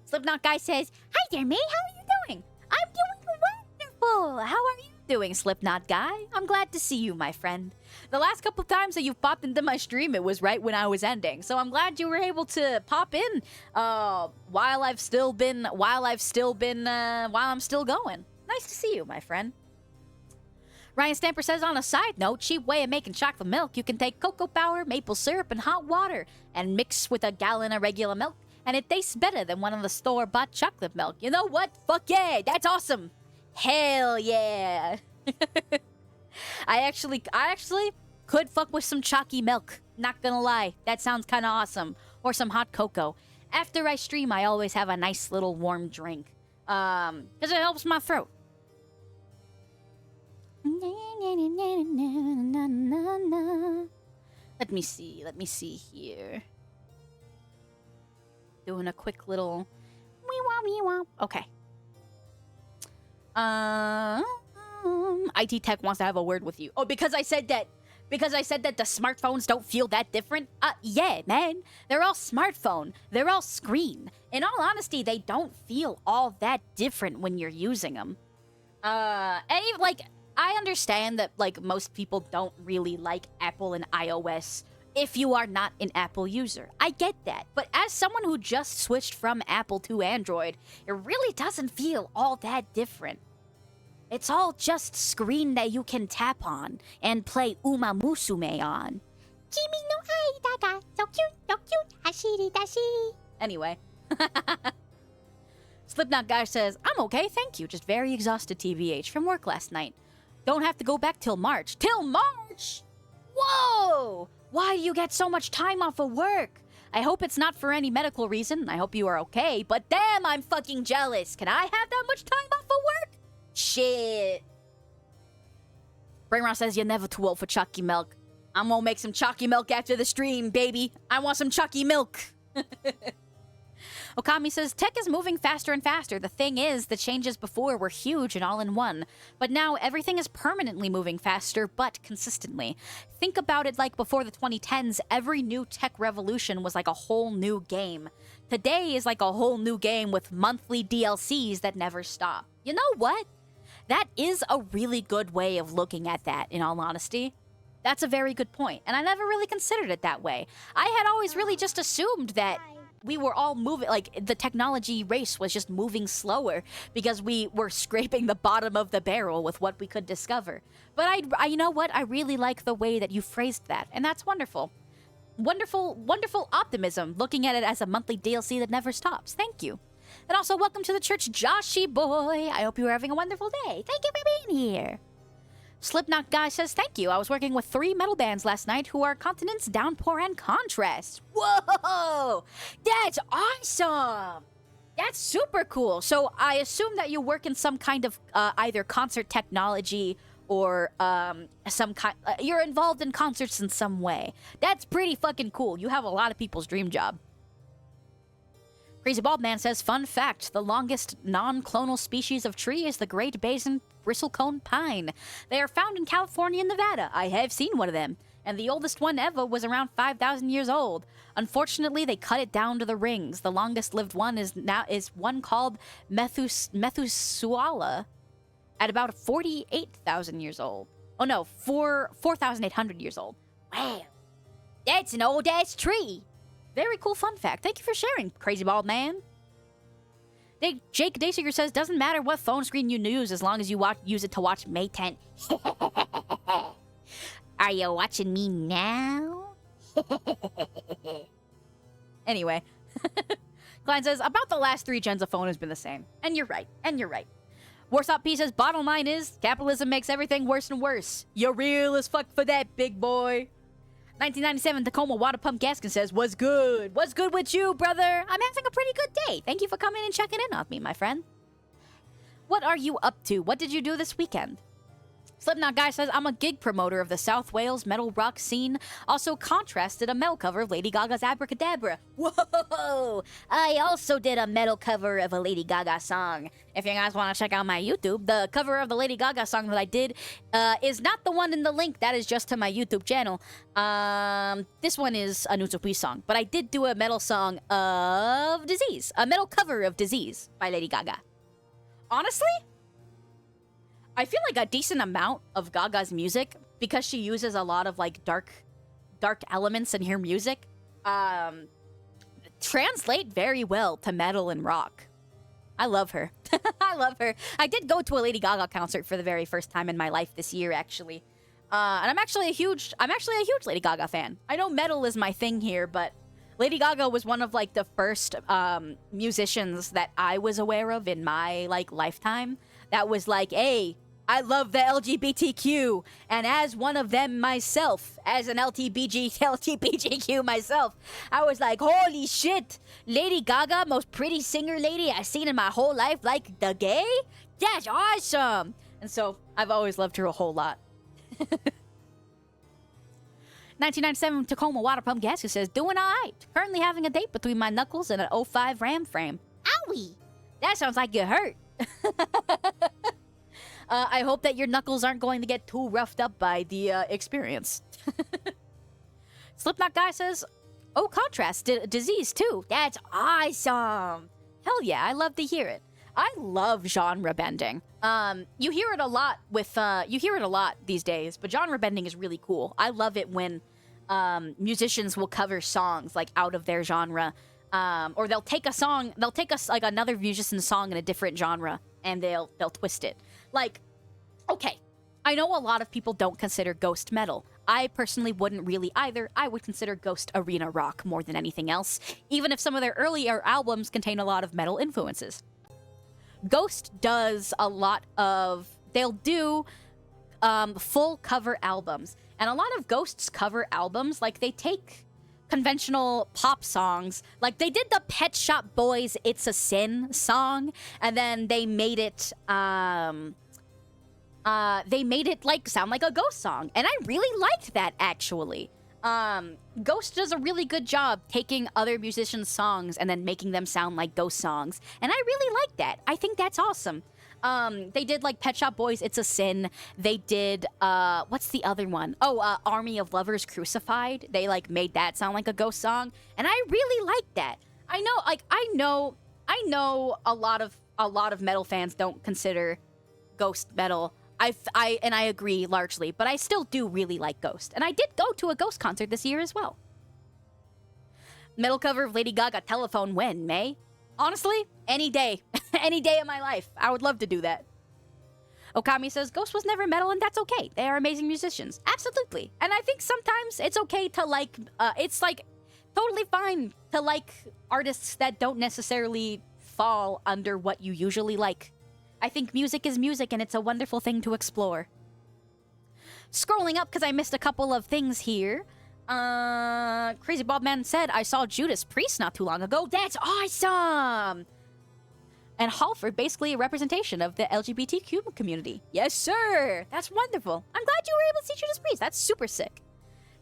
Slipknot Guy says, hi there, mate, how are you doing? I'm doing wonderful. How are you doing, Slipknot Guy? I'm glad to see you, my friend. The last couple times that you've popped into my stream, it was right when I was ending. So I'm glad you were able to pop in while I'm still going. Nice to see you, my friend. Ryan Stamper says, on a side note, cheap way of making chocolate milk, you can take cocoa powder, maple syrup, and hot water and mix with a gallon of regular milk, and it tastes better than one of the store-bought chocolate milk. You know what? Fuck yeah, that's awesome. Hell yeah. I actually could fuck with some chalky milk. Not gonna lie, that sounds kind of awesome. Or some hot cocoa. After I stream, I always have a nice little warm drink. Because it helps my throat. Let me see here. Doing a quick little wee-wah. Okay. IT Tech wants to have a word with you. Oh, because I said that the smartphones don't feel that different? Yeah, man. They're all smartphone. They're all screen. In all honesty, they don't feel all that different when you're using them. And even, like, I understand that, like, most people don't really like Apple and iOS if you are not an Apple user. I get that. But as someone who just switched from Apple to Android, it really doesn't feel all that different. It's all just screen that you can tap on and play Uma Musume on. Kimi no ai da so cute, hashiri dashi. Anyway. Slipknot Guy says, I'm okay, thank you. Just very exhausted, TBH, from work last night. Don't have to go back till March. Till March? Whoa! Why do you get so much time off of work? I hope it's not for any medical reason. I hope you are okay, but damn, I'm fucking jealous. Can I have that much time off of work? Shit. Brainross says, you're never too old for chalky milk. I'm gonna make some chalky milk after the stream, baby. I want some chalky milk. Okami says, tech is moving faster and faster. The thing is, the changes before were huge and all in one. But now everything is permanently moving faster, but consistently. Think about it like before the 2010s, every new tech revolution was like a whole new game. Today is like a whole new game with monthly DLCs that never stop. You know what? That is a really good way of looking at that, in all honesty. That's a very good point, and I never really considered it that way. I had always really just assumed that we were all moving, like, the technology race was just moving slower because we were scraping the bottom of the barrel with what we could discover. But I you know what? I really like the way that you phrased that, and that's wonderful. Wonderful, wonderful optimism, looking at it as a monthly DLC that never stops. Thank you. And also, welcome to the church, Joshy boy. I hope you are having a wonderful day. Thank you for being here. Slipknot guy says, thank you. I was working with 3 metal bands last night who are Continents, Downpour, and Contrast. Whoa! That's awesome! That's super cool. So I assume that you work in some kind of either concert technology or some kind... you're involved in concerts in some way. That's pretty fucking cool. You have a lot of people's dream job. Crazy Bald Man says, fun fact, the longest non-clonal species of tree is the Great Basin bristlecone pine. They are found in California and Nevada. I have seen one of them. And the oldest one ever was around 5,000 years old. Unfortunately, they cut it down to the rings. The longest lived one is one called Methuselah at about 48,000 years old. Oh no, 4,800 years old. Wow, that's an old-ass tree. Very cool fun fact. Thank you for sharing, Crazy Bald Man. Jake Dayseeker says, doesn't matter what phone screen you use as long as you use it to watch May 10th. Are you watching me now? Anyway. Klein says, about the last 3 gens of phone has been the same. And you're right. Warsaw P says, bottom line is, capitalism makes everything worse and worse. You're real as fuck for that, big boy. 1997 Tacoma Water Pump Gaskin says, what's good? What's good with you, brother? I'm having a pretty good day. Thank you for coming and checking in on me, my friend. What are you up to? What did you do this weekend? Slipknot guy says, I'm a gig promoter of the South Wales metal rock scene. Also contrasted a metal cover of Lady Gaga's Abracadabra. Whoa! I also did a metal cover of a Lady Gaga song. If you guys want to check out my YouTube, the cover of the Lady Gaga song that I did is not the one in the link. That is just to my YouTube channel. This one is a Nuzupui song. But I did do a metal song of Disease. A metal cover of Disease by Lady Gaga. Honestly? I feel like a decent amount of Gaga's music, because she uses a lot of like dark elements in her music, translate very well to metal and rock. I love her. I love her. I did go to a Lady Gaga concert for the very first time in my life this year, actually. And I'm actually a huge Lady Gaga fan. I know metal is my thing here, but Lady Gaga was one of like the first musicians that I was aware of in my like lifetime that was like, hey, I love the LGBTQ, and as one of them myself, as an LGBTQ myself, I was like, holy shit, Lady Gaga, most pretty singer lady I've seen in my whole life, like the gay? That's awesome! And so, I've always loved her a whole lot. 1997 Tacoma Water Pump Gasket says, doing alright. Currently having a date between my knuckles and an '05 Ram frame. Owie! That sounds like you hurt. I hope that your knuckles aren't going to get too roughed up by the experience. Slipknot guy says, oh, contrast, disease too. That's awesome. Hell yeah, I love to hear it. I love genre bending. You hear it a lot these days, but genre bending is really cool. I love it when musicians will cover songs like out of their genre. Or they'll take like another musician's song in a different genre and they'll twist it. Like, okay, I know a lot of people don't consider ghost metal. I personally wouldn't really either. I would consider ghost arena rock more than anything else, even if some of their earlier albums contain a lot of metal influences. Ghost does a lot of... They'll do full cover albums. And a lot of Ghost's cover albums, like, they take conventional pop songs. Like, they did the Pet Shop Boys' It's a Sin song, and then they made it, like, sound like a Ghost song. And I really liked that, actually. Ghost does a really good job taking other musicians' songs and then making them sound like Ghost songs. And I really like that. I think that's awesome. They did like Pet Shop Boys, It's a Sin. They did, what's the other one? Oh, Army of Lovers Crucified. They like made that sound like a Ghost song. And I really like that. I know a lot of metal fans don't consider Ghost metal. I agree largely, but I still do really like Ghost. And I did go to a Ghost concert this year as well. Metal cover of Lady Gaga, Telephone, when, May? Honestly, any day. Any day of my life. I would love to do that. Okami says, Ghost was never metal and that's okay. They are amazing musicians. Absolutely. And I think sometimes it's okay to like, it's like totally fine to like artists that don't necessarily fall under what you usually like. I think music is music, and it's a wonderful thing to explore. Scrolling up, because I missed a couple of things here. Crazy Bob Man said, I saw Judas Priest not too long ago. That's awesome! And Halford, basically a representation of the LGBTQ community. Yes, sir! That's wonderful. I'm glad you were able to see Judas Priest. That's super sick.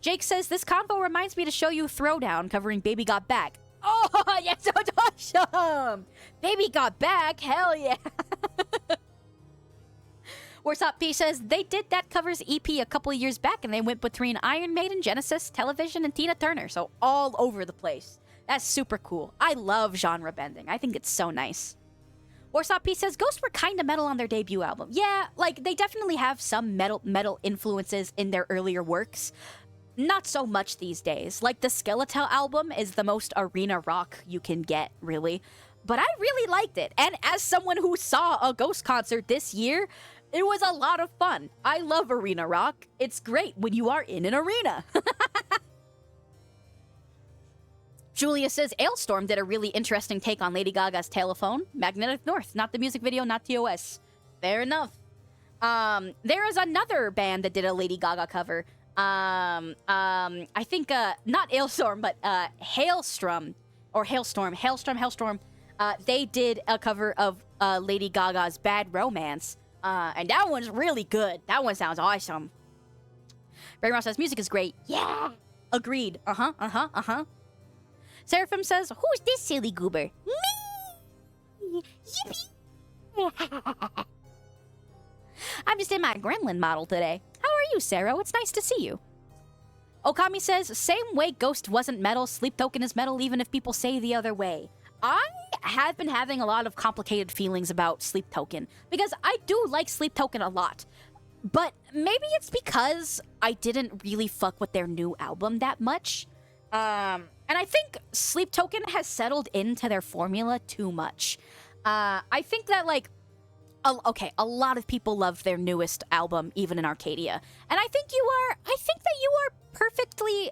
Jake says, this convo reminds me to show you Throwdown covering Baby Got Back. Oh, yes, that's awesome! Baby Got Back? Hell yeah! Warsop P says, they did that covers EP a couple of years back, and they went between Iron Maiden, Genesis, Television, and Tina Turner, so all over the place. That's super cool. I love genre bending. I think it's so nice. Warsop P says, Ghost were kinda metal on their debut album. Yeah, like, they definitely have some metal influences in their earlier works. Not so much these days. Like, the Skeletal album is the most arena rock you can get, really. But I really liked it. And as someone who saw a Ghost concert this year, it was a lot of fun. I love arena rock. It's great when you are in an arena. Julia says, Ailstorm did a really interesting take on Lady Gaga's Telephone. Magnetic North, not the music video, not TOS. Fair enough. There is another band that did a Lady Gaga cover. I think, not Ailstorm, but, Hailstorm. They did a cover of, Lady Gaga's Bad Romance. And that one's really good. That one sounds awesome. Ray Ross says, music is great. Yeah! Agreed. Seraphim says, who's this silly goober? Me! Yippee! I'm just in my Gremlin model today. How are you, Sarah? It's nice to see you. Okami says, same way Ghost wasn't metal, Sleep Token is metal even if people say the other way. I have been having a lot of complicated feelings about Sleep Token, because I do like Sleep Token a lot. But maybe it's because I didn't really fuck with their new album that much. And I think Sleep Token has settled into their formula too much. I think that, like, okay, a lot of people love their newest album, even in Arcadia. And I think that you are perfectly,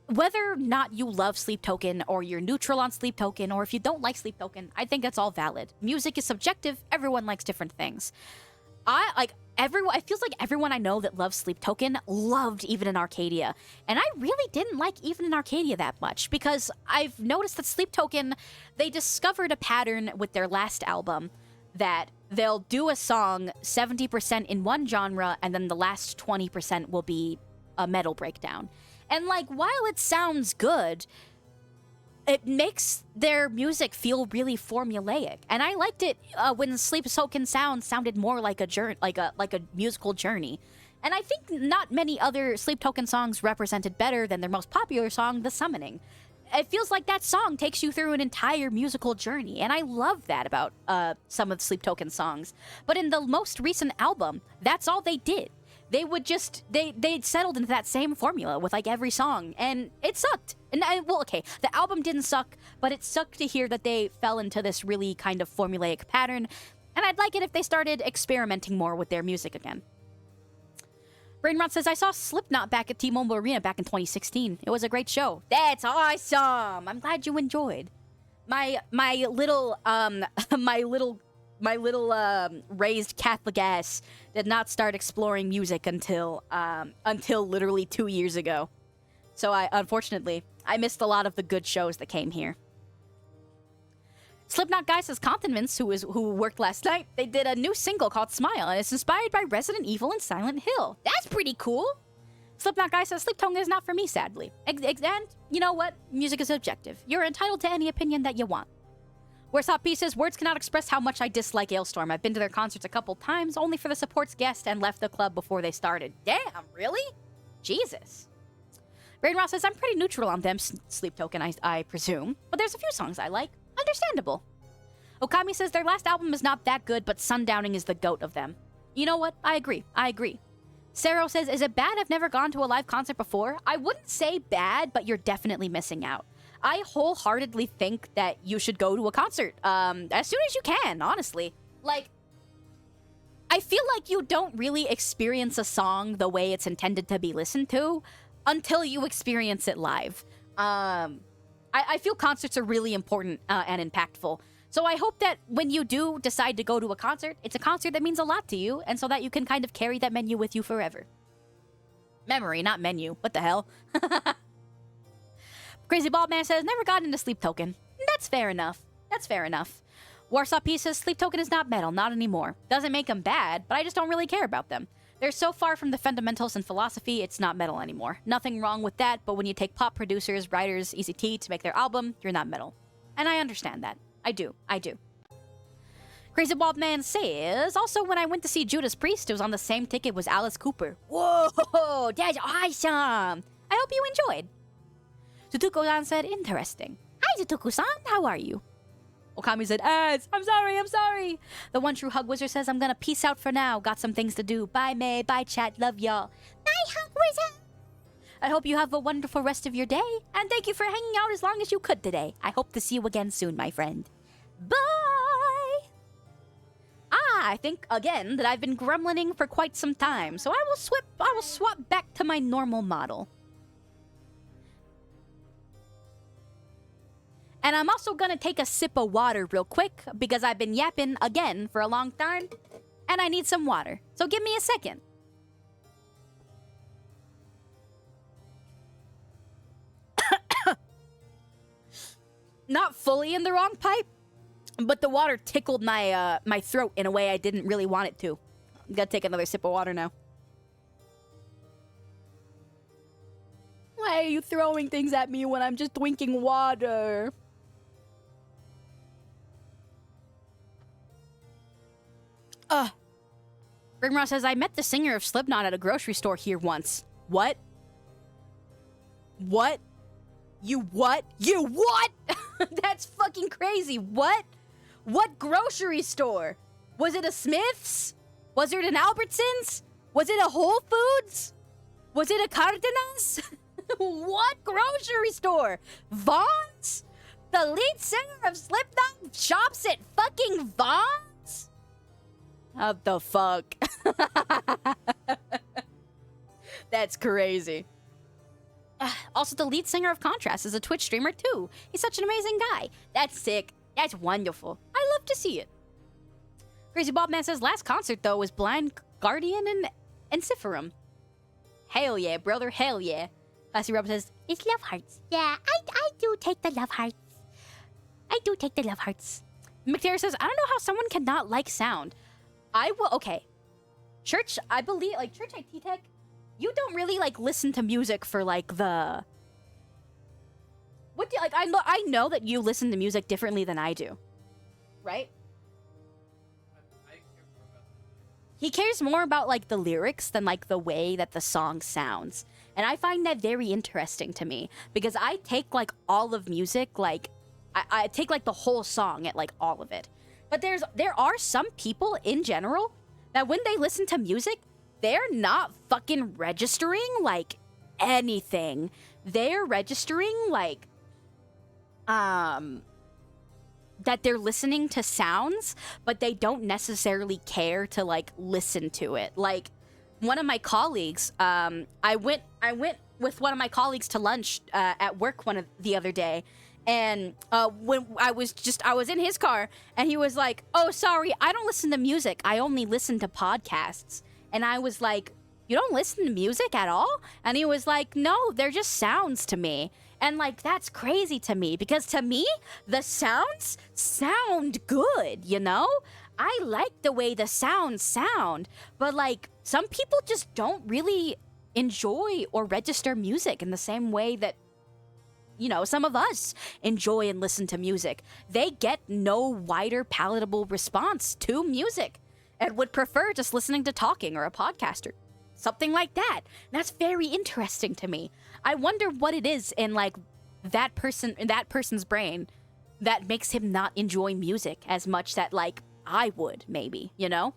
whether or not you love Sleep Token, or you're neutral on Sleep Token, or if you don't like Sleep Token, I think that's all valid. Music is subjective, everyone likes different things. It feels like everyone I know that loves Sleep Token loved Even in Arcadia. And I really didn't like Even in Arcadia that much, because I've noticed that Sleep Token, they discovered a pattern with their last album that they'll do a song 70% in one genre, and then the last 20% will be a metal breakdown. And, like, while it sounds good, it makes their music feel really formulaic. And I liked it when Sleep Token sounded more like a musical journey. And I think not many other Sleep Token songs represented better than their most popular song, The Summoning. It feels like that song takes you through an entire musical journey, and I love that about some of the Sleep Token songs. But in the most recent album, that's all they did. They would just, they settled into that same formula with, like, every song, and it sucked. And, well, okay, the album didn't suck, but it sucked to hear that they fell into this really kind of formulaic pattern, and I'd like it if they started experimenting more with their music again. Brainrot says, I saw Slipknot back at T-Mobile Arena back in 2016. It was a great show. That's awesome! I'm glad you enjoyed. My little raised Catholic ass did not start exploring music until literally 2 years ago. So unfortunately, I missed a lot of the good shows that came here. Slipknot guy says Contentments, who worked last night, they did a new single called Smile, and it's inspired by Resident Evil and Silent Hill. That's pretty cool. Slipknot guy says Sleep Token is not for me, sadly. And you know what? Music is subjective. You're entitled to any opinion that you want. Where's Hot Pieces? Words cannot express how much I dislike Ailstorm. I've been to their concerts a couple times, only for the supports guest, and left the club before they started. Damn, really? Jesus. Brain Ross says, I'm pretty neutral on them, Sleep Token, I presume. But there's a few songs I like. Understandable. Okami says, their last album is not that good, but Sundowning is the goat of them. You know what? I agree. Sero says, is it bad I've never gone to a live concert before? I wouldn't say bad, but you're definitely missing out. I wholeheartedly think that you should go to a concert as soon as you can, honestly. Like, I feel like you don't really experience a song the way it's intended to be listened to until you experience it live. I feel concerts are really important and impactful. So I hope that when you do decide to go to a concert, it's a concert that means a lot to you, and so that you can kind of carry that menu with you forever. Memory, not menu. What the hell? Crazy Bald Man says, never got into Sleep Token. That's fair enough. Warsaw P says, Sleep Token is not metal, not anymore. Doesn't make them bad, but I just don't really care about them. They're so far from the fundamentals and philosophy, it's not metal anymore. Nothing wrong with that, but when you take pop producers, writers, ECT to make their album, you're not metal. And I understand that. I do. Crazy Bald Man says, also when I went to see Judas Priest, it was on the same ticket as Alice Cooper. Whoa, that's awesome. I hope you enjoyed. Tutuko-san said, interesting. Hi, Tutuko-san, how are you? Okami said, ads, I'm sorry. The One True Hug Wizard says, I'm gonna peace out for now. Got some things to do. Bye, May. Bye, chat. Love y'all. Bye, Hug Wizard. I hope you have a wonderful rest of your day. And thank you for hanging out as long as you could today. I hope to see you again soon, my friend. Bye. I think, again, that I've been gremlining for quite some time. So I will swap back to my normal model. And I'm also gonna take a sip of water real quick because I've been yapping again for a long time and I need some water. So give me a second. Not fully in the wrong pipe, but the water tickled my my throat in a way I didn't really want it to. I'm gonna take another sip of water now. Why are you throwing things at me when I'm just drinking water? Grimross says, I met the singer of Slipknot at a grocery store here once. What? You what? That's fucking crazy. What? What grocery store? Was it a Smith's? Was it an Albertsons? Was it a Whole Foods? Was it a Cardenas? What grocery store? Vaughn's? The lead singer of Slipknot shops at fucking Vaughn's? What the fuck? That's crazy. Also, the lead singer of Contrast is a Twitch streamer too. He's such an amazing guy. That's sick. That's wonderful. I love to see it. Crazy Bob Man says, last concert though was Blind Guardian and Cipherum. Hell yeah, brother. Hell yeah. Classy Rob says, it's love hearts. Yeah, I do take the love hearts. McTerra says, I don't know how someone cannot like sound. Okay. Church, I believe, like, Church IT Tech, you don't really, like, listen to music for, like, the... What do you, like, I know that you listen to music differently than I do. Right? He cares more about, like, the lyrics than, like, the way that the song sounds. And I find that very interesting to me. Because I take, like, all of music, like... I take, like, the whole song at, like, all of it. But there are some people, in general, that when they listen to music, they're not fucking registering, like, anything. They're registering, like, that they're listening to sounds, but they don't necessarily care to, like, listen to it. Like, one of my colleagues, I went with one of my colleagues to lunch at work the other day, and when I was in his car, and he was like, oh, sorry, I don't listen to music. I only listen to podcasts. And I was like, you don't listen to music at all? And he was like, no, they're just sounds to me. And, like, that's crazy to me, because to me, the sounds sound good, you know? I like the way the sounds sound, but, like, some people just don't really enjoy or register music in the same way that, you know, some of us enjoy and listen to music. They get no wider palatable response to music and would prefer just listening to talking or a podcast or something like that. And that's very interesting to me. I wonder what it is in like that person's brain that makes him not enjoy music as much that like I would, maybe, you know?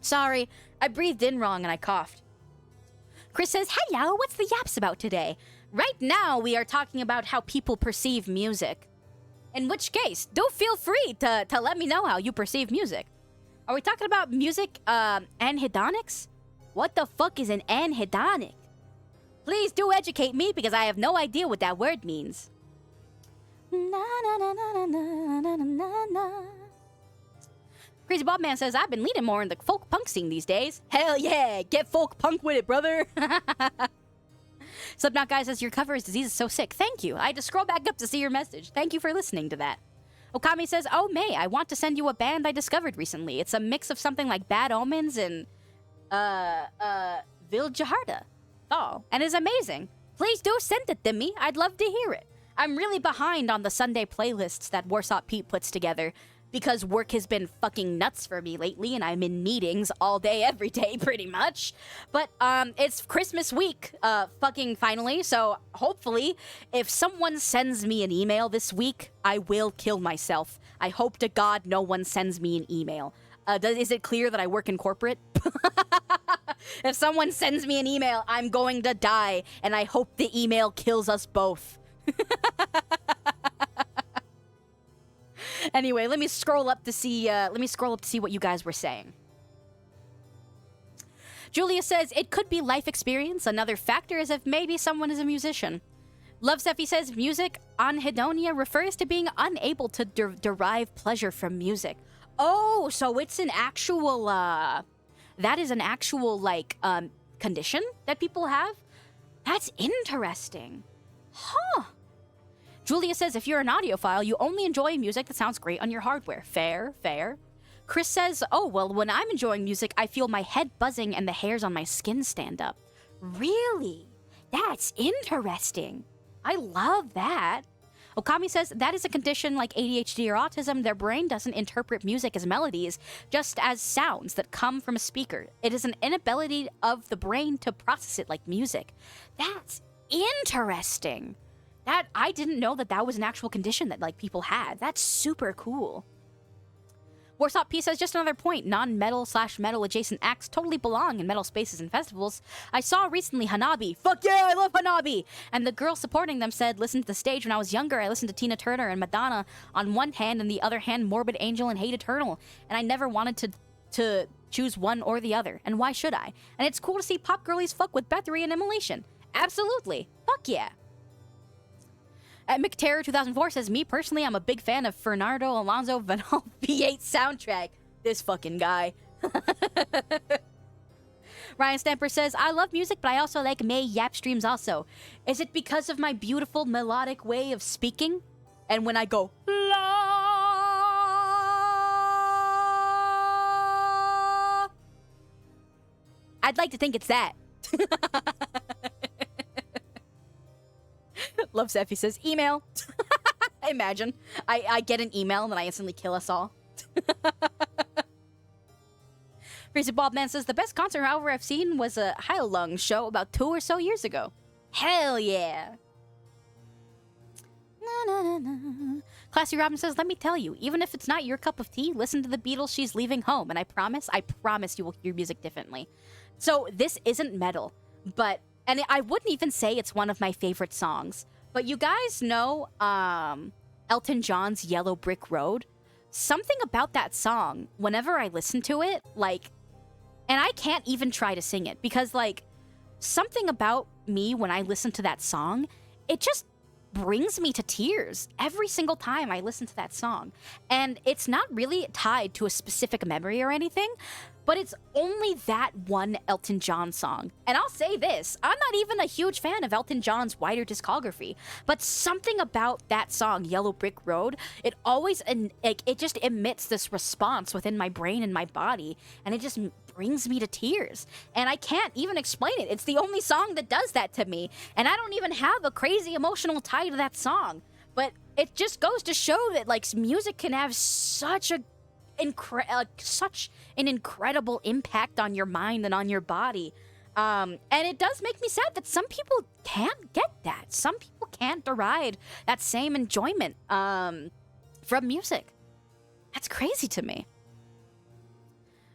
Sorry, I breathed in wrong and I coughed. Chris says, hello, what's the yaps about today? Right now, we are talking about how people perceive music. In which case, do feel free to let me know how you perceive music. Are we talking about music, anhedonics? What the fuck is an anhedonic? Please do educate me because I have no idea what that word means. Na na na na na na na na. Crazy Bob Man says, I've been leaning more in the folk punk scene these days. Hell yeah, get folk punk with it, brother. Slipknot Guy says, your cover is Disease is so sick. Thank you. I had to scroll back up to see your message. Thank you for listening to that. Okami says, oh, May, I want to send you a band I discovered recently. It's a mix of something like Bad Omens and, Viljaharda. Oh, and is amazing. Please do send it to me. I'd love to hear it. I'm really behind on the Sunday playlists that Warsaw Pete puts together because work has been fucking nuts for me lately and I'm in meetings all day, every day, pretty much. But, it's Christmas week, fucking finally, so hopefully, if someone sends me an email this week, I will kill myself. I hope to God no one sends me an email. Is it clear that I work in corporate? If someone sends me an email, I'm going to die, and I hope the email kills us both. Anyway, let me scroll up to see what you guys were saying. Julia says, it could be life experience. Another factor is if maybe someone is a musician. Love Steffi says, music anhedonia refers to being unable to derive pleasure from music. Oh, so it's an actual, that is an actual, like, condition that people have? That's interesting. Huh. Julia says, if you're an audiophile, you only enjoy music that sounds great on your hardware. Fair, fair. Chris says, oh, well, when I'm enjoying music, I feel my head buzzing and the hairs on my skin stand up. Really? That's interesting. I love that. Okami says, that is a condition like ADHD or autism. Their brain doesn't interpret music as melodies, just as sounds that come from a speaker. It is an inability of the brain to process it like music. That's interesting. That I didn't know that was an actual condition that like people had. That's super cool. Warsaw P says, just another point. Non-metal/metal adjacent acts totally belong in metal spaces and festivals. I saw recently Hanabi. Fuck yeah, I love Hanabi! And the girl supporting them said, listen to the stage. When I was younger, I listened to Tina Turner and Madonna on one hand, and the other hand, Morbid Angel and Hate Eternal. And I never wanted to choose one or the other. And why should I? And it's cool to see pop girlies fuck with Bathory and Immolation. Absolutely. Fuck yeah. McTerror 2004 says, me personally, I'm a big fan of Fernando Alonso Vanal V8 soundtrack. This fucking guy. Ryan Stamper says, I love music, but I also like May Yap streams also. Is it because of my beautiful melodic way of speaking? And when I go, la, I'd like to think it's that. Love Seffi says, email. Imagine. I get an email and then I instantly kill us all. Crazy Bob Man says, the best concert, however, I've seen was a Heilung show about 2 or so years ago. Hell yeah. Na, na, na, na. Classy Robin says, let me tell you, even if it's not your cup of tea, listen to the Beatles, She's Leaving Home. And I promise you will hear music differently. So this isn't metal, but, and I wouldn't even say it's one of my favorite songs. But you guys know Elton John's Yellow Brick Road? Something about that song, whenever I listen to it, like, and I can't even try to sing it because, like, something about me when I listen to that song, it just brings me to tears every single time I listen to that song. And it's not really tied to a specific memory or anything, but it's only that one Elton John song. And I'll say this, I'm not even a huge fan of Elton John's wider discography, but something about that song, Yellow Brick Road, it always, it just emits this response within my brain and my body, and it just brings me to tears. And I can't even explain it. It's the only song that does that to me. And I don't even have a crazy emotional tie to that song. But it just goes to show that, like, music can have such an incredible impact on your mind and on your body. And it does make me sad that some people can't get that. Some people can't derive that same enjoyment from music. That's crazy to me.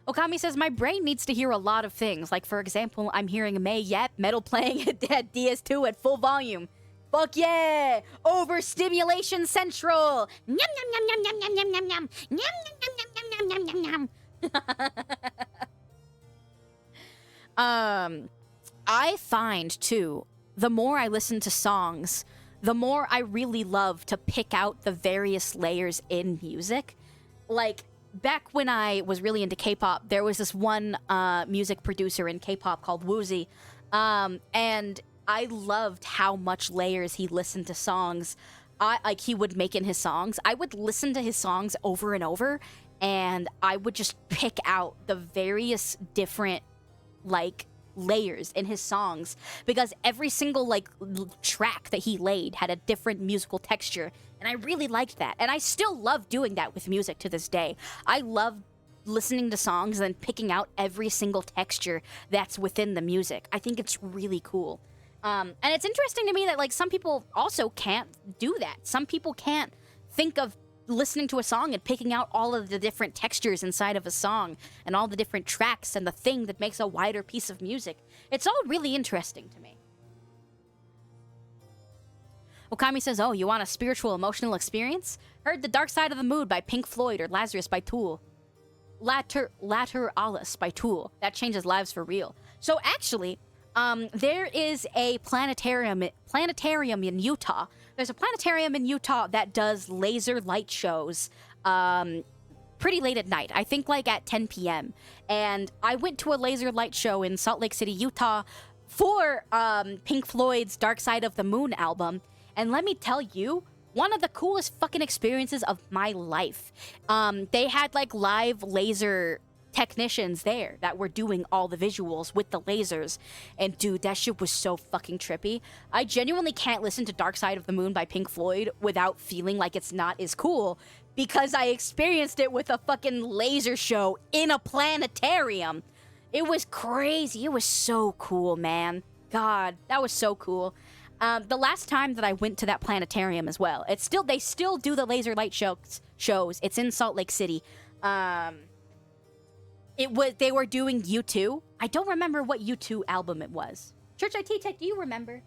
Okami says, my brain needs to hear a lot of things. Like, for example, I'm hearing May Yap metal playing at DS2 at full volume. Fuck yeah! Overstimulation central! Nyam nyam nyam nyam nyam nyam nyam nyam nyam nyam nyam nyam nyam nyam. I find too, the more I listen to songs, the more I really love to pick out the various layers in music. Like, back when I was really into K-pop, there was this one music producer in K-pop called Woozy, and I loved how much layers he listened to songs. He would make in his songs. I would listen to his songs over and over, and I would just pick out the various different, like, layers in his songs, because every single, like, track that he laid had a different musical texture, and I really liked that. And I still love doing that with music to this day. I love listening to songs and then picking out every single texture that's within the music. I think it's really cool. And it's interesting to me that, like, some people also can't do that. Some people can't think of listening to a song and picking out all of the different textures inside of a song and all the different tracks and the thing that makes a wider piece of music. It's all really interesting to me. Okami says, oh, you want a spiritual emotional experience? Heard The Dark Side of the Moon by Pink Floyd or Lazarus by Tool. Lateralis by Tool. That changes lives for real. So actually, there is a planetarium in Utah. There's a planetarium in Utah that does laser light shows pretty late at night. I think like at 10 p.m. And I went to a laser light show in Salt Lake City, Utah for Pink Floyd's Dark Side of the Moon album. And let me tell you, one of the coolest fucking experiences of my life. They had like live laser technicians there that were doing all the visuals with the lasers, and dude, that shit was so fucking trippy. I genuinely can't listen to Dark Side of the Moon by Pink Floyd without feeling like it's not as cool, because I experienced it with a fucking laser show in a planetarium. It was crazy. It was so cool, man. God, that was so cool. The last time that I went to that planetarium as well, they still do the laser light shows. It's in Salt Lake City. They were doing U2. I don't remember what U2 album it was. Church IT Tech, do you remember?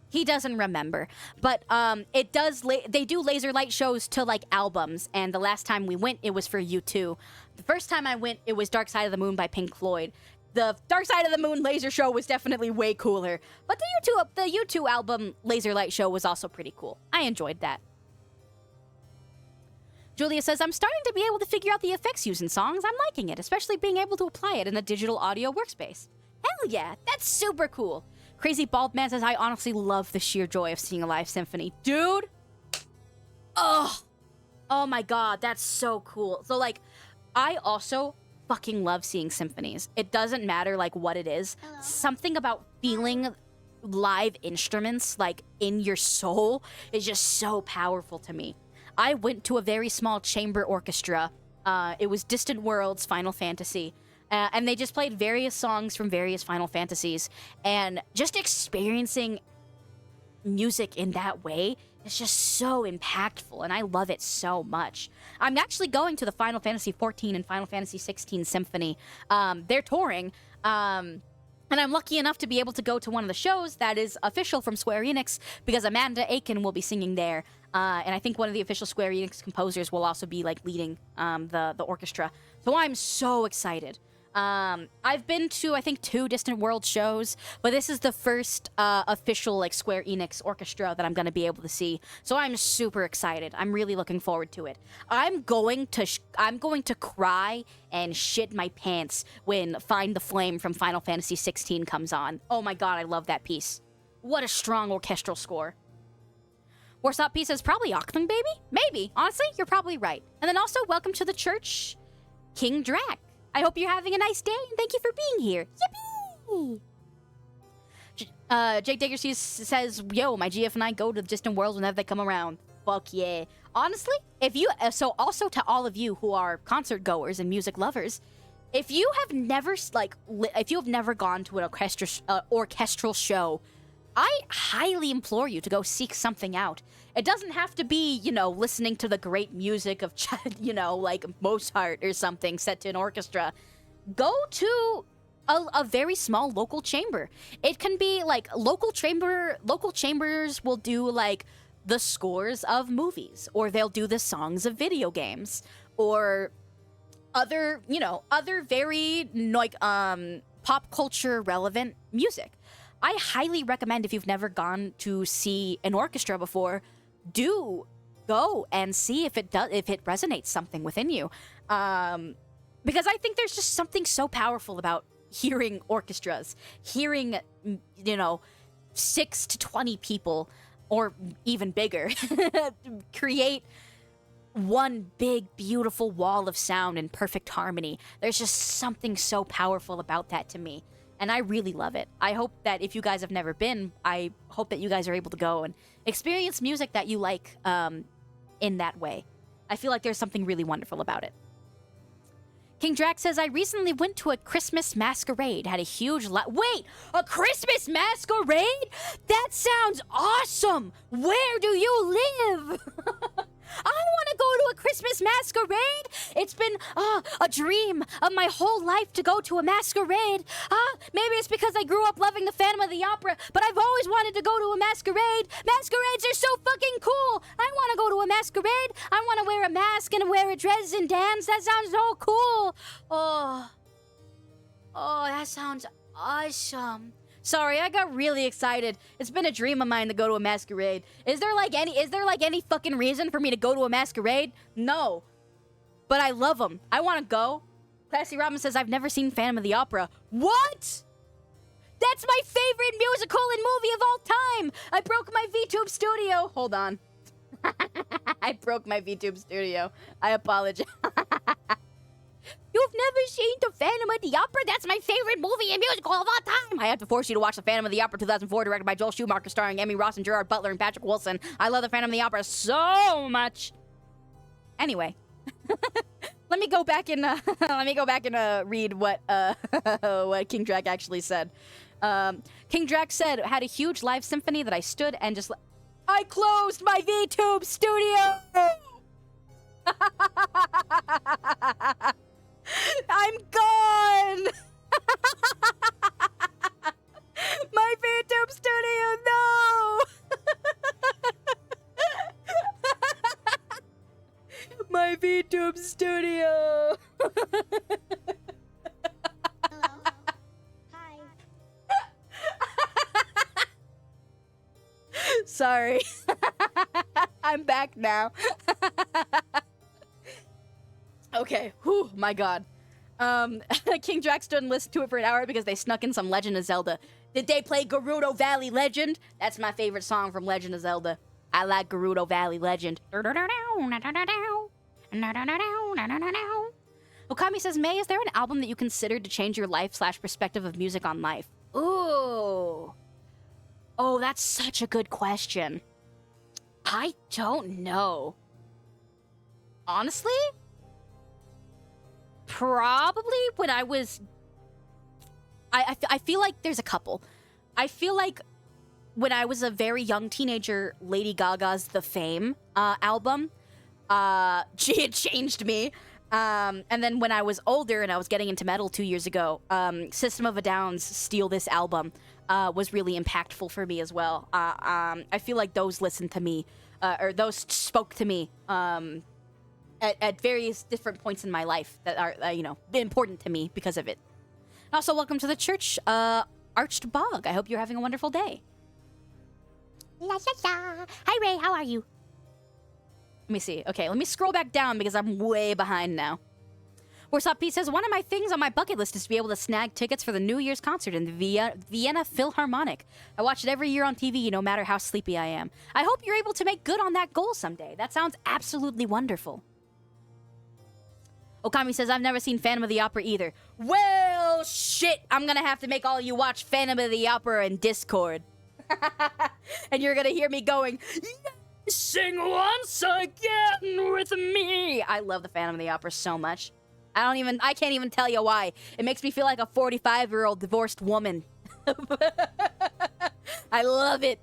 He doesn't remember. But they do laser light shows to like albums, and the last time we went, it was for U2. The first time I went, it was Dark Side of the Moon by Pink Floyd. The Dark Side of the Moon laser show was definitely way cooler. But the U2 album laser light show was also pretty cool. I enjoyed that. Julia says, I'm starting to be able to figure out the effects used in songs. I'm liking it, especially being able to apply it in a digital audio workspace. Hell yeah, that's super cool. Crazy Bald Man says, I honestly love the sheer joy of seeing a live symphony. Dude! Oh my god, that's so cool. So, like, I also fucking love seeing symphonies. It doesn't matter, like, what it is. Hello. Something about feeling live instruments, like, in your soul is just so powerful to me. I went to a very small chamber orchestra. It was Distant Worlds Final Fantasy. And they just played various songs from various Final Fantasies. And just experiencing music in that way is just so impactful. And I love it so much. I'm actually going to the Final Fantasy XIV and Final Fantasy XVI Symphony. They're touring. And I'm lucky enough to be able to go to one of the shows that is official from Square Enix, because Amanda Aiken will be singing there. And I think one of the official Square Enix composers will also be, like, leading the orchestra. So I'm so excited. I've been to, I think, 2 Distant World shows, but this is the first official, like, Square Enix orchestra that I'm going to be able to see. So I'm super excited. I'm really looking forward to it. I'm going to cry and shit my pants when Find the Flame from Final Fantasy XVI comes on. Oh my god, I love that piece. What a strong orchestral score. Warsop P says, probably Octung Baby? Maybe. Honestly, you're probably right. And then also, welcome to the church, King Drac. I hope you're having a nice day, and thank you for being here. Yippee! Jake Digger says, yo, my GF and I go to the distant worlds whenever they come around. Fuck yeah. Honestly, if you, so also to all of you who are concert goers and music lovers, if you have never, if you have never gone to an orchestral show, I highly implore you to go seek something out. It doesn't have to be, you know, listening to the great music of, you know, like Mozart or something set to an orchestra. Go to a very small local chamber. It can be like local chambers will do like the scores of movies, or they'll do the songs of video games, or other, you know, other very like pop culture relevant music. I highly recommend, if you've never gone to see an orchestra before, do go and see if it resonates something within you. Because I think there's just something so powerful about hearing orchestras, hearing, you know, 6 to 20 people, or even bigger, create one big, beautiful wall of sound in perfect harmony. There's just something so powerful about that to me. And I really love it. I hope that if you guys have never been, I hope that you guys are able to go and experience music that you like in that way. I feel like there's something really wonderful about it. King Drax says, I recently went to a Christmas masquerade, had a huge wait, a Christmas masquerade? That sounds awesome! Where do you live? I want to go to a Christmas masquerade. It's been a dream of my whole life to go to a masquerade. Maybe it's because I grew up loving the Phantom of the Opera, but I've always wanted to go to a masquerade. Masquerades are so fucking cool. I want to go to a masquerade. I want to wear a mask and wear a dress and dance. That sounds so cool. Oh, that sounds awesome. Sorry, I got really excited. It's been a dream of mine to go to a masquerade. Is there like any fucking reason for me to go to a masquerade? No. But I love them. I want to go. Classy Robin says, I've never seen Phantom of the Opera. What? That's my favorite musical and movie of all time. I broke my VTube studio. Hold on. I broke my VTube studio. I apologize. You've never seen The Phantom of the Opera? That's my favorite movie and musical of all time! I have to force you to watch The Phantom of the Opera 2004, directed by Joel Schumacher, starring Emmy Ross and Gerard Butler and Patrick Wilson. I love The Phantom of the Opera so much! Anyway. Let me go back and read what King Drac actually said. King Drac said, had a huge live symphony that I stood and just... I closed my VTube studio! I'm gone! My VTube studio, no! My VTube studio! Hello. Hi. Sorry. I'm back now. Okay, whew, my god. King Drac stood and listened to it for an hour because they snuck in some Legend of Zelda. Did they play Gerudo Valley Legend? That's my favorite song from Legend of Zelda. I like Gerudo Valley Legend. Okami says, May, is there an album that you considered to change your life/perspective of music on life? Ooh. Oh, that's such a good question. I don't know. Honestly? Probably when I was... I feel like there's a couple. I feel like when I was a very young teenager, Lady Gaga's The Fame album, she had changed me. And then when I was older and I was getting into metal 2 years ago, System of a Down's Steal This album was really impactful for me as well. I feel like those listened to me, or those spoke to me at various different points in my life that are, important to me because of it. And also, welcome to the church, Arched Bog. I hope you're having a wonderful day. La la la. Hi, Ray. How are you? Let me see. Okay, let me scroll back down because I'm way behind now. What's up, Pete says, one of my things on my bucket list is to be able to snag tickets for the New Year's concert in the Vienna Philharmonic. I watch it every year on TV, no matter how sleepy I am. I hope you're able to make good on that goal someday. That sounds absolutely wonderful. Okami says, I've never seen Phantom of the Opera either. Well, shit! I'm gonna have to make all you watch Phantom of the Opera in Discord. And you're gonna hear me going, sing once again with me! I love the Phantom of the Opera so much. I can't even tell you why. It makes me feel like a 45-year-old divorced woman. I love it.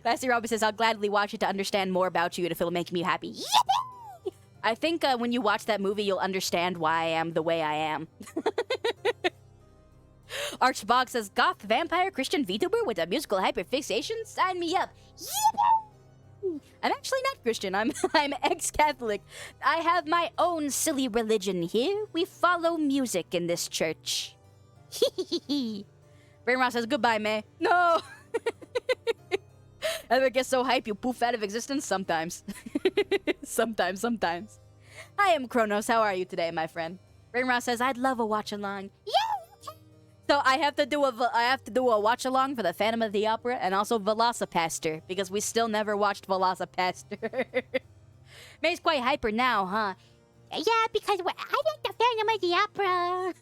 Classy Robbie says, I'll gladly watch it to understand more about you and if it'll make me happy. Yippee! I think when you watch that movie, you'll understand why I am the way I am. Archbog says, Goth vampire Christian VTuber with a musical hyperfixation? Sign me up. Yippee! I'm actually not Christian. I'm ex-Catholic. I have my own silly religion here. We follow music in this church. Brainrot says, goodbye, May. No! Ever get so hype you poof out of existence? Sometimes. Sometimes. I am Kronos. How are you today, my friend? Brainrot says, I'd love a watch-along. Yeah! So I have to do a watch-along for the Phantom of the Opera and also Velocipaster, because we still never watched Velocipaster. May's quite hyper now, huh? Yeah, because I like the Phantom of the Opera.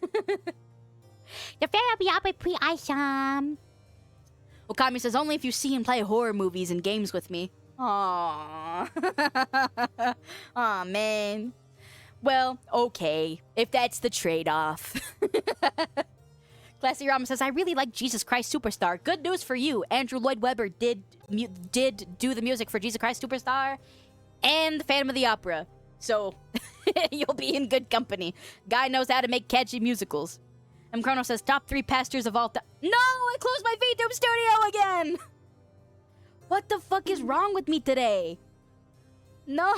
The Phantom of the Opera is pretty awesome. Okami says, only if you see and play horror movies and games with me. Aww. Aw, man. Well, okay. If that's the trade-off. Classy Rama says, I really like Jesus Christ Superstar. Good news for you. Andrew Lloyd Webber did do the music for Jesus Christ Superstar and the Phantom of the Opera. So, you'll be in good company. Guy knows how to make catchy musicals. M. Chrono says, top 3 pastors of all time. No! I closed my VTube studio again! What the fuck is wrong with me today? No!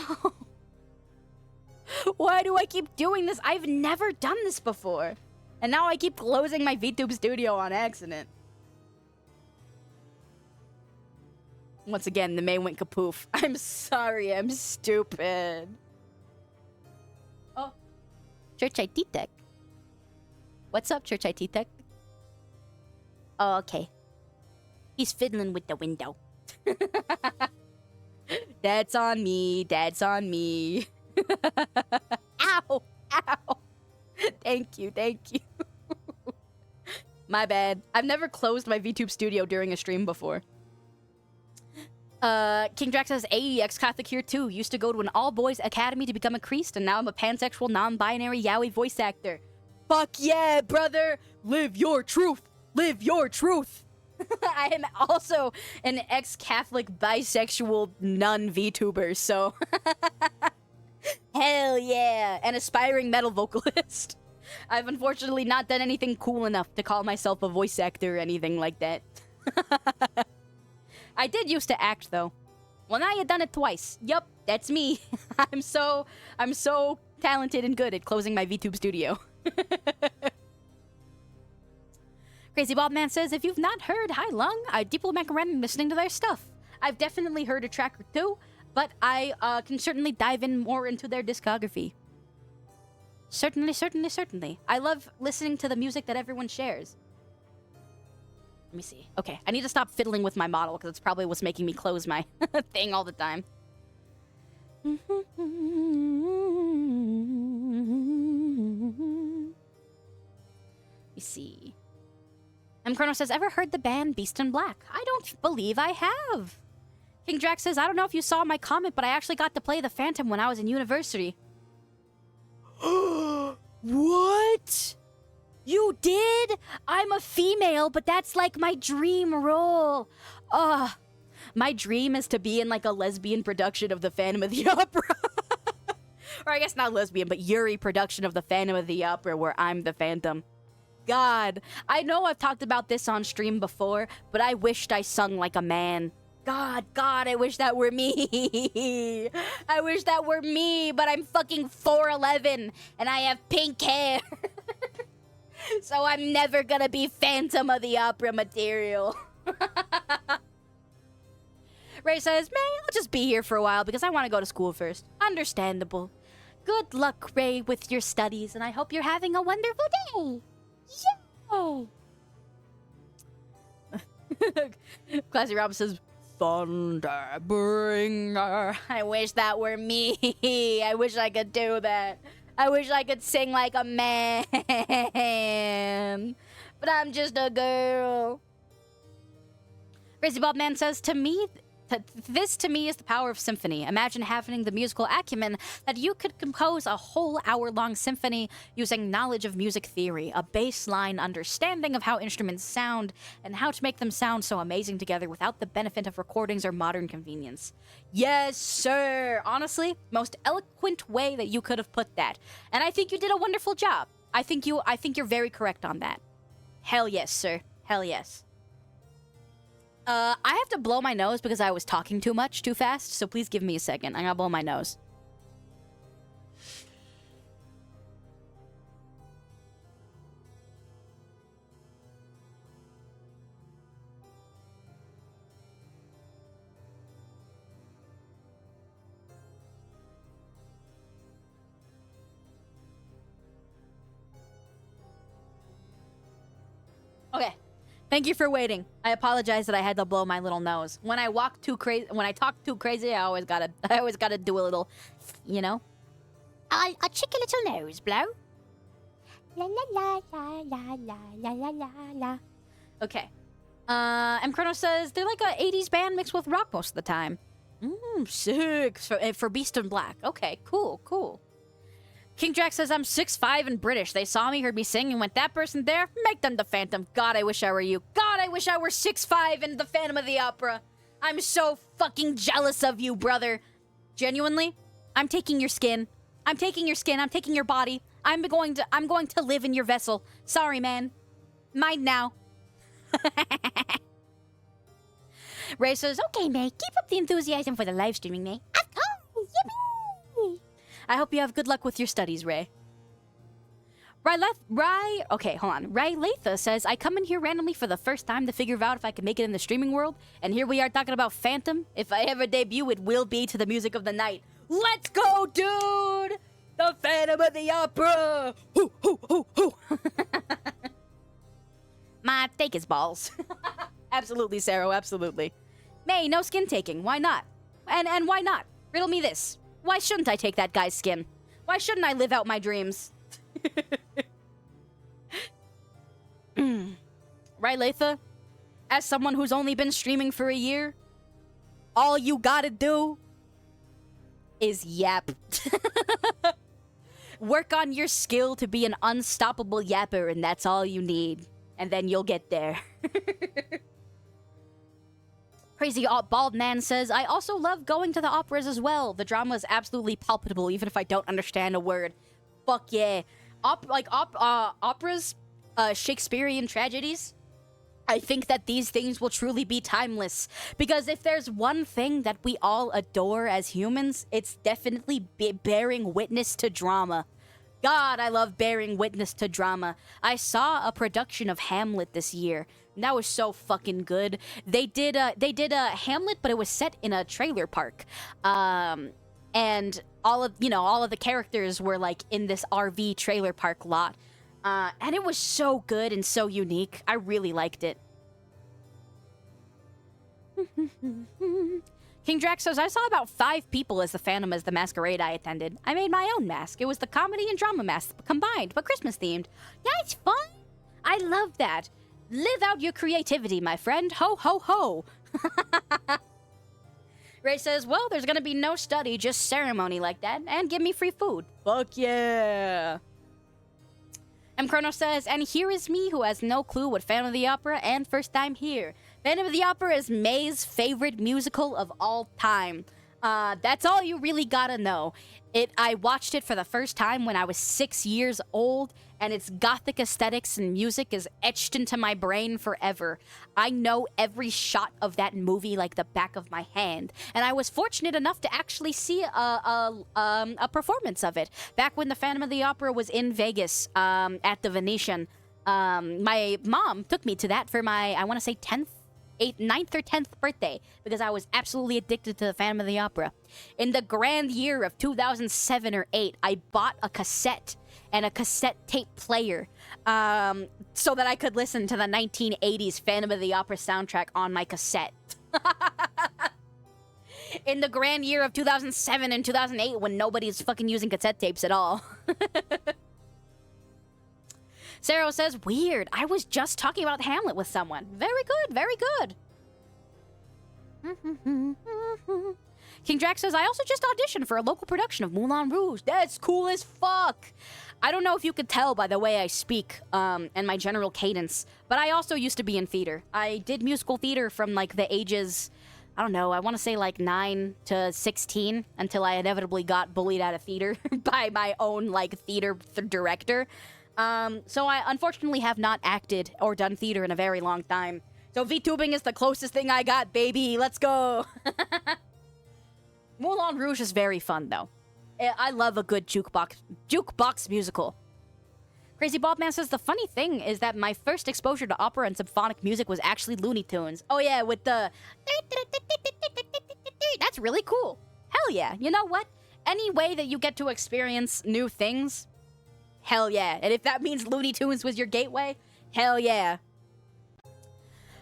Why do I keep doing this? I've never done this before. And now I keep closing my VTube studio on accident. Once again, the May went kapoof. I'm sorry, I'm stupid. Oh. Church IT Tech. What's up, Church IT Tech? Oh, okay. He's fiddling with the window. That's on me. That's on me. Ow! Ow! Thank you. My bad. I've never closed my VTube studio during a stream before. King Drax says, AEX Catholic here too. Used to go to an all-boys academy to become a priest, and now I'm a pansexual, non-binary yaoi voice actor. Fuck yeah, brother! Live your truth! Live your truth! I am also an ex-Catholic bisexual nun VTuber, so... Hell yeah! An aspiring metal vocalist. I've unfortunately not done anything cool enough to call myself a voice actor or anything like that. I did used to act, though. Well, now you've done it twice. Yup, that's me. I'm so talented and good at closing my VTube studio. Crazy Bob Man says, if you've not heard Hai Lung, I deeply recommend listening to their stuff. I've definitely heard a track or two, but I can certainly dive in more into their discography. Certainly. I love listening to the music that everyone shares. Let me see. Okay, I need to stop fiddling with my model because it's probably what's making me close my thing all the time. Let me see. M. Chrono says, ever heard the band Beast in Black? I don't believe I have. King Drax says, I don't know if you saw my comment, but I actually got to play the Phantom when I was in university. What? You did? I'm a female, but that's like my dream role. My dream is to be in like a lesbian production of the Phantom of the Opera. Or I guess not lesbian, but Yuri production of the Phantom of the Opera where I'm the Phantom. God, I know I've talked about this on stream before, but I wished I sung like a man. God, I wish that were me. I wish that were me, but I'm fucking 4'11", and I have pink hair. So I'm never gonna be Phantom of the Opera material. Ray says, May, I'll just be here for a while because I want to go to school first. Understandable. Good luck, Ray, with your studies, and I hope you're having a wonderful day. Yay! Classy Rob says, thunder bringer. I wish that were me. I wish I could do that. I wish I could sing like a man. But I'm just a girl. Crazy Bob Man says, this to me is the power of symphony. Imagine having the musical acumen that you could compose a whole hour-long symphony using knowledge of music theory, a baseline understanding of how instruments sound, and how to make them sound so amazing together without the benefit of recordings or modern convenience. Yes, sir! Honestly, most eloquent way that you could have put that. And I think you did a wonderful job. I think you're very correct on that. Hell yes, sir. Hell yes. I have to blow my nose because I was talking too much, too fast, so please give me a second. I gotta blow my nose. Okay. Thank you for waiting. I apologize that I had to blow my little nose. When I talk too crazy, I always gotta do a little, you know. A cheeky little nose blow. La la la la la la la la la. Okay. M. Chrono says they're like a 80s band mixed with rock most of the time. Sick. For Beast in Black. Okay, cool. King Jack says, I'm 6'5" and British. They saw me, heard me sing, and went, that person there, make them the Phantom. God, I wish I were you. God, I wish I were 6'5" and the Phantom of the Opera. I'm so fucking jealous of you, brother. Genuinely, I'm taking your skin. I'm taking your body. I'm going to live in your vessel. Sorry, man. Mine now. Ray says, okay, May, keep up the enthusiasm for the live streaming, May. Of course, yippee! I hope you have good luck with your studies, Ray. Okay, hold on. Ray Latha says, I come in here randomly for the first time to figure out if I can make it in the streaming world, and here we are talking about Phantom. If I ever debut, it will be to the music of the night. Let's go, dude! The Phantom of the Opera! Hoo, hoo, hoo, hoo! My take his balls. Absolutely, Sarah, absolutely. May, no skin taking. Why not? And why not? Riddle me this. Why shouldn't I take that guy's skin? Why shouldn't I live out my dreams? Right, Latha? As someone who's only been streaming for a year, all you gotta do is yap. Work on your skill to be an unstoppable yapper, and that's all you need. And then you'll get there. Crazy Bald Man says, I also love going to the operas as well. The drama is absolutely palpable, even if I don't understand a word. Fuck yeah. Operas, Shakespearean tragedies, I think that these things will truly be timeless. Because if there's one thing that we all adore as humans, it's definitely bearing witness to drama. God, I love bearing witness to drama. I saw a production of Hamlet this year. And that was so fucking good. They did a Hamlet, but it was set in a trailer park. And all of the characters were like in this RV trailer park lot. And it was so good and so unique. I really liked it. King Drax says, I saw about 5 people as the Phantom as the masquerade I attended. I made my own mask. It was the comedy and drama mask combined, but Christmas themed. That's fun. I love that. Live out your creativity, my friend. Ho, ho, ho. Ray says, well, there's gonna be no study, just ceremony like that, and give me free food. Fuck yeah. M. Chrono says, and here is me who has no clue what Phantom of the Opera and first time here. Phantom of the Opera is May's favorite musical of all time. That's all you really gotta know. I watched it for the first time when I was 6 years old, and its gothic aesthetics and music is etched into my brain forever. I know every shot of that movie like the back of my hand, and I was fortunate enough to actually see a performance of it back when the Phantom of the Opera was in Vegas at the Venetian. My mom took me to that for my, I want to say 9th or 10th birthday, because I was absolutely addicted to the Phantom of the Opera. In the grand year of 2007 or 8, I bought a cassette and a cassette tape player so that I could listen to the 1980s Phantom of the Opera soundtrack on my cassette. In the grand year of 2007 and 2008 when nobody's fucking using cassette tapes at all. Sarah says, weird. I was just talking about Hamlet with someone. Very good, very good. King Drax says, I also just auditioned for a local production of Moulin Rouge. That's cool as fuck. I don't know if you could tell by the way I speak and my general cadence, but I also used to be in theater. I did musical theater from like the ages, I don't know, I want to say like 9 to 16 until I inevitably got bullied out of theater by my own like theater director. So I unfortunately have not acted or done theater in a very long time. So VTubing is the closest thing I got, baby. Let's go. Moulin Rouge is very fun, though. I love a good jukebox musical. Crazy Bobman says, the funny thing is that my first exposure to opera and symphonic music was actually Looney Tunes. Oh yeah, with the... That's really cool. Hell yeah. You know what? Any way that you get to experience new things, hell yeah. And if that means Looney Tunes was your gateway, hell yeah.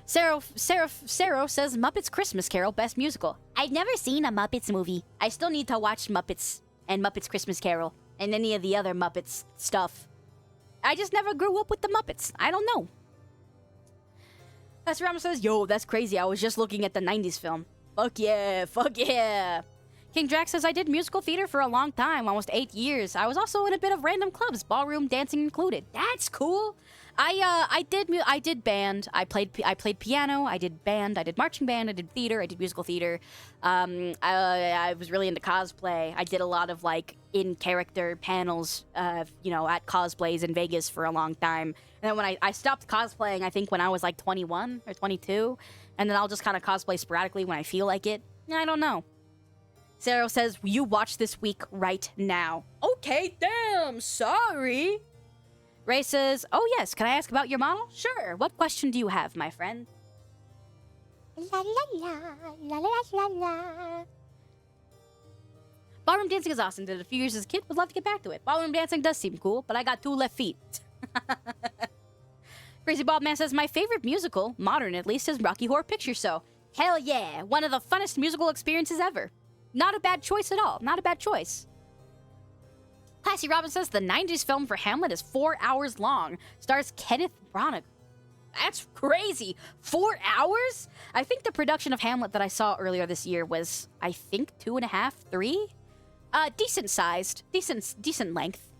Sarah says, Muppets Christmas Carol, best musical. I've never seen a Muppets movie. I still need to watch Muppets and Muppets Christmas Carol and any of the other Muppets stuff. I just never grew up with the Muppets. I don't know. Pastor Ramos says, yo, that's crazy. I was just looking at the 90s film. Fuck yeah, fuck yeah. King Drax says, I did musical theater for a long time, almost 8 years. I was also in a bit of random clubs, ballroom dancing included. That's cool. I did band. I played piano. I did band. I did marching band. I did theater. I did musical theater. I was really into cosplay. I did a lot of like in character panels, at cosplays in Vegas for a long time. And then when I stopped cosplaying, I think when I was like 21 or 22, and then I'll just kind of cosplay sporadically when I feel like it. I don't know. Sarah says, you watch this week right now. Okay, damn, sorry. Ray says, oh yes, can I ask about your model? Sure, what question do you have, my friend? La la la, la la la la. Ballroom dancing is awesome. Did it a few years as a kid. Would love to get back to it. Ballroom dancing does seem cool, but I got 2 left feet. Crazy Bob Man says, my favorite musical, modern at least, is Rocky Horror Picture Show. Hell yeah, one of the funnest musical experiences ever. Not a bad choice at all. Not a bad choice. Classy Robin says the 90s film for Hamlet is 4 hours long. Stars Kenneth Branagh. That's crazy. 4 hours? I think the production of Hamlet that I saw earlier this year was, I think, 2.5, 3? Decent sized. Decent length.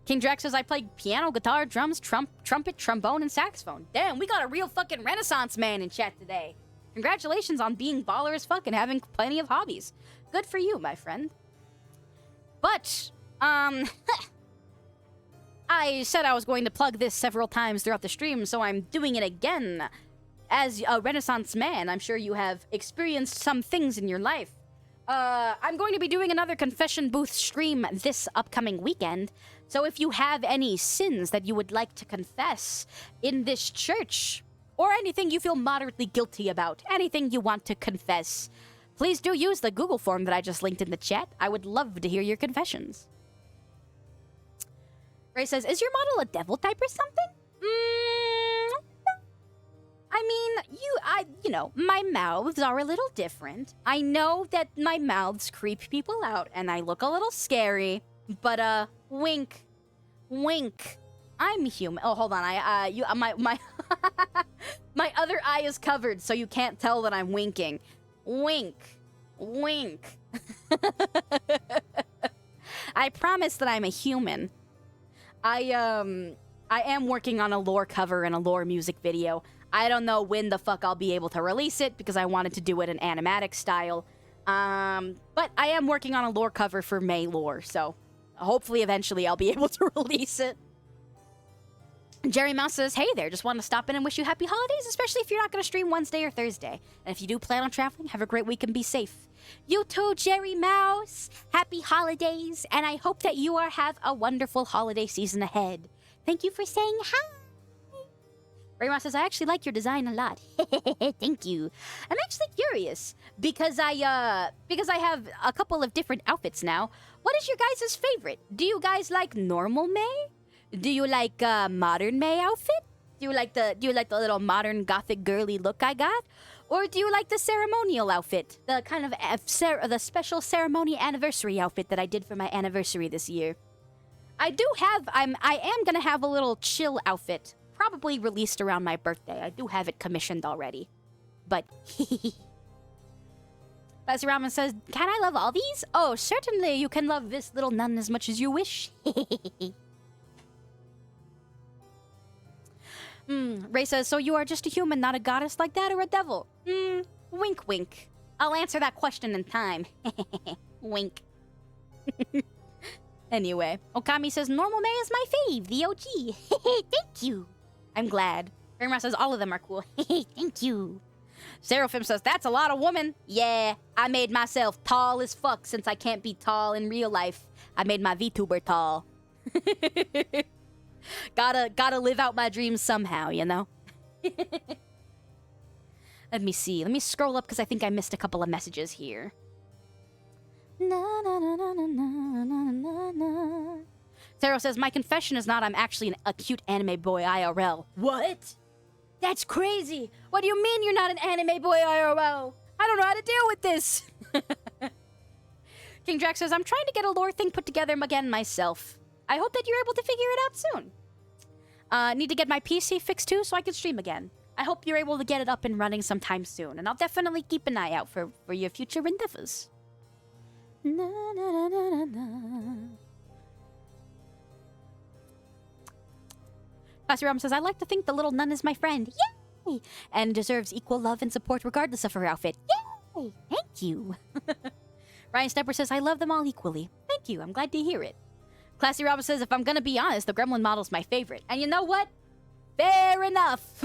King Drax says, I played piano, guitar, drums, trumpet, trombone, and saxophone. Damn, we got a real fucking Renaissance man in chat today. Congratulations on being baller as fuck and having plenty of hobbies. Good for you, my friend. But, I said I was going to plug this several times throughout the stream, so I'm doing it again. As a Renaissance man, I'm sure you have experienced some things in your life. I'm going to be doing another confession booth stream this upcoming weekend, so if you have any sins that you would like to confess in this church, or anything you feel moderately guilty about, anything you want to confess, please do use the Google form that I just linked in the chat. I would love to hear your confessions. Ray says, is your model a devil type or something? I mean, my mouths are a little different. I know that my mouths creep people out and I look a little scary, but, wink. Wink. I'm human. Oh, hold on. My my other eye is covered, so you can't tell that I'm winking. Wink. Wink. I promise that I'm a human. I am working on a lore cover and a lore music video. I don't know when the fuck I'll be able to release it because I wanted to do it in animatic style. But I am working on a lore cover for May lore, so hopefully eventually I'll be able to release it. Jerry Mouse says, hey there, just wanted to stop in and wish you happy holidays, especially if you're not going to stream Wednesday or Thursday. And if you do plan on traveling, have a great week and be safe. You too, Jerry Mouse. Happy holidays, and I hope that you have a wonderful holiday season ahead. Thank you for saying hi. Ray Mouse says, I actually like your design a lot. Thank you. I'm actually curious because I have a couple of different outfits now. What is your guys' favorite? Do you guys like normal May? Do you like modern May outfit? Do you like the little modern gothic girly look I got? Or do you like the ceremonial outfit? The kind of the special ceremony anniversary outfit that I did for my anniversary this year. I am gonna have a little chill outfit, probably released around my birthday. I do have it commissioned already. But Pastor Ramen says, "Can I love all these?" Oh, certainly you can love this little nun as much as you wish. Ray says, "So you are just a human, not a goddess like that, or a devil?" Wink wink. I'll answer that question in time. Wink. Anyway, Okami says, "Normal May is my fave, the OG." Thank you. I'm glad. Grandma says, "All of them are cool." Thank you. Seraphim says, "That's a lot of women." Yeah, I made myself tall as fuck since I can't be tall in real life. I made my VTuber tall. Gotta live out my dreams somehow, you know? Let me see. Let me scroll up because I think I missed a couple of messages here. Sarah says, "My confession is not I'm actually a cute anime boy IRL." What? That's crazy. What do you mean you're not an anime boy IRL? I don't know how to deal with this. King Drax says, "I'm trying to get a lore thing put together again myself. I hope that you're able to figure it out soon. Need to get my PC fixed too so I can stream again. I hope you're able to get it up and running sometime soon, and I'll definitely keep an eye out for your future endeavors." Na, na, na, na, na. Pastor Ram says, "I like to think the little nun is my friend. Yay! And deserves equal love and support regardless of her outfit. Yay! Thank you." Ryan Stepper says, "I love them all equally." Thank you. I'm glad to hear it. Classy Robin says, "If I'm gonna be honest, the Gremlin model's my favorite." And you know what? Fair enough.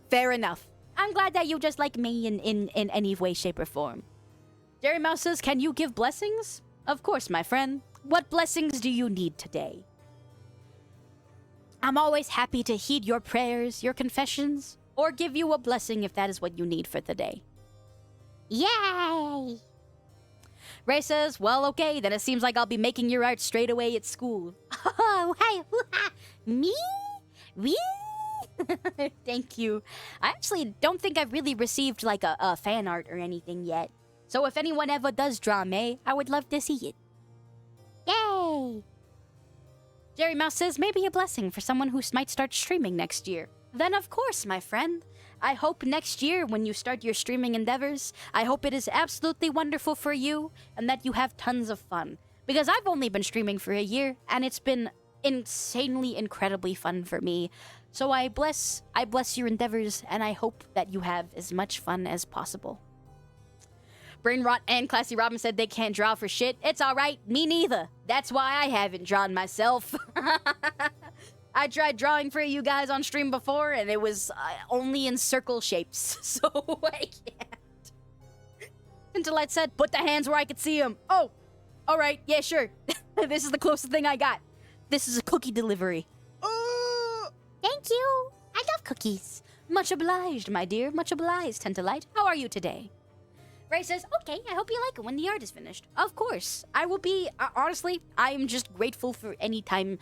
Fair enough. I'm glad that you just like me in any way, shape, or form. Jerry Mouse says, "Can you give blessings?" Of course, my friend. What blessings do you need today? I'm always happy to heed your prayers, your confessions, or give you a blessing if that is what you need for the day. Yay! Ray says, "Well, okay, then it seems like I'll be making your art straight away at school." Oh, hey, me? Wee! Thank you. I actually don't think I've really received like a fan art or anything yet. So if anyone ever does draw May, I would love to see it. Yay! Jerry Mouse says, "Maybe a blessing for someone who might start streaming next year." Then of course, my friend. I hope next year when you start your streaming endeavors, I hope it is absolutely wonderful for you and that you have tons of fun. Because I've only been streaming for a year and it's been insanely, incredibly fun for me. So I bless your endeavors and I hope that you have as much fun as possible. Brainrot and Classy Robin said they can't draw for shit. It's alright, me neither. That's why I haven't drawn myself. I tried drawing for you guys on stream before, and it was only in circle shapes, so I can't. Interlight said, "Put the hands where I could see them." Oh, alright, yeah, sure. This is the closest thing I got. This is a cookie delivery. Thank you. I love cookies. Much obliged, my dear. Much obliged, Tentalite. How are you today? Ray says, "Okay, I hope you like it when the art is finished." Of course. I will be, honestly, I am just grateful for any time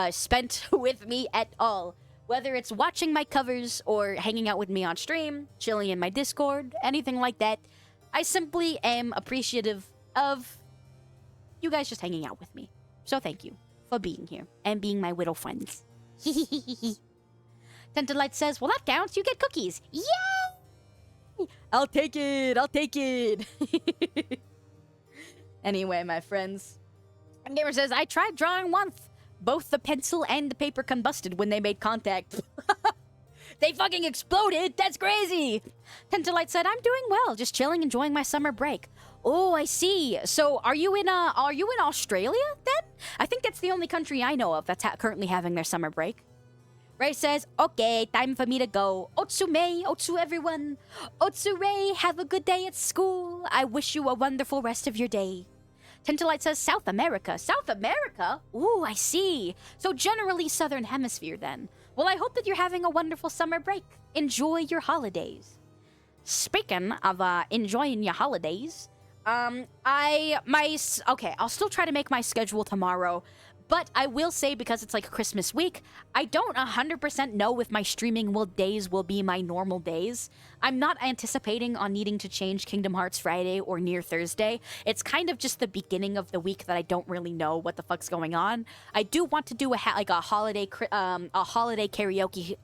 spent with me at all. Whether it's watching my covers or hanging out with me on stream, chilling in my Discord, anything like that. I simply am appreciative of you guys just hanging out with me. So thank you for being here and being my widow friends. Tentalite says, "Well, that counts. You get cookies." Yay! I'll take it. I'll take it. Anyway, my friends. Gamer says, "I tried drawing once. Both the pencil and the paper combusted when they made contact." They fucking exploded. That's crazy. Tentalite said, "I'm doing well. Just chilling, enjoying my summer break." Oh, I see. So are you in Australia then? I think that's the only country I know of that's currently having their summer break. Ray says, "Okay, time for me to go. Otsume, Otsu everyone. Otsu Ray, have a good day at school. I wish you a wonderful rest of your day." Tentalite says, "South America." South America? Ooh, I see. So generally Southern Hemisphere then. Well, I hope that you're having a wonderful summer break. Enjoy your holidays. Speaking of enjoying your holidays, okay, I'll still try to make my schedule tomorrow, But I will say, because it's like Christmas week, I don't 100% know if my streaming days will be my normal days. I'm not anticipating on needing to change Kingdom Hearts Friday or Near Thursday. It's kind of just the beginning of the week that I don't really know what the fuck's going on. I do want to do a holiday karaoke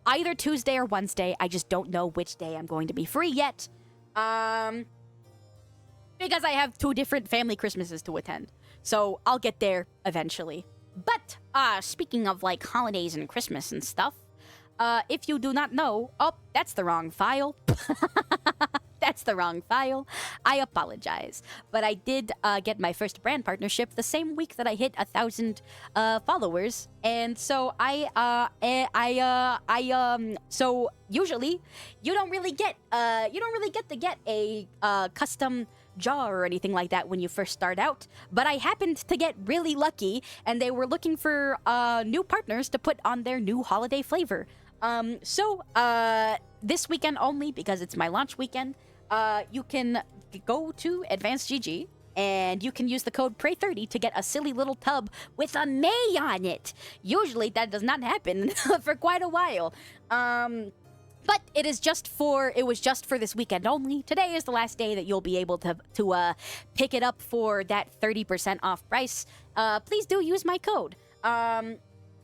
either Tuesday or Wednesday. I just don't know which day I'm going to be free yet. Because I have 2 different family Christmases to attend. So I'll get there eventually. But speaking of like holidays and Christmas and stuff, if you do not know, oh, that's the wrong file. That's the wrong file. I apologize. But I did get my first brand partnership the same week that I hit 1,000 followers. And so so usually you don't really get to get a custom jar or anything like that when you first start out. But I happened to get really lucky, and they were looking for new partners to put on their new holiday flavor. So this weekend only, because it's my launch weekend, you can go to AdvancedGG and you can use the code PRAY30 to get a silly little tub with a May on it. Usually that does not happen for quite a while. But it was just for this weekend only. Today is the last day that you'll be able to pick it up for that 30% off price. Please do use my code.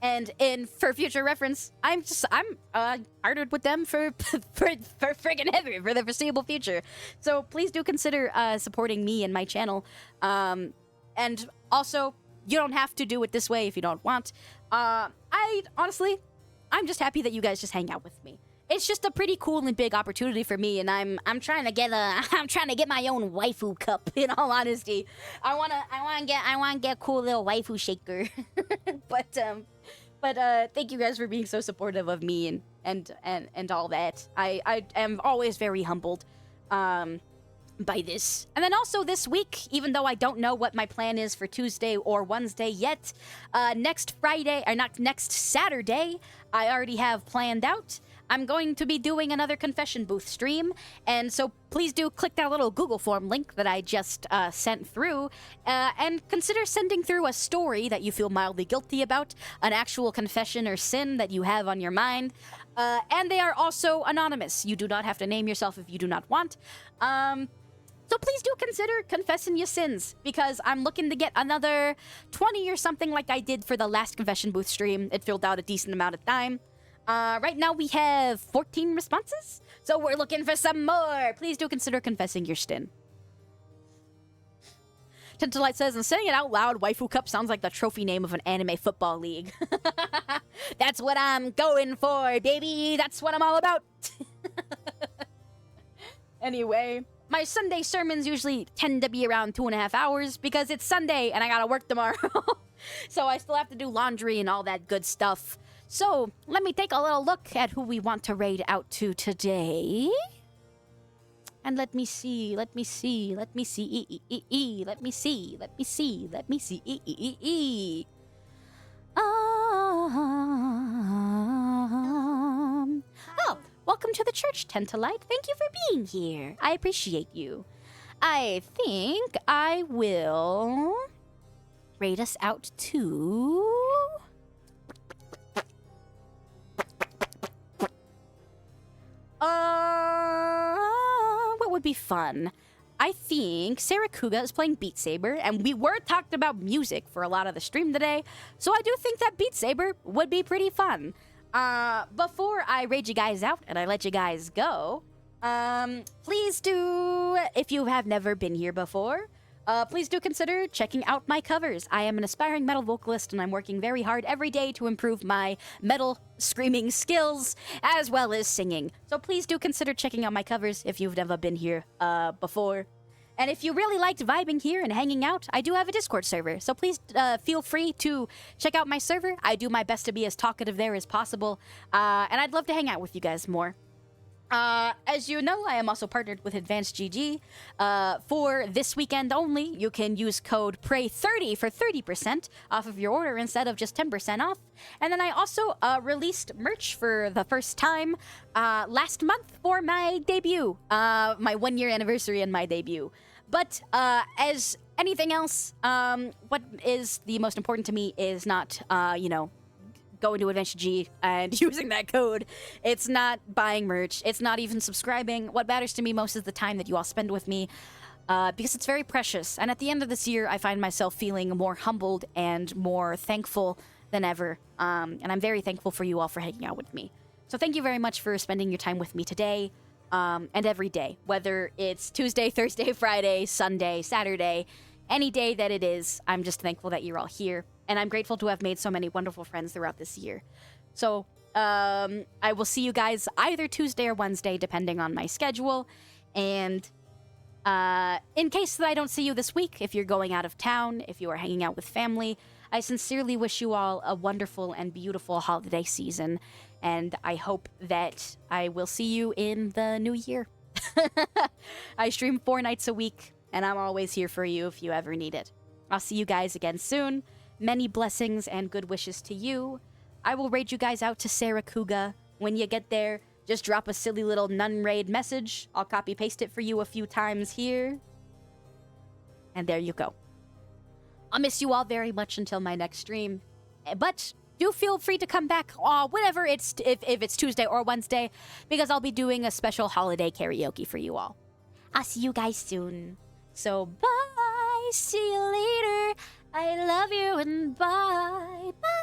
And for future reference, I'm partnered with them for friggin' ever, for the foreseeable future. So please do consider supporting me and my channel. And also, you don't have to do it this way if you don't want. I'm just happy that you guys just hang out with me. It's just a pretty cool and big opportunity for me, and I'm trying to get my own waifu cup. In all honesty, I wanna get a cool little waifu shaker. But thank you guys for being so supportive of me and all that. I am always very humbled by this. And then also this week, even though I don't know what my plan is for Tuesday or Wednesday yet, next Saturday, I already have planned out. I'm going to be doing another confession booth stream, and so please do click that little Google form link that I just sent through, and consider sending through a story that you feel mildly guilty about, an actual confession or sin that you have on your mind, and they are also anonymous. You do not have to name yourself if you do not want. So please do consider confessing your sins, because I'm looking to get another 20 or something like I did for the last confession booth stream. It filled out a decent amount of time. Right now we have 14 responses, so we're looking for some more. Please do consider confessing your sin. Tintalite says, and saying it out loud, Waifu Cup sounds like the trophy name of an anime football league. That's what I'm going for, baby. That's what I'm all about. Anyway, my Sunday sermons usually tend to be around 2.5 hours because it's Sunday and I gotta work tomorrow. So I still have to do laundry and all that good stuff. So, let me take a little look at who we want to raid out to today. And let me see. Oh, welcome to the church, Tentalite. Thank you for being here. I appreciate you. I think I will raid us out to... What would be fun? I think Sarah Kuga is playing Beat Saber, and we were talking about music for a lot of the stream today, so I do think that Beat Saber would be pretty fun. Before I raid you guys out and I let you guys go, please do, if you have never been here before, please do consider checking out my covers. I am an aspiring metal vocalist, and I'm working very hard every day to improve my metal screaming skills, as well as singing. So please do consider checking out my covers if you've never been here before. And if you really liked vibing here and hanging out, I do have a Discord server. So please feel free to check out my server. I do my best to be as talkative there as possible. And I'd love to hang out with you guys more. As you know, I am also partnered with AdvancedGG. For this weekend only, you can use code PRAY30 for 30% off of your order instead of just 10% off. And then I also released merch for the first time last month for my debut, my 1-year anniversary and my debut. But as anything else, what is the most important to me is not, going to AdvancedGG and using that code. It's not buying merch. It's not even subscribing. What matters to me most is the time that you all spend with me, because it's very precious. And at the end of this year, I find myself feeling more humbled and more thankful than ever. And I'm very thankful for you all for hanging out with me. So thank you very much for spending your time with me today, and every day, whether it's Tuesday, Thursday, Friday, Sunday, Saturday, any day that it is. I'm just thankful that you're all here. And I'm grateful to have made so many wonderful friends throughout this year. So, I will see you guys either Tuesday or Wednesday, depending on my schedule. And in case that I don't see you this week, if you're going out of town, if you are hanging out with family, I sincerely wish you all a wonderful and beautiful holiday season. And I hope that I will see you in the new year. I stream 4 nights a week, and I'm always here for you if you ever need it. I'll see you guys again soon. Many blessings and good wishes to you. I will raid you guys out to Sarakuga. When you get there, just drop a silly little nun raid message. I'll copy paste it for you a few times here. And there you go. I'll miss you all very much until my next stream. But do feel free to come back, whenever it's if it's Tuesday or Wednesday, because I'll be doing a special holiday karaoke for you all. I'll see you guys soon. So bye. See you later. I love you and bye. Bye.